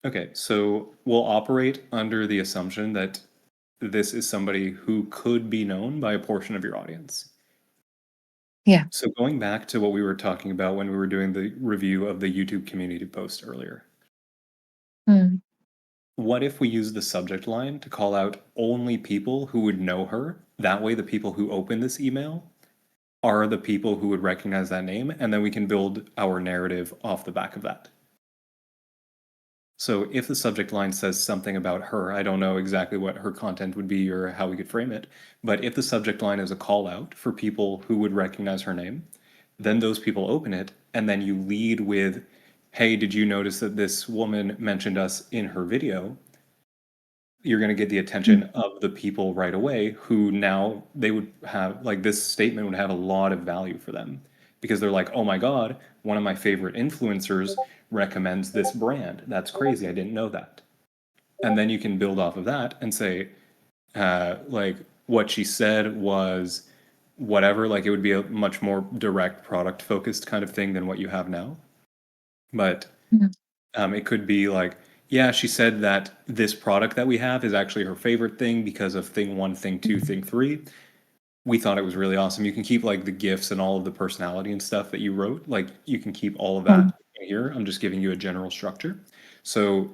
A: Okay, so we'll operate under the assumption that this is somebody who could be known by a portion of your audience.
C: Yeah.
A: So going back to what we were talking about when we were doing the review of the YouTube community post earlier,
C: Mm.
A: what if we use the subject line to call out only people who would know her? That way, the people who open this email are the people who would recognize that name, and then we can build our narrative off the back of that. So if the subject line says something about her, I don't know exactly what her content would be or how we could frame it, but if the subject line is a call out for people who would recognize her name, then those people open it, and then you lead with, hey, did you notice that this woman mentioned us in her video? You're going to get the attention
C: Mm.
A: of the people right away who now they would have, like, this statement would have a lot of value for them because they're like, oh my God, one of my favorite influencers recommends this brand. That's crazy. I didn't know that. And then you can build off of that and say, like, what she said was whatever. Like, it would be a much more direct product focused kind of thing than what you have now. But
C: Mm.
A: it could be like, yeah, she said that this product that we have is actually her favorite thing because of thing one, thing two, thing three. We thought it was really awesome. You can keep like the gifts and all of the personality and stuff that you wrote. Like you can keep all of
C: Mm.
A: that here. I'm just giving you a general structure. So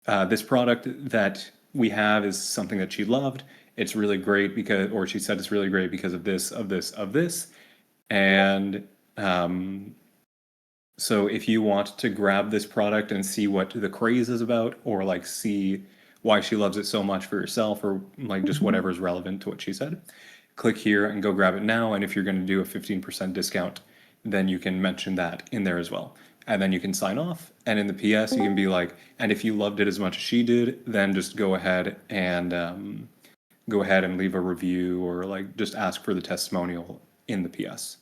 A: this product that we have is something that she loved. It's really great because, or she said it's really great because of this, of this, of this. And um, so if you want to grab this product and see what the craze is about, or like see why she loves it so much for yourself, or like just whatever is relevant to what she said, click here and go grab it now. And if you're going to do a 15% discount, then you can mention that in there as well. And then you can sign off. And in the PS, you can be like, and if you loved it as much as she did, then just go ahead and leave a review or like just ask for the testimonial in the PS.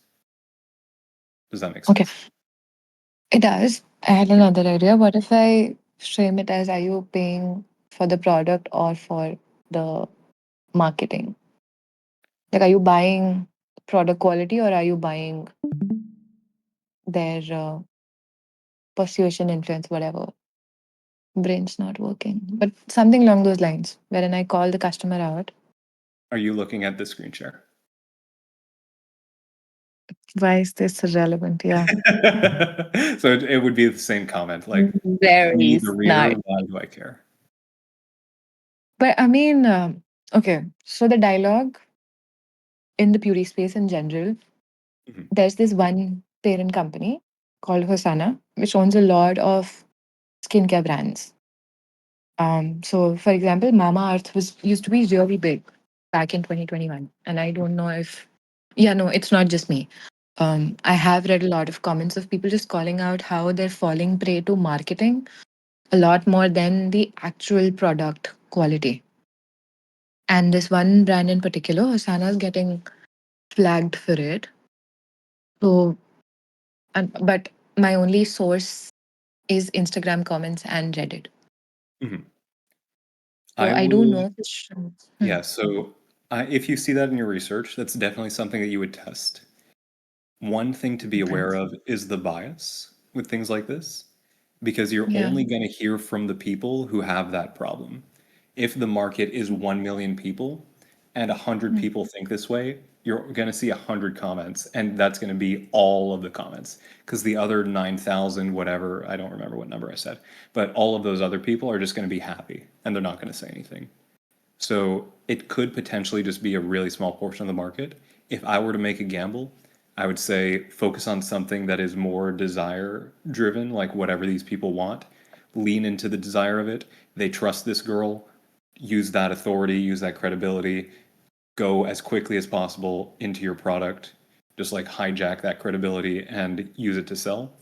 A: Does that make
C: Okay,
A: sense?
C: it does. I had another idea. What if I frame it as, are you paying for the product or for the marketing? Like, are you buying product quality or are you buying their persuasion, influence, whatever? Brain's not working. But something along those lines, wherein I call the customer out.
A: Are you looking at the screen share?
C: Why is this relevant? Yeah.
A: So it would be the same comment, like, me,
C: Very
A: the reader,
C: nice.
A: why do I care?
C: But I mean, okay, so the dialogue in the beauty space in general,
A: Mhm.
C: there's this one parent company called Hosanna, which owns a lot of skincare brands. So for example, Mama Earth was used to be really big back in 2021. And I don't know if yeah, no, it's not just me. I have read a lot of comments of people just calling out how they're falling prey to marketing a lot more than the actual product quality. And this one brand in particular, Hosanna, is getting flagged for it. So, but my only source is Instagram comments and Reddit.
A: Mhm.
C: So
A: I
C: I don't
A: would,
C: know for sure. Hmm.
A: yeah, so if you see that in your research, that's definitely something that you would test. One thing to be
C: Okay.
A: aware of is the bias with things like this, because you're
C: Yeah.
A: only going to hear from the people who have that problem. If the market is 1 million people and 100
C: Hmm.
A: people think this way, you're going to see 100 comments, and that's going to be all of the comments. Because the other 9,000, whatever, I don't remember what number I said, but all of those other people are just going to be happy and they're not going to say anything. So it could potentially just be a really small portion of the market. If I were to make a gamble, I would say focus on something that is more desire driven, like whatever these people want. Lean into the desire of it. They trust this girl. Use that authority, use that credibility. Go as quickly as possible into your product. Just like hijack that credibility and use it to sell.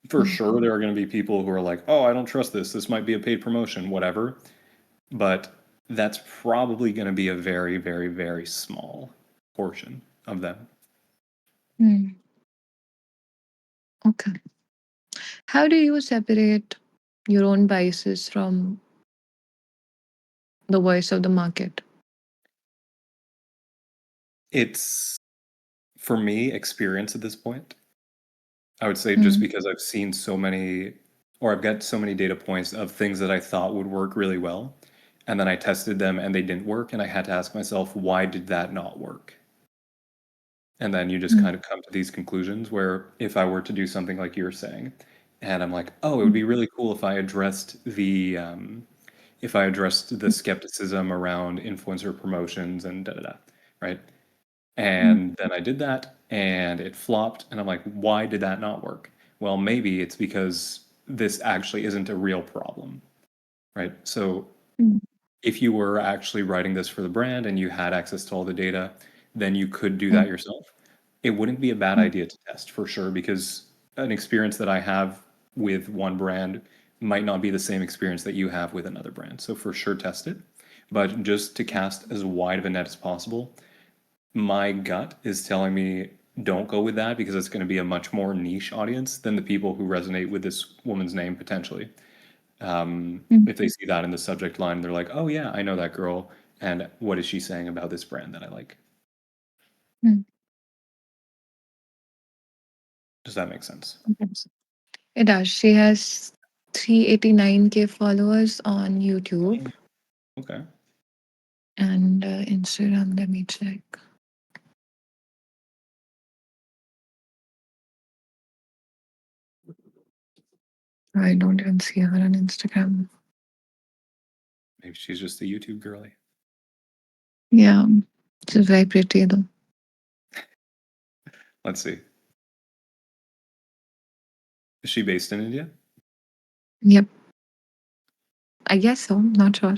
A: For
C: Hmm.
A: sure, there are going to be people who are like, oh, I don't trust this. This might be a paid promotion, whatever, but that's probably going to be a very, very, very small portion of them.
C: Hmm. Okay. How do you separate your own biases from the voice of the market?
A: It's, for me, experience at this point. I would say just
C: Hmm.
A: because I've seen so many, or I've got so many data points of things that I thought would work really well, and then I tested them and they didn't work, and I had to ask myself, why did that not work? And then you just
C: Hmm.
A: kind of come to these conclusions where if I were to do something like you're saying, and I'm like, oh, it would
C: Hmm.
A: be really cool if I addressed the skepticism around influencer promotions and da da da, right?
C: Hmm.
A: And then I did that and it flopped. And I'm like, why did that not work? Well, maybe it's because this actually isn't a real problem, right? So
C: Mm,
A: if you were actually writing this for the brand and you had access to all the data, then you could do
C: mm,
A: that yourself. It wouldn't be a bad
C: mm,
A: idea to test for sure, because an experience that I have with one brand might not be the same experience that you have with another brand. So for sure, test it. But just to cast as wide of a net as possible, my gut is telling me don't go with that, because it's going to be a much more niche audience than the people who resonate with this woman's name potentially.
C: mm,
A: If they see that in the subject line, they're like, oh yeah, I know that girl. And what is she saying about this brand that I like?
C: mm.
A: Does that make sense?
C: Yes. It does. She has 389K followers on YouTube
A: Okay.
C: and Instagram. Let me check. I don't even see her on Instagram.
A: Maybe she's just a YouTube girly.
C: Yeah, she's very pretty though.
A: Let's see. Is she based in India?
C: Yep, I guess so. Not sure.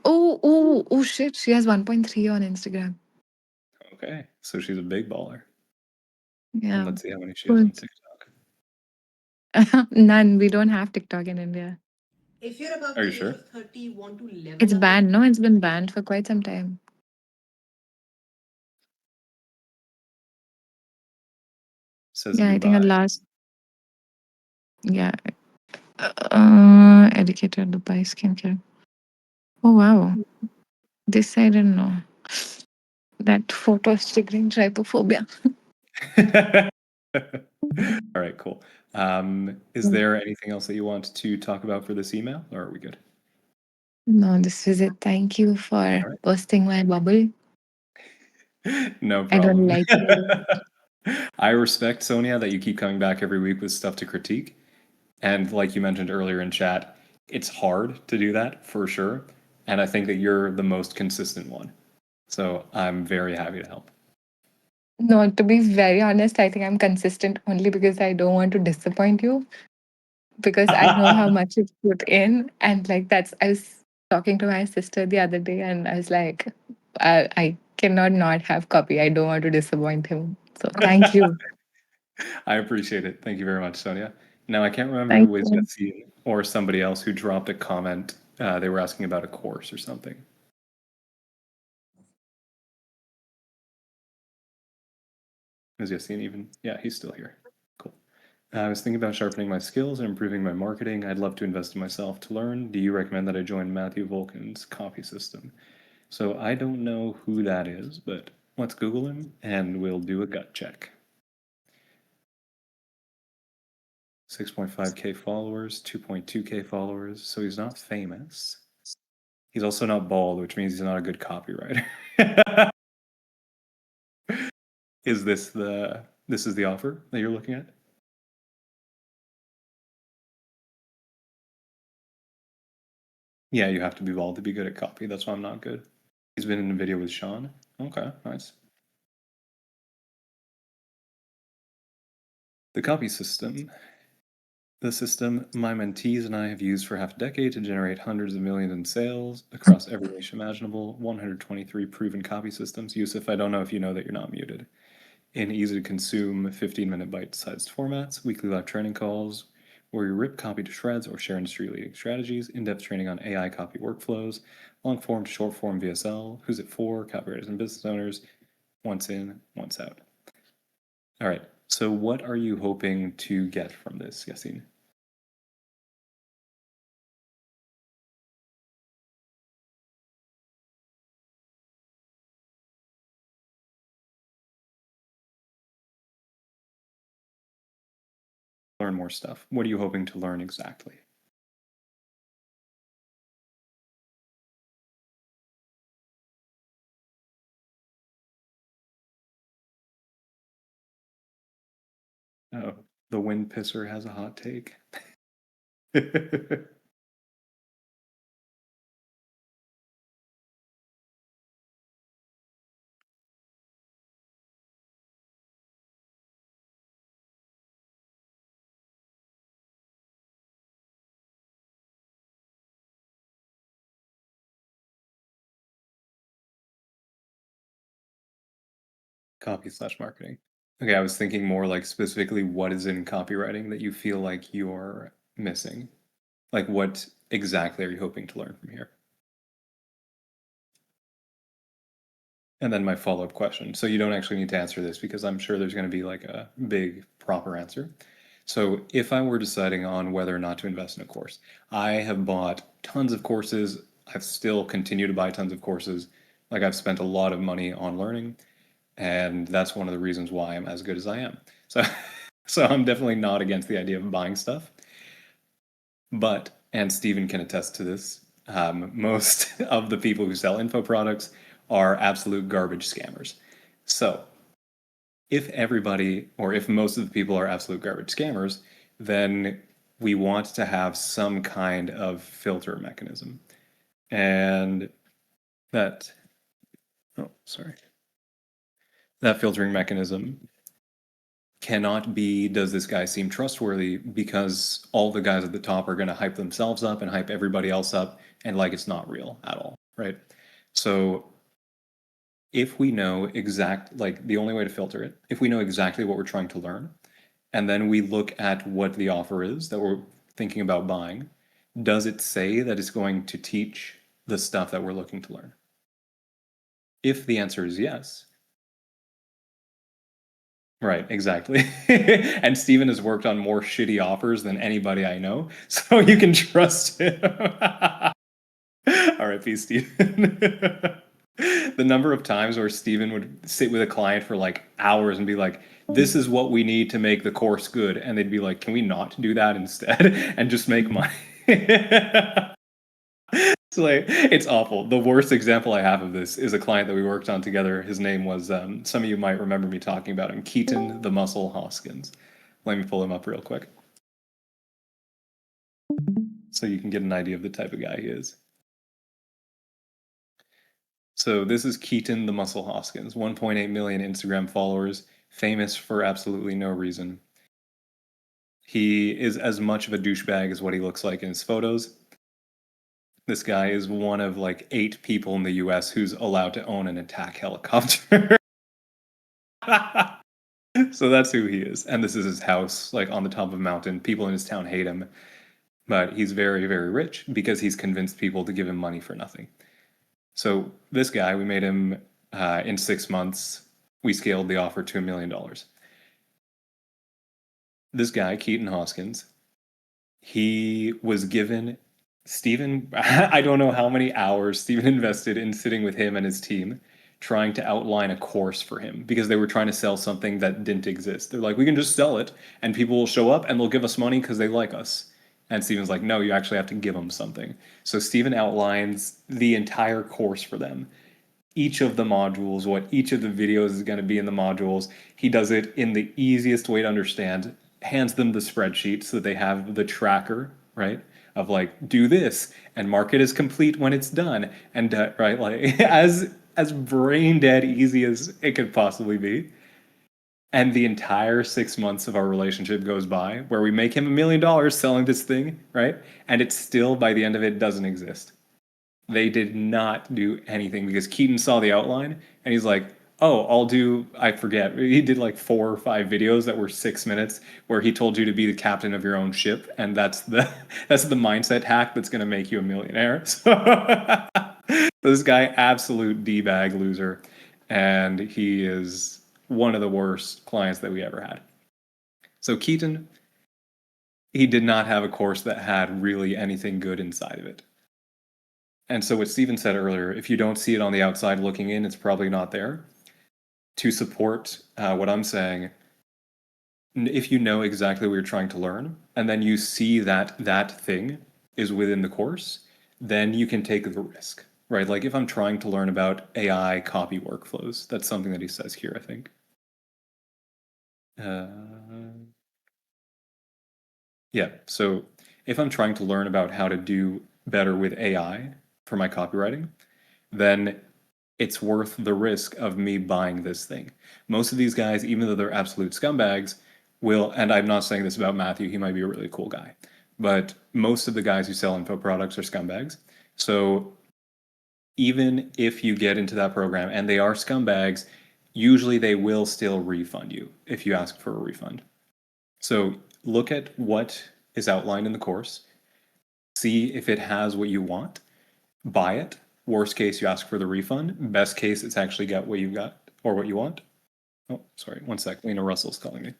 C: Oh, shit. She has 1.3 on Instagram.
A: Okay. So she's a big baller. And
C: Yeah,
A: let's see how many she has
C: cool.
A: on TikTok.
C: None. We don't have TikTok in India.
B: If you're above
A: Are you
B: the age
A: sure?
B: of 30, want to level
C: It's
B: up your
C: banned. No, it's been banned for quite some time.
A: Says
C: Yeah, I think at
A: Dubai.
C: last. Yeah. Educated Dubai skincare. Oh, wow. This I didn't know. That photo is triggering trypophobia.
A: All right, cool. Is
C: Mm.
A: there anything else that you want to talk about for this email, or are we good?
C: No, this is it. Thank you for
A: All
C: busting my bubble.
A: right. No
C: I don't
A: problem.
C: like you.
A: I respect, Sonia, that you keep coming back every week with stuff to critique. And like you mentioned earlier in chat, it's hard to do that for sure. And I think that you're the most consistent one. So I'm very happy to help.
C: No, to be very honest, I think I'm consistent only because I don't want to disappoint you. Because I know how much you put in. And like I was talking to my sister the other day and I was like, I cannot not have copy. I don't want to disappoint him. So thank you.
A: I appreciate it. Thank you very much, Sonia. Now, I can't remember if it
C: Thank
A: was
C: you.
A: Yassine or somebody else who dropped a comment. They were asking about a course or something. Is Yassine even? Yeah, he's still here. Cool. I was thinking about sharpening my skills and improving my marketing. I'd love to invest in myself to learn. Do you recommend that I join Matthew Vulcan's copy system? So I don't know who that is, but let's Google him and we'll do a gut check. 6.5K followers, 2.2K followers. So he's not famous. He's also not bald, which means he's not a good copywriter. Is this is the offer that you're looking at? Yeah, you have to be bald to be good at copy. That's why I'm not good. He's been in a video with Sean. Okay, nice. The copy system. The system my mentees and I have used for half a decade to generate hundreds of millions in sales across every niche imaginable. 123 proven copy systems. Yusuf, I don't know if you know that you're not muted. In easy to consume 15-minute bite-sized formats, weekly live training calls, where you rip copy to shreds or share industry-leading strategies, in-depth training on AI copy workflows, long-form to short-form VSL, who's it for, copywriters and business owners, once in, once out. All right, so what are you hoping to get from this, Yassine? Learn more stuff. What are you hoping to learn exactly? Oh, the wind pisser has a hot take. Copy/marketing. Okay, I was thinking more like specifically what is in copywriting that you feel like you're missing? Like what exactly are you hoping to learn from here? And then my follow-up question. So you don't actually need to answer this because I'm sure there's going to be like a big proper answer. So if I were deciding on whether or not to invest in a course, I have bought tons of courses. I've still continue to buy tons of courses. Like I've spent a lot of money on learning, and that's one of the reasons why I'm as good as I am. So so I'm definitely not against the idea of buying stuff. But, and Stephen can attest to this, most of the people who sell info products are absolute garbage scammers. So, if everybody, or if most of the people are absolute garbage scammers, then we want to have some kind of filter mechanism. And that, oh, sorry. That filtering mechanism cannot be, does this guy seem trustworthy? Because all the guys at the top are going to hype themselves up and hype everybody else up, and like it's not real at all, right? So if we know like the only way to filter it, if we know exactly what we're trying to learn, and then we look at what the offer is that we're thinking about buying, does it say that it's going to teach the stuff that we're looking to learn? If the answer is yes, right, exactly. And Steven has worked on more shitty offers than anybody I know, so you can trust him. R.I.P. Steven. The number of times where Steven would sit with a client for like hours and be like, this is what we need to make the course good. And they'd be like, can we not do that instead and just make money? It's like, it's awful. The worst example I have of this is a client that we worked on together. His name was, some of you might remember me talking about him, Keaton the Muscle Hoskins. Let me pull him up real quick so you can get an idea of the type of guy he is. So this is Keaton the Muscle Hoskins, 1.8 million Instagram followers, famous for absolutely no reason. He is as much of a douchebag as what he looks like in his photos. This guy is one of like 8 people in the US who's allowed to own an attack helicopter. So that's who he is. And this is his house, like on the top of a mountain. People in his town hate him. But he's very, very rich because he's convinced people to give him money for nothing. So this guy, we made him in 6 months, we scaled the offer to $1 million. This guy, Keaton Hoskins, he was given Stephen, I don't know how many hours Stephen invested in sitting with him and his team trying to outline a course for him because they were trying to sell something that didn't exist. They're like, we can just sell it and people will show up and they'll give us money because they like us. And Stephen's like, no, you actually have to give them something. So Stephen outlines the entire course for them, each of the modules, what each of the videos is going to be in the modules. He does it in the easiest way to understand, hands them the spreadsheet so that they have the tracker, right? Of like, do this and mark it as complete when it's done. And right, like as brain dead easy as it could possibly be. And the entire 6 months of our relationship goes by where we make him $1 million selling this thing, right? And it still, by the end of it, doesn't exist. They did not do anything because Keaton saw the outline and he's like, oh, I forget. He did like 4 or 5 videos that were 6 minutes where he told you to be the captain of your own ship. And that's the mindset hack that's going to make you a millionaire. So this guy, absolute D-bag loser. And he is one of the worst clients that we ever had. So Keaton, he did not have a course that had really anything good inside of it. And so what Stephen said earlier, if you don't see it on the outside looking in, it's probably not there. To support what I'm saying, if you know exactly what you're trying to learn, and then you see that that thing is within the course, then you can take the risk, right? Like if I'm trying to learn about AI copy workflows, that's something that he says here, I think. Yeah, so if I'm trying to learn about how to do better with AI for my copywriting, then it's worth the risk of me buying this thing. Most of these guys, even though they're absolute scumbags, will, and I'm not saying this about Matthew, he might be a really cool guy, but most of the guys who sell info products are scumbags. So even if you get into that program and they are scumbags, usually they will still refund you if you ask for a refund. So look at what is outlined in the course, see if it has what you want, buy it. Worst case, you ask for the refund. Best case, it's actually got what you got or what you want. Oh, sorry, one sec. Lena Russell's calling me.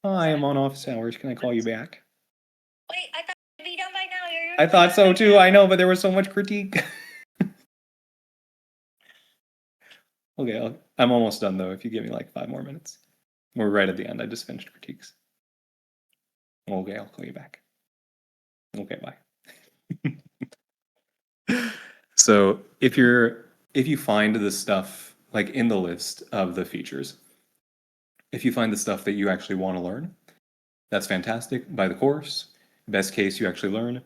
A: I am on office hours. Can I call you back?
D: Wait, I thought you'd be done by now.
A: I thought so too. I know, but there was so much critique. Okay, I'm almost done though. If you give me like 5 more minutes, we're right at the end. I just finished critiques. Okay, I'll call you back. Okay, bye. So if you find the stuff like in the list of the features, if you find the stuff that you actually want to learn, that's fantastic. Buy the course. Best case, you actually learn.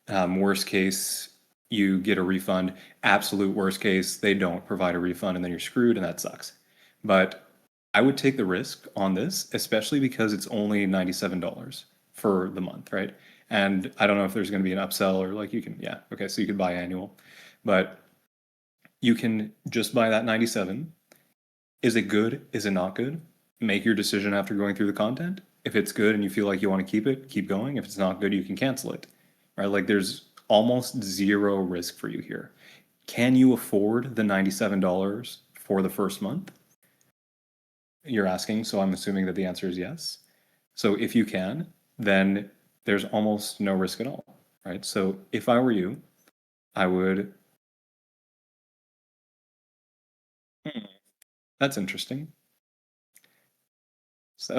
A: Worst case, you get a refund. Absolute worst case, they don't provide a refund and then you're screwed and that sucks. But I would take the risk on this, especially because it's only $97 for the month, right? And I don't know if there's going to be an upsell or like you can, yeah, okay, so you could buy annual, but you can just buy that 97. Is it good? Is it not good? Make your decision after going through the content. If it's good and you feel like you want to keep it, keep going. If it's not good, you can cancel it, right? Like there's almost zero risk for you here. Can you afford the $97 for the first month? You're asking, so I'm assuming that the answer is yes. So if you can, then there's almost no risk at all, right? So if I were you, I would. That's interesting. So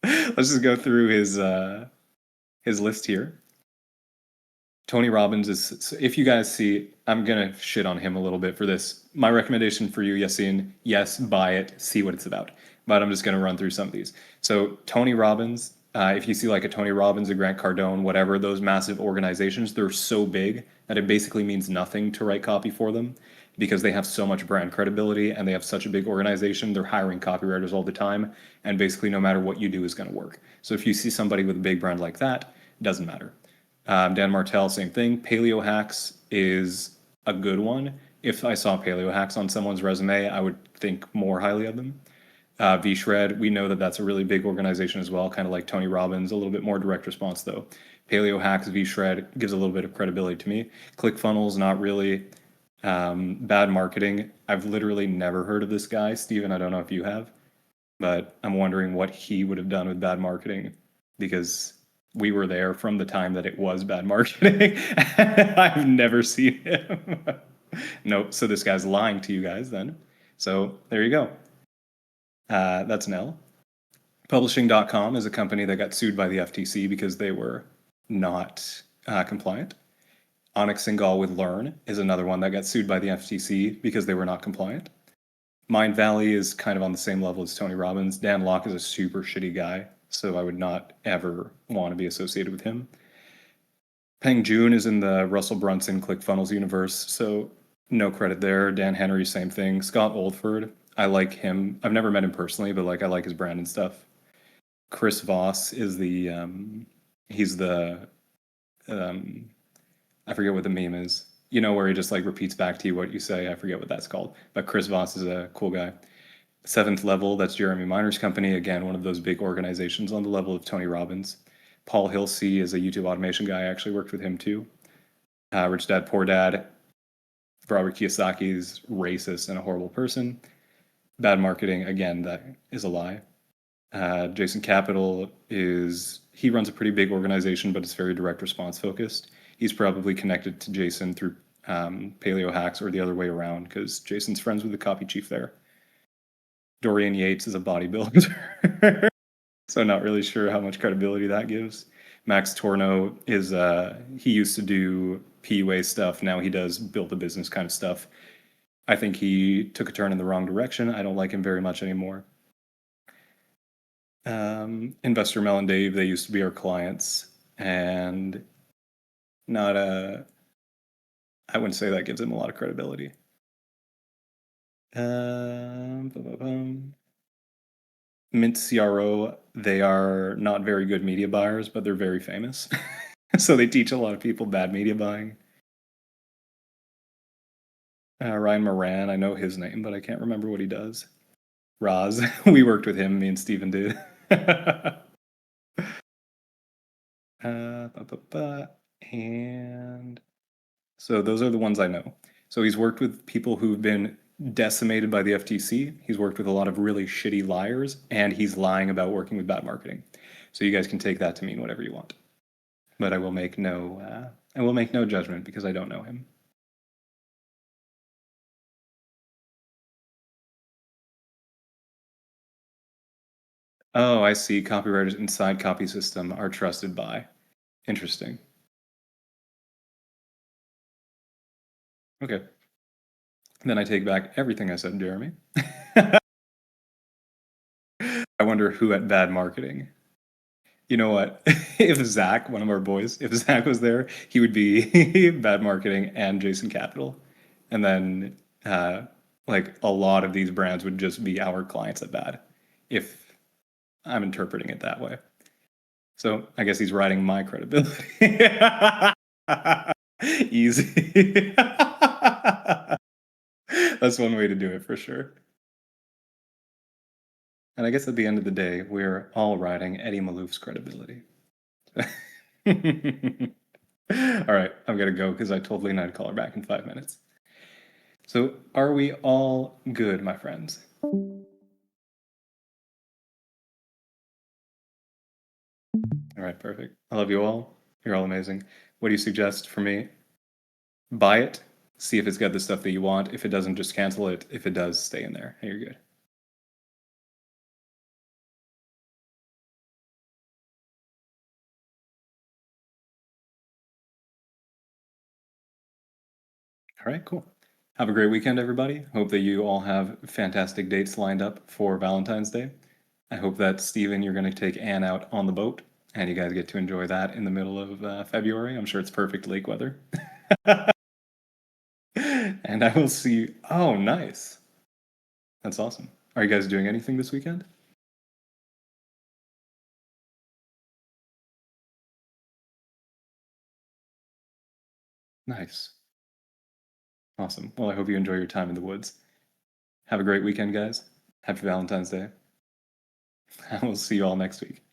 A: let's just go through his list here. Tony Robbins is, so if you guys see, I'm gonna shit on him a little bit for this. My recommendation for you, Yassine, yes, buy it, see what it's about. But I'm just gonna run through some of these. So Tony Robbins, if you see like a Tony Robbins, a Grant Cardone, whatever, those massive organizations, they're so big that it basically means nothing to write copy for them because they have so much brand credibility and they have such a big organization. They're hiring copywriters all the time, and basically no matter what you do is going to work. So if you see somebody with a big brand like that, it doesn't matter. Dan Martell, same thing. Paleo Hacks is a good one. If I saw Paleo Hacks on someone's resume, I would think more highly of them. VShred, we know that that's a really big organization as well, kind of like Tony Robbins, a little bit more direct response though. Paleo Hacks, VShred gives a little bit of credibility to me. ClickFunnels, not really. Bad Marketing, I've literally never heard of this guy. Steven, I don't know if you have, but I'm wondering what he would have done with Bad Marketing because we were there from the time that it was Bad Marketing. I've never seen him. Nope, so this guy's lying to you guys then. So there you go. That's an L. Publishing.com is a company that got sued by the FTC because they were not compliant. Onyx Singal with Learn is another one that got sued by the FTC because they were not compliant. Mind Valley is kind of on the same level as Tony Robbins. Dan Lok is a super shitty guy, so I would not ever want to be associated with him. Peng Joon is in the Russell Brunson ClickFunnels universe, so no credit there. Dan Henry, same thing. Scott Oldford, I like him. I've never met him personally, but like I like his brand and stuff. Chris Voss is he's the I forget what the meme is. You know, where he just like repeats back to you what you say. I forget what that's called. But Chris Voss is a cool guy. Seventh Level, that's Jeremy Miner's company. Again, one of those big organizations on the level of Tony Robbins. Paul Hilsey is a YouTube automation guy. I actually worked with him too. Rich Dad, Poor Dad. Robert Kiyosaki is racist and a horrible person. Bad Marketing, again, that is a lie. Jason Capital he runs a pretty big organization, but it's very direct response focused. He's probably connected to Jason through Paleo Hacks or the other way around because Jason's friends with the copy chief there. Dorian Yates is a bodybuilder, so not really sure how much credibility that gives. Max Torno is he used to do PUA stuff. Now he does build a business kind of stuff. I think he took a turn in the wrong direction. I don't like him very much anymore. Investor Mel and Dave, they used to be our clients, and I wouldn't say that gives him a lot of credibility. Mint CRO, they are not very good media buyers, but they're very famous. So they teach a lot of people bad media buying. Ryan Moran, I know his name, but I can't remember what he does. Roz, we worked with him, me and Steven did. And so those are the ones I know. So he's worked with people who've been decimated by the FTC. He's worked with a lot of really shitty liars, and he's lying about working with bad marketing. So you guys can take that to mean whatever you want. But I will make no judgment because I don't know him. Oh, I see. Copywriters inside Copy System are trusted by. Interesting. Okay. Then I take back everything I said, Jeremy. I wonder who at Bad Marketing. You know what? If Zach, one of our boys, if Zach was there, he would be Bad Marketing and Jason Capital. And then like a lot of these brands would just be our clients at Bad, if I'm interpreting it that way. So I guess he's riding my credibility. Easy. That's one way to do it for sure. And I guess at the end of the day, we're all riding Eddie Malouf's credibility. All right, I'm gonna go because I told Lena I'd call her back in 5 minutes. So, are we all good, my friends? All right, perfect. I love you all. You're all amazing. What do you suggest for me? Buy it, see if it's got the stuff that you want. If it doesn't, just cancel it. If it does, stay in there. You're good. All right, cool. Have a great weekend, everybody. Hope that you all have fantastic dates lined up for Valentine's Day. I hope that, Steven, you're going to take Anne out on the boat and you guys get to enjoy that in the middle of February. I'm sure it's perfect lake weather. And I will see you. Oh, nice. That's awesome. Are you guys doing anything this weekend? Nice. Awesome. Well, I hope you enjoy your time in the woods. Have a great weekend, guys. Happy Valentine's Day. I will see you all next week.